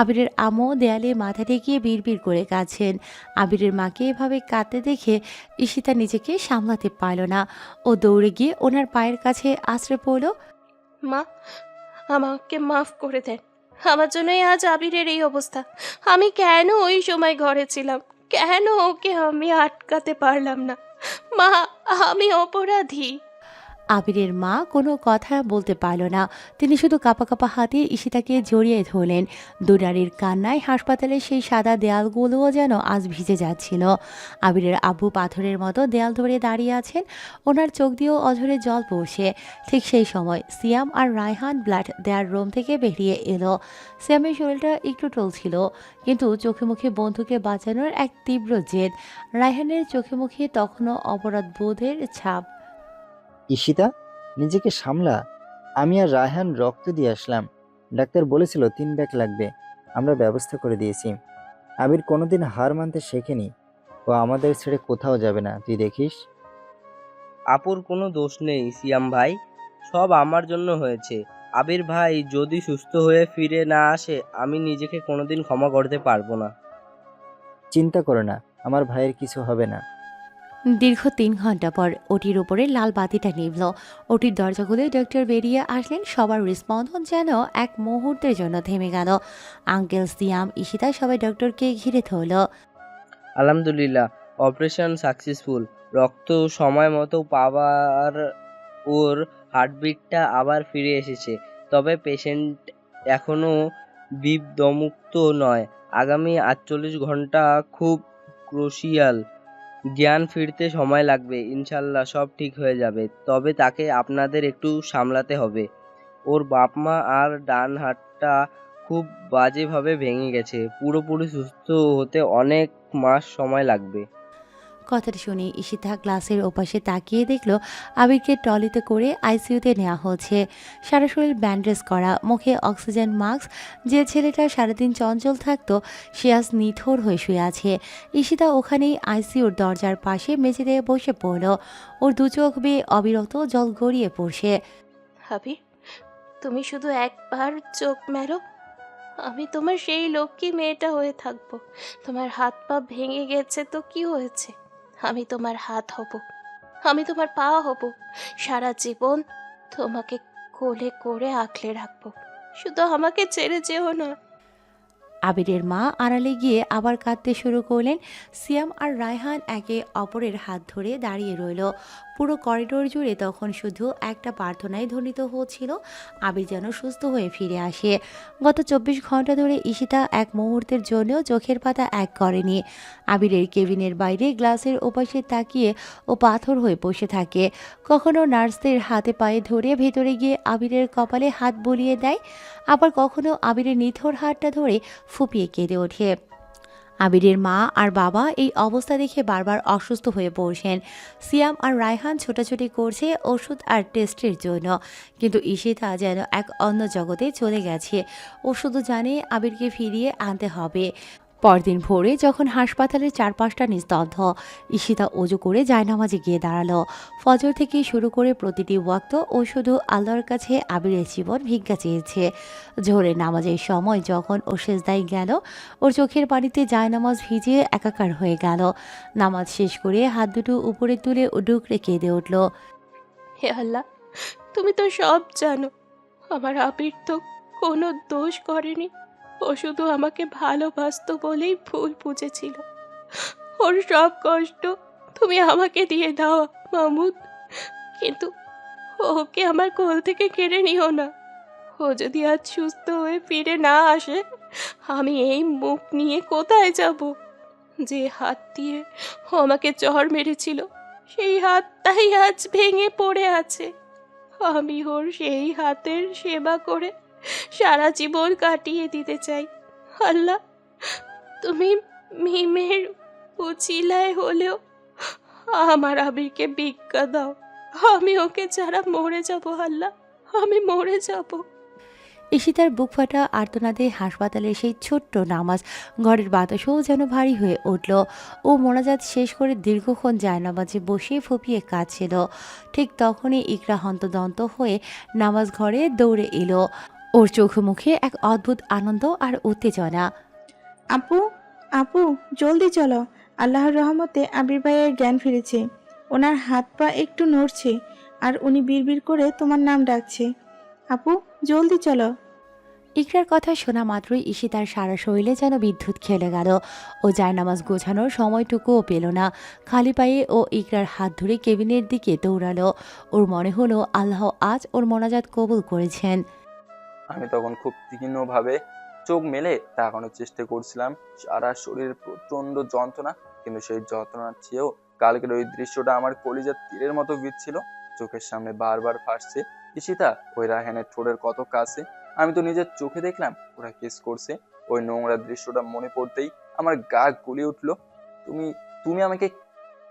আবিরের আম্মু দেয়ালে মাথা ঠেকিয়ে বিড়বিড় করে কাঁদছেন। আবিরের মাকে এভাবে কাঁদতে দেখে ঈশিতা নিজেকে সামলাতে পারল না। ও দৌড়ে গিয়ে ওনার পায়ের কাছে আশ্রে পড়ল। মা, আমাকে মাফ করে দেন। আমার জন্যই আজ আবিরের এই অবস্থা। আমি কেন ওই সময় ঘরে ছিলাম? কেন ওকে আমি আটকাতে পারলাম না? মা, আমি অপরাধী। আবিরের মা কোনো কথা বলতে পারল না। তিনি শুধু কাঁপা কাঁপা হাতে ঈশিতাকে জড়িয়ে ধরলেন। দুনারির কান্নায় হাসপাতালের সেই সাদা দেয়ালগুলোও যেন আজ ভিজে যাচ্ছিল। আবিরের আব্বু পাথরের মতো দেয়াল ধরে দাঁড়িয়ে আছেন, ওনার চোখ দিয়েও অঝরে জল পড়ছে। ঠিক সেই সময় সিয়াম আর রায়হান ব্লাড দেয়ার রুম থেকে বেরিয়ে এলো। সিয়ামের শরীরটা একটু টলছিল, কিন্তু চোখে মুখে বন্ধুকে বাঁচানোর এক তীব্র জেদ। রায়হানের চোখে মুখে তখনও অপরাধবোধের ছাপ। ঈশিতা, নিজেকে সামলা। আমি আর রায়হান রক্ত দিয়ে আসলাম। ডাক্তার বলেছিল 3 ব্যাগ লাগবে, আমরা ব্যবস্থা করে দিয়েছি। আবির কোনোদিন হার মানতে শেখেনি। ও আমাদের ছেড়ে কোথাও যাবে না, তুই দেখিস। আপুর কোনো দোষ নেই সিয়াম ভাই, সব আমার জন্য হয়েছে। আবির ভাই যদি সুস্থ হয়ে ফিরে না আসে আমি নিজেকে কোনোদিন ক্ষমা করতে পারবো না। চিন্তা করো না, আমার ভাইয়ের কিছু হবে না। দীর্ঘ 3 ঘন্টা পর ওটির উপরে লাল বাতিটা নিভল। ওটির দরজা খুলে ডক্টর বেরিয়ে আসলেন। সবার হৃস্পন্দন যেন এক মুহূর্তের জন্য থেমে গেল। আঙ্কেল, সিয়াম, ঈশিতা সবাই ডক্টরকে ঘিরে ধরল। আলহামদুলিল্লাহ, অপারেশন সাকসেসফুল। রক্ত সময় মতো পাওয়ার ওর হার্টবিটটা আবার ফিরে এসেছে। তবে পেশেন্ট এখনও বিপদমুক্ত নয়। আগামী 48 ঘন্টা খুব ক্রুশিয়াল। জ্ঞান ফিরতে সময় লাগবে, ইনশাল্লাহ সব ঠিক হয়ে যাবে। তবে তাকে আপনাদের একটু সামলাতে হবে। ওর বাপ মা আর ডান হাতটা খুব বাজেভাবে ভেঙে গেছে। পুরোপুরি সুস্থ হতে অনেক মাস সময় লাগবে। কথাটা শুনে ঈশিতা গ্লাসের ওপাশে তাকিয়ে দেখল আবিরকে ট্রলিতে করে আইসিইউতে নেওয়া হচ্ছে। সারা শরীর ব্যান্ডেজ করা, মুখে অক্সিজেন মাস্ক। যে ছেলেটা সারাদিন চঞ্চল থাকতো সে আজ নিথর হয়ে শুয়ে আছে। ঈশিতা ওখানেই আইসিইউর দরজার পাশে মেঝেতে বসে পড়ল। ওর দু চোখ বেয়ে অবিরত জল গড়িয়ে পড়ছে। আবির, তুমি শুধু একবার চোখ মেলো, আমি তোমার সেই লক্ষ্মী মেয়েটা হয়ে থাকবো। তোমার হাত পা ভেঙে গেছে তো কি হয়েছে? আমি তোমার হাত হব, আমি তোমার পা হব। সারা জীবন তোমাকে কোলে করে আঁকলে রাখবো। শুধু আমাকে ছেড়ে যেও না। আবিরের মা আড়ালে গিয়ে আবার কাঁদতে শুরু করলেন। সিয়াম আর রায়হান একে অপরের হাত ধরে দাঁড়িয়ে রইল। পুরো করিডোর জুড়ে তখন শুধু একটা প্রার্থনাই ধ্বনিত হচ্ছিল, আবির যেন সুস্থ হয়ে ফিরে আসে। গত 24 ঘন্টা ধরে ঈশিতা এক মুহূর্তের জন্যও চোখের পাতা এক করেনি। আবিরের কেবিনের বাইরে গ্লাসের ওপাশে তাকিয়ে ও পাথর হয়ে বসে থাকে। কখনো নার্সদের হাতে পায়ে ধরে ভেতরে গিয়ে আবিরের কপালে হাত বুলিয়ে দেয়, আবার কখনো আবিরের নিথর হাতটা ধরে ফুপিয়ে কেঁদে ওঠে। আবিরের মা আর বাবা এই অবস্থা দেখে বারবার অসুস্থ হয়ে পড়ছেন। সিয়াম আর রায়হান ছোটাছুটি করছে ওষুধ আর টেস্টের জন্য, কিন্তু ঈশিতা যেন এক অন্য জগতে চলে গেছে। ও শুধু জানে আবিরকে ফিরিয়ে আনতে হবে। পরদিন ভোরে যখন হাসপাতালের চারপাশটা নিস্তব্ধ, ঈশিতা অজু করে জায়নামাজে গিয়ে দাঁড়ালো। ফজর থেকে শুরু করে প্রতিটি ওয়াক্ত ও শুধু আল্লাহর কাছে আবিরের জীবন ভিক্ষা চেয়েছে। জোহরের নামাজের সময় যখন ও সেজদায় গেল, ওর চোখের পানিতে জায়নামাজ ভিজিয়ে একাকার হয়ে গেল। নামাজ শেষ করে হাত দুটো উপরে তুলে ডুকরে কেঁদে উঠল। হে আল্লাহ, তুমি তো সব জানো। আমার আবির তো কোনো দোষ করেনি। ও শুধু আমাকে ভালোবাসতো বলেই ভুল বুঝেছিল। ওর সব কষ্ট তুমি আমাকে দিয়ে দাও মাহমুদ, কিন্তু ওকে আমার কোল থেকে কেড়ে নিও না। ও যদি আজ সুস্থ হয়ে ফিরে না আসে, আমি এই মুখ নিয়ে কোথায় যাব? যে হাত দিয়ে ও আমাকে চড় মেরেছিল সেই হাতটাই আজ ভেঙে পড়ে আছে। আমি ওর সেই হাতের সেবা করে সারা জীবন কাটিয়ে দিতে চাই। আল্লাহ, তুমি মিমের উচিলায় হলেও আমার আবিরকে ভিক্ষা দাও। আমি ওকে ছাড়া মরে যাব আল্লাহ, আমি মরে যাব। ঈশিতার বুক ফাটা আর্তনাদে হাসপাতালের সেই ছোট্ট নামাজ ঘরের বাতাসও যেন ভারী হয়ে উঠল। ও মোনাজাত শেষ করে দীর্ঘক্ষণ জায়নামাজে বসে ফুপিয়ে কাঁদছিল। ঠিক তখনই ইকরা হন্তদন্ত হয়ে নামাজ ঘরে দৌড়ে এলো। ওর চোখে মুখে এক অদ্ভুত আনন্দ আর উত্তেজনা। আপু, আপু, জলদি চলো। আল্লাহর রহমতে আবির ভাইয়ের জ্ঞান ফিরেছে। ওনার হাত পা একটু নড়ছে আর উনি বিড়বিড় করে তোমার নাম ডাকছে। আপু, জলদি চলো। ইকরার কথা শোনা মাত্রই ঈশিতার সারা শরীরে যেন বিদ্যুৎ খেলে গেল। ও জায়নামাজ গোছানোর সময়টুকুও পেল না। খালি পায়ে ও ইকরার হাত ধরে কেবিনের দিকে দৌড়ালো। ওর মনে হলো আল্লাহ আজ ওর মোনাজাত কবুল করেছেন। আমি তখন খুব তীক্ষ্ণভাবে চোখ মেলে তাকানোর চেষ্টা করছিলাম। সারা শরীর প্রচন্ড যন্ত্রণা, কিন্তু সেই যন্ত্রণার চেয়েও কালকের ওই দৃশ্যটা আমার কলিজার তীরের মতো বিচ্ছিল। চোখের সামনে বারবার ভাসছে ঈশিতা ওই রায়হানের ঠোঁটের কত কাছে। আমি তো নিজের চোখে দেখলাম ওরা কিস করছে। ওই নোংরা দৃশ্যটা মনে পড়তেই আমার গা গুলিয়ে উঠলো। তুমি তুমি আমাকে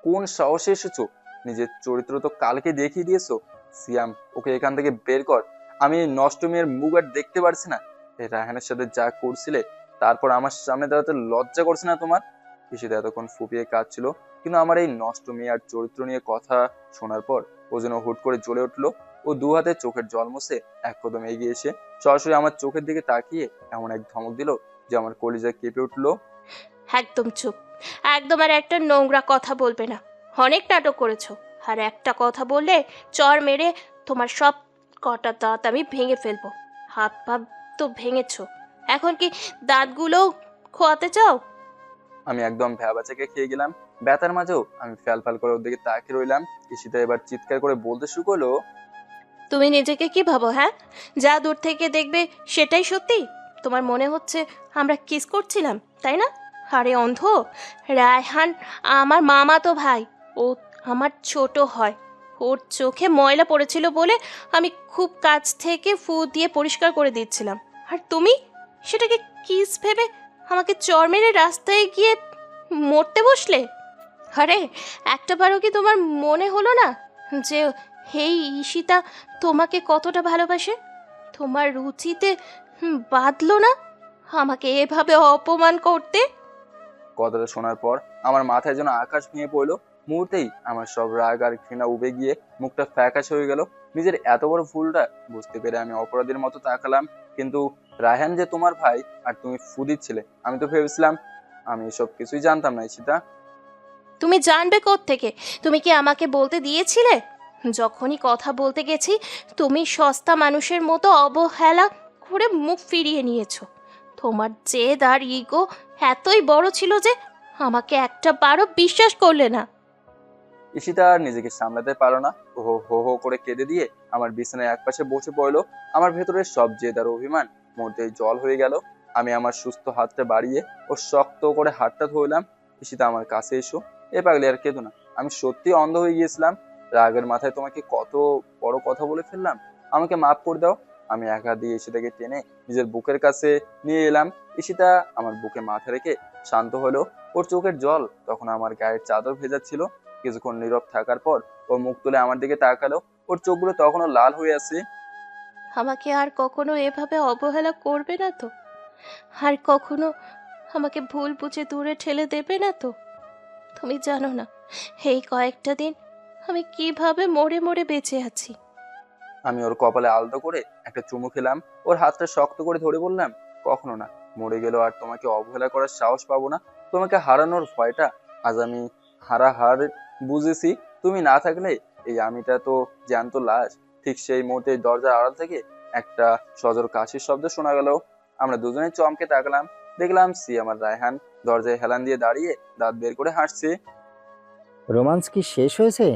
কোন সাহসে এসেছো? নিজের চরিত্র তো কালকে দেখিয়ে দিয়েছো। সিয়াম, ওকে এখান থেকে বের কর। আমি এই নষ্ট মেয়ের মুখ আর দেখতে পারছি না। এই রায়হানের সাথে যা করছিলে, তারপর আমার সামনে দাঁড়াতে লজ্জা করছে না তোমার? ঈশিতা এতক্ষণ ফুপিয়ে কাঁদছিল, কিন্তু আমার এই নষ্ট মেয়ে আর চরিত্র নিয়ে কথা শোনার পর ও যেন হুট করে জ্বলে উঠলো। ও দু হাতে চোখের জল মুছে এক কদম এগিয়ে এসে সরাসরি আমার চোখের দিকে তাকিয়ে এমন এক ধমক দিল যে আমার কলিজা কেঁপে উঠলো। একদম চুপ, একদম আর একটা নোংরা কথা বলবে না। অনেক নাটক করেছো, আর একটা কথা বললে চর মেরে তোমার সব কটা দাঁত আমি ভেঙে ফেলবো। হাত পা তো ভেঙেছো, এখন কি দাঁতগুলো খোয়াতে চাও? আমি একদম ভ্যাবাচাকে খেয়ে গেলাম। ব্যথার মাঝেও আমি ফ্যাল ফ্যাল করে ওর দিকে তাকিয়ে রইলাম। ঈশিতা এবার চিৎকার করে বলতে শুরু করলো, তুমি নিজেকে কি ভাবো? হ্যাঁ, যা দূর থেকে দেখবে সেটাই সত্যি? তোমার মনে হচ্ছে আমরা কিস করছিলাম, তাই না? আরে অন্ধ, রায়হান আমার মামাতো ভাই, ও আমার ছোট হয়। ওর চোখে ময়লা পড়েছিল বলে আমি খুব কাছ থেকে ফু দিয়ে পরিষ্কার করে দিচ্ছিলাম, আর তুমি সেটাকে কিস ভেবে আমাকে চর মেরে রাস্তায় গিয়ে মরতে বসলে। আরে একটাবারও কি তোমার মনে হলো না যে হেই ঈশিতা তোমাকে কতটা ভালোবাসে? তোমার রুচিতে বাঁধলো না আমাকে এভাবে অপমান করতে? কথাটা শোনার পর আমার মাথায় যেন আকাশ ভেঙে পড়লো। মুহূর্তেই আমার সব রাগ আর ঘৃণা উবে গিয়ে মুখটা ফ্যাকাশে হয়ে গেল। নিজের এত বড় ভুলটা বুঝতে পেরে আমি অপরাধীর মতো তাকালাম। কিন্তু রায়হান যে তোমার ভাই আর তুমি ফু দিচ্ছিলে, আমি তো ভেবেছিলাম। আমি এসব কিছুই জানতাম না ঈশিতা। তুমি জানবে কোত্থেকে? তুমি কি আমাকে বলতে দিয়েছিলে? যখনই কথা বলতে গেছি তুমি সস্তা মানুষের মতো অবহেলা করে মুখ ফিরিয়ে নিয়েছো। তোমার জেদ আর ইগো এতই বড় ছিল যে আমাকে একটা বারও বিশ্বাস করলে না। ঈশিতা আর নিজেকে সামলাতে পারলো না। ও হো হো করে কেঁদে দিয়ে আমার বিছানায় একপাশে বসে পড়লো। আমার ভেতরের সব জেদ আর অভিমান মধ্যেই জল হয়ে গেল। আমি আমার সুস্থ হাতটা বাড়িয়ে ও শক্ত করে হাতটা ধরলাম। ঈশিতা, আমার কাছে এসো। এ পাগলি, আর কেঁদো না। আমি সত্যি অন্ধ হয়ে গিয়েছিলাম। রাগের মাথায় তোমাকে কত বড় কথা বলে ফেললাম। আমাকে মাফ করে দাও। আমি এক হাত দিয়ে ঈশিতাকে টেনে নিজের বুকের কাছে নিয়ে এলাম। ঈশিতা আমার বুকে মাথা রেখে শান্ত হলো। ওর চোখের জল তখন আমার গায়ের চাদর ভেজা ছিল। কিছুক্ষণ নীরব থাকার পর ও মুখ তুলে আমার দিকে তাকালো। ওর চোখগুলো তখনও লাল হয়ে আছে। আমাকে আর কখনো এভাবে অবহেলা করবে না তো? আর কখনো আমাকে ভুল বুঝে দূরে ঠেলে দেবে না তো? তুমি জানো না এই কয়েকটা দিন আমি কিভাবে মরে মরে বেঁচে আছি। আমি ওর কপালে আলতো করে একটা চুমু খেলাম। ওর হাতটা শক্ত করে ধরে বললাম, কখনো না। মরে গেলেও আর তোমাকে অবহেলা করার সাহস পাবো না। তোমাকে হারানোর ভয়টা আজ আমি হার বুঝেছি। তুমি না থাকলে এই আমিটা তো জ্যান্ত লাশ। ঠিক সেই মুহূর্তে দরজার আড়াল থেকে একটা সজোর কাশির শব্দ শোনা গেল। আমরা দুজনে চমকে তাকালাম। দেখলাম সিয়াম আর রায়হান দরজায় হেলান দিয়ে দাঁড়িয়ে দাঁত বের করে হাসছে। রোমান্স কি শেষ হয়েছে,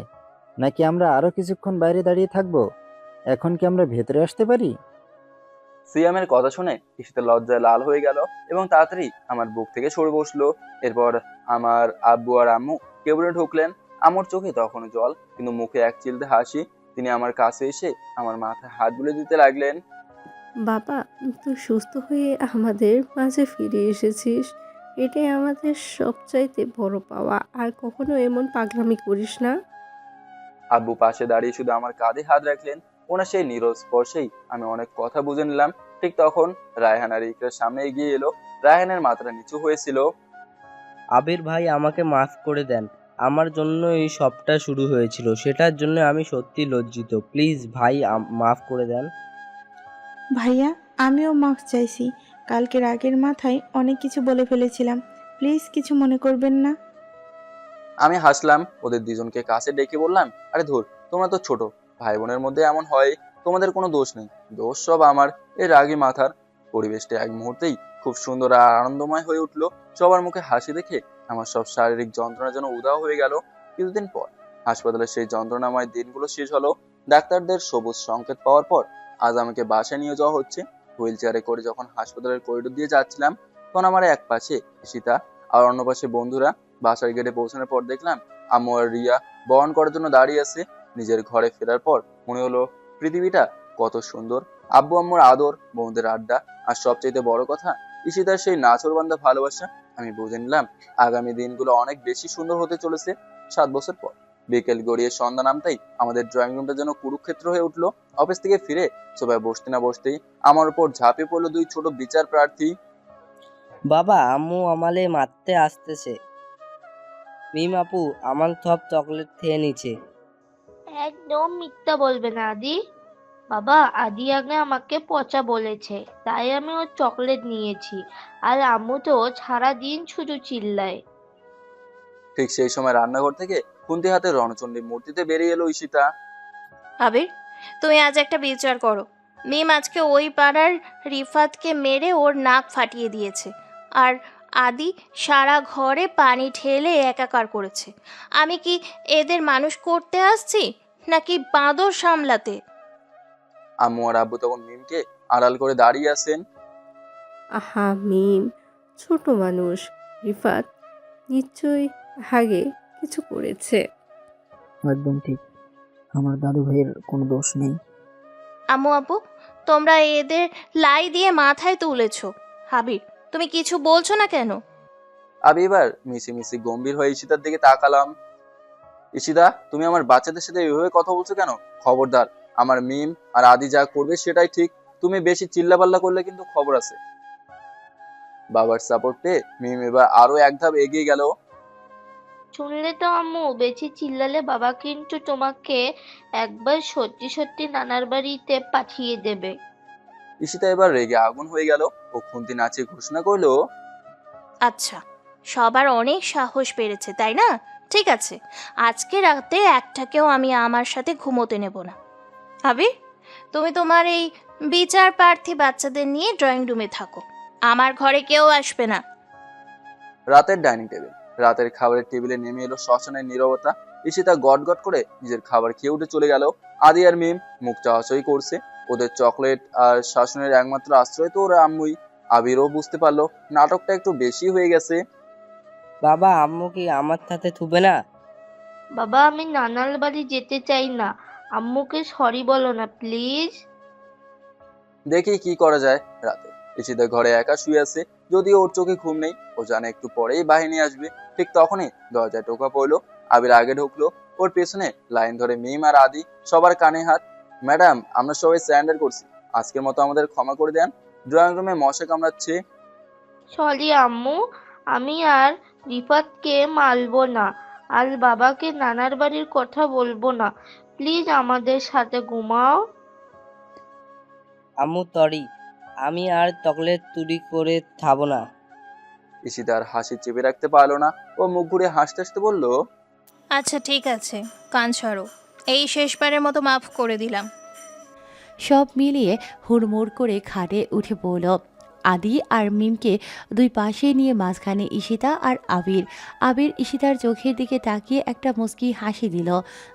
নাকি আমরা আরো কিছুক্ষণ বাইরে দাঁড়িয়ে থাকবো? এখন কি আমরা ভেতরে আসতে পারি? সিয়ামের কথা শুনে ঈশিতা লজ্জায় লাল হয়ে গেল এবং তাড়াতাড়ি আমার বুক থেকে সরে বসলো। এরপর আমার আব্বু আর আম্মু কেবিনে ঢুকলেন। আমার চোখে তখনও জল, কিন্তু মুখে এক চিলতে হাসি। তিনি আমার কাছে এসে আমার মাথায় হাত বুলিয়ে দিতে লাগলেন। বাবা, তুই সুস্থ হয়ে আমাদের মাঝে ফিরে এসেছিস, এটাই আমাদের সবচাইতে বড় পাওয়া। আর কখনো এমন পাগলামি করিস না। আব্বু পাশে দাঁড়িয়ে শুধু আমার কাঁধে হাত রাখলেন। ওনার সেই নীরব স্পর্শেই আমি অনেক কথা বুঝে নিলাম। ঠিক তখন রায়হান আর ইকরার সামনে এগিয়ে এলো। রায়হানের মাথাটা নিচু হয়েছিল। আবির ভাই, আমাকে মাফ করে দেন। আমার জন্য এই সবটা শুরু হয়েছিল, সেটার জন্য আমি সত্যি লজ্জিত। প্লিজ ভাই, মাফ করে দেন। ভাইয়া, আমিও মাফ চাইছি। কালকে রাগের মাথায় অনেক কিছু বলে ফেলেছিলাম। প্লিজ কিছু মনে করবেন না। আমি হাসলাম। ওদের দুজনকে কাছে ডেকে বললাম, আরে ধুর, তোমরা তো ছোট, ভাই বোনের মধ্যে এমন হয়, তোমাদের কোনো দোষ নেই, দোষ সব আমার এই রাগী মাথার। পরিবেশটা এক মুহূর্তেই খুব সুন্দর আর আনন্দময় হয়ে উঠলো। সবার মুখে হাসি দেখে আমার সব শারীরিক যন্ত্রণা যেন উধাও হয়ে গেল। কিছুদিন পর হাসপাতালের সেই যন্ত্রণাময় দিনগুলো শেষ হলো। ডাক্তারদের সবুজ সংকেত পাওয়ার পর আজ আমাকে বাসায় নিয়ে যাওয়া হচ্ছে। হুইল চেয়ারে করে যখন হাসপাতালের করিডোর দিয়ে যাচ্ছিলাম, তখন আমার এক পাশে সীতা আর অন্য পাশে বন্ধুরা। বাসার গেটে পৌঁছানোর পর দেখলাম আম্মু আর রিয়া বরণ করার জন্য দাঁড়িয়ে আছে। নিজের ঘরে ফেরার পর মনে হলো পৃথিবীটা কত সুন্দর। আব্বু আম্মুর আদর, বন্ধুদের আড্ডা, আর সবচেয়ে বড় কথা ঈশিতার সেই নাছোড়বান্ধা ভালোবাসা। আমি বুঝে নিলাম আগামী দিনগুলো অনেক বেশি সুন্দর হতে চলেছে। 7 বছর পর বিকেল গড়িয়ে সন্ধ্যা নামতেই আমাদের ড্রয়িং রুমটা যেন কুরুক্ষেত্র হয়ে উঠলো। অফিস থেকে ফিরে সবাই বসতে না বসতেই আমার উপর ঝাঁপিয়ে পড়লো দুই ছোট বিচার প্রার্থী। বাবা, আম্মু আমালে মারতে আসতেছে। মিম আপু আমার সব চকলেট খেয়ে নিছে। একদম মিথ্যা বলবে না আদি। বাবা, আদি আগে আমাকে পচা বলেছে, তাই আমি ওর চকলেট নিয়েছি। আর আম্মু তো সারাদিন শুধু চিল্লায়। ঠিক সেই সময় রান্নাঘর থেকে খুন্তি হাতে রণচণ্ডী মূর্তিতে বেরিয়ে এলো ঈশিতা। আবির, তুমি আজ একটা বিচার করো। মিম আজকে ওই পাড়ার রিফাতকে মেরে ওর নাক ফাটিয়ে দিয়েছে, আর আদি সারা ঘরে পানি ঢেলে একাকার করেছে। আমি কি এদের মানুষ করতে আসছি, নাকি বাঁদর সামলাতে? আম্মু আর আব্বু তখন মিমকে আড়াল করে দাঁড়িয়ে আছেন। আহা মিম, ছোট মানুষ। রিফাত নিশ্চয়ই আগে কিছু করেছে। একদম ঠিক, আমার দাদু ভাইয়ের কোনো দোষ নেই। আম্মু আব্বু, তোমরা এদের লাই দিয়ে মাথায় তুলেছো। আবির, তুমি কিছু বলছো না কেন? আমি এবার মিশি মিশি গম্ভীর হয়ে ঈশিতার দিকে তাকালাম। ঈশিতা, তুমি আমার বাচ্চাদের সাথে এভাবে কথা বলছো কেন? খবরদার, আমার মিম আর আদি যা করবে সেটাই ঠিক। তুমি বেশি চিল্লাপাল্লা করলে কিন্তু খবর আছে। বাবার সাপোর্ট পেয়ে মিম এবার আরো এক ধাপ এগিয়ে গেল। শুনলে তো আম্মু, বেশি চিল্লালে বাবা কিন্তু তোমাকে একবার সত্যি সত্যি নানার বাড়িতে পাঠিয়ে দেবে। ঈশিতা এবার রেগে আগুন হয়ে গেল। ও খুন্তি নাচিয়ে ঘোষণা করলো, আচ্ছা, সবার অনেক সাহস বেড়েছে তাই না? ঠিক আছে, আজকে রাতে একটাকেও আমি আমার সাথে ঘুমোতে নেব না। আবির, তুমি তোমার এই বিচার প্রার্থী বাচ্চাদের নিয়ে ড্রয়িং রুমে থাকো, আমার ঘরে কেউ আসবে না। রাতের ডাইনিং টেবিল, রাতের খাবারের টেবিলে নেমে এলো শ্মশানের নীরবতা। ঈশিতা গট গট করে নিজের খাবার খেয়ে উঠে চলে গেল। আদি আর মিম মুখ চাওয়াচাই করছে। ওদের চকলেট আর শাসনের একমাত্র আশ্রয় তো ওরা আম্মুই। আবিরও বুঝতে পারলো নাটকটা একটু বেশি হয়ে গেছে। বাবা, আম্মু কি আমার সাথে থুবে না? বাবা, আমি নানার বাড়ি যেতে চাই না। আম্মুকে সরি বলো না প্লিজ। দেখি কি করা যায়। রাতে ঈশিতা ঘরে একা শুয়ে আছে, যদিও ওর চোখে ঘুম নেই। ও জানে একটু পরেই বাহিনী আসবে। ঠিক তখনই দরজায় টোকা পড়লো। আবির আগে ঢুকলো। ওর পেছনে লাইন ধরে মিম আর আদি, সবার কানে হাত। ম্যাডাম, আমরা সবাই স্যান্ডার করছি, আজকের মতো আমাদের ক্ষমা করে দেন। ড্রয়িং রুমে মশা কামড়াচ্ছে। সরি আম্মু, আমি আর রিফাতকে মারবো না, আর বাবাকে নানার বাড়ির কথা বলবো না। প্লিজ আমাদের সাথে ঘুমাও। আম্মু সরি, আমি আর চকলেট চুরি করে খাবো না। ঈশিতার হাসি চেপে রাখতে পারলো না। ও মুখ ঘুরে হাসতে হাসতে বলল, আচ্ছা ঠিক আছে, কান ছাড়ো, এই শেষবারের মতো মাফ করে দিলাম। সব মিলিয়ে হুড়মুড় করে খাটে উঠে পড়ল। আদি আর মিমকে দুই পাশে নিয়ে মাঝখানে ঈশিতা আর আবির। আবির ঈশিতার চোখের দিকে তাকিয়ে একটা মুচকি হাসি দিল,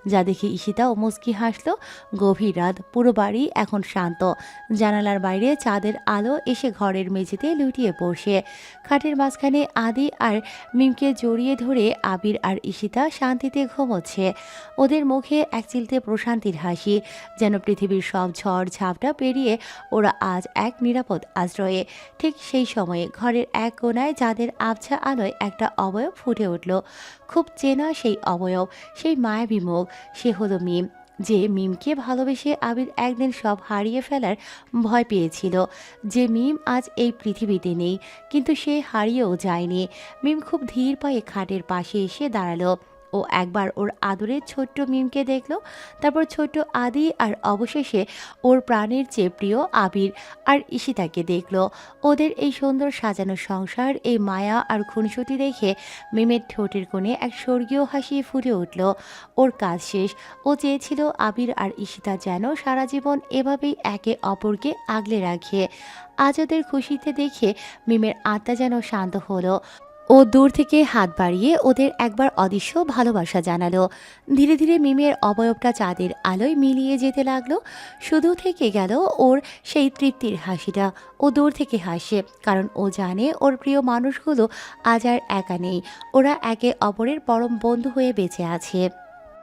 যা দেখে ঈশিতাও মুচকি হাসলো। গভীর রাত, পুরো বাড়ি এখন শান্ত। জানালার বাইরে চাঁদের আলো এসে ঘরের মেঝেতে লুটিয়ে পড়ছে। খাটের মাঝখানে আদি আর মিমকে জড়িয়ে ধরে আবির আর ঈশিতা শান্তিতে ঘুমোচ্ছে। ওদের মুখে এক চিলতে প্রশান্তির হাসি, যেন পৃথিবীর সব ঝড় ঝাপটা পেরিয়ে ওরা আজ এক নিরাপদ আশ্রয়ে। ঠিক সেই সময়ে ঘরের এক কোণায় চাঁদের আবছা আলোয় একটা অবয়ব ফুটে উঠল। খুব চেনা সেই অবয়ব, সেই মায়াবী মুখ। সে হলো মিম, যে মিমকে ভালোবেসে আবির একদিন সব হারিয়ে ফেলার ভয় পেয়েছিল। যে মিম আজ এই পৃথিবীতে নেই, কিন্তু সে হারিয়েও যায়নি। মিম খুব ধীর পায়ে খাটের পাশে এসে দাঁড়ালো। ও একবার ওর আদরের ছোট্ট মিমকে দেখল, তারপর ছোট্ট আদি, আর অবশেষে ওর প্রাণের চেয়ে প্রিয় আবির আর ঈশিতাকে দেখল। ওদের এই সুন্দর সাজানো সংসার, এই মায়া আর খুনসুটি দেখে মিমের ঠোঁটের কোণে এক স্বর্গীয় হাসি ফুটে উঠল। ওর কাজ শেষ। ও চেয়েছিল আবির আর ঈশিতা যেন সারা জীবন এভাবেই একে অপরকে আগলে রাখে। আজ ওদের খুশিতে দেখে মিমের আত্মা যেন শান্ত হলো। ও দূর থেকে হাত বাড়িয়ে ওদের একবার অদৃশ্য ভালোবাসা জানালো। ধীরে ধীরে মিমের অবয়বটা চাঁদের আলোয় মিলিয়ে যেতে লাগলো। শুধু থেকে গেল ওর সেই তৃপ্তির হাসিটা। ও দূর থেকে হাসে, কারণ ও জানে ওর প্রিয় মানুষগুলো আজ আর একা নেই। ওরা একে অপরের পরম বন্ধু হয়ে বেঁচে আছে।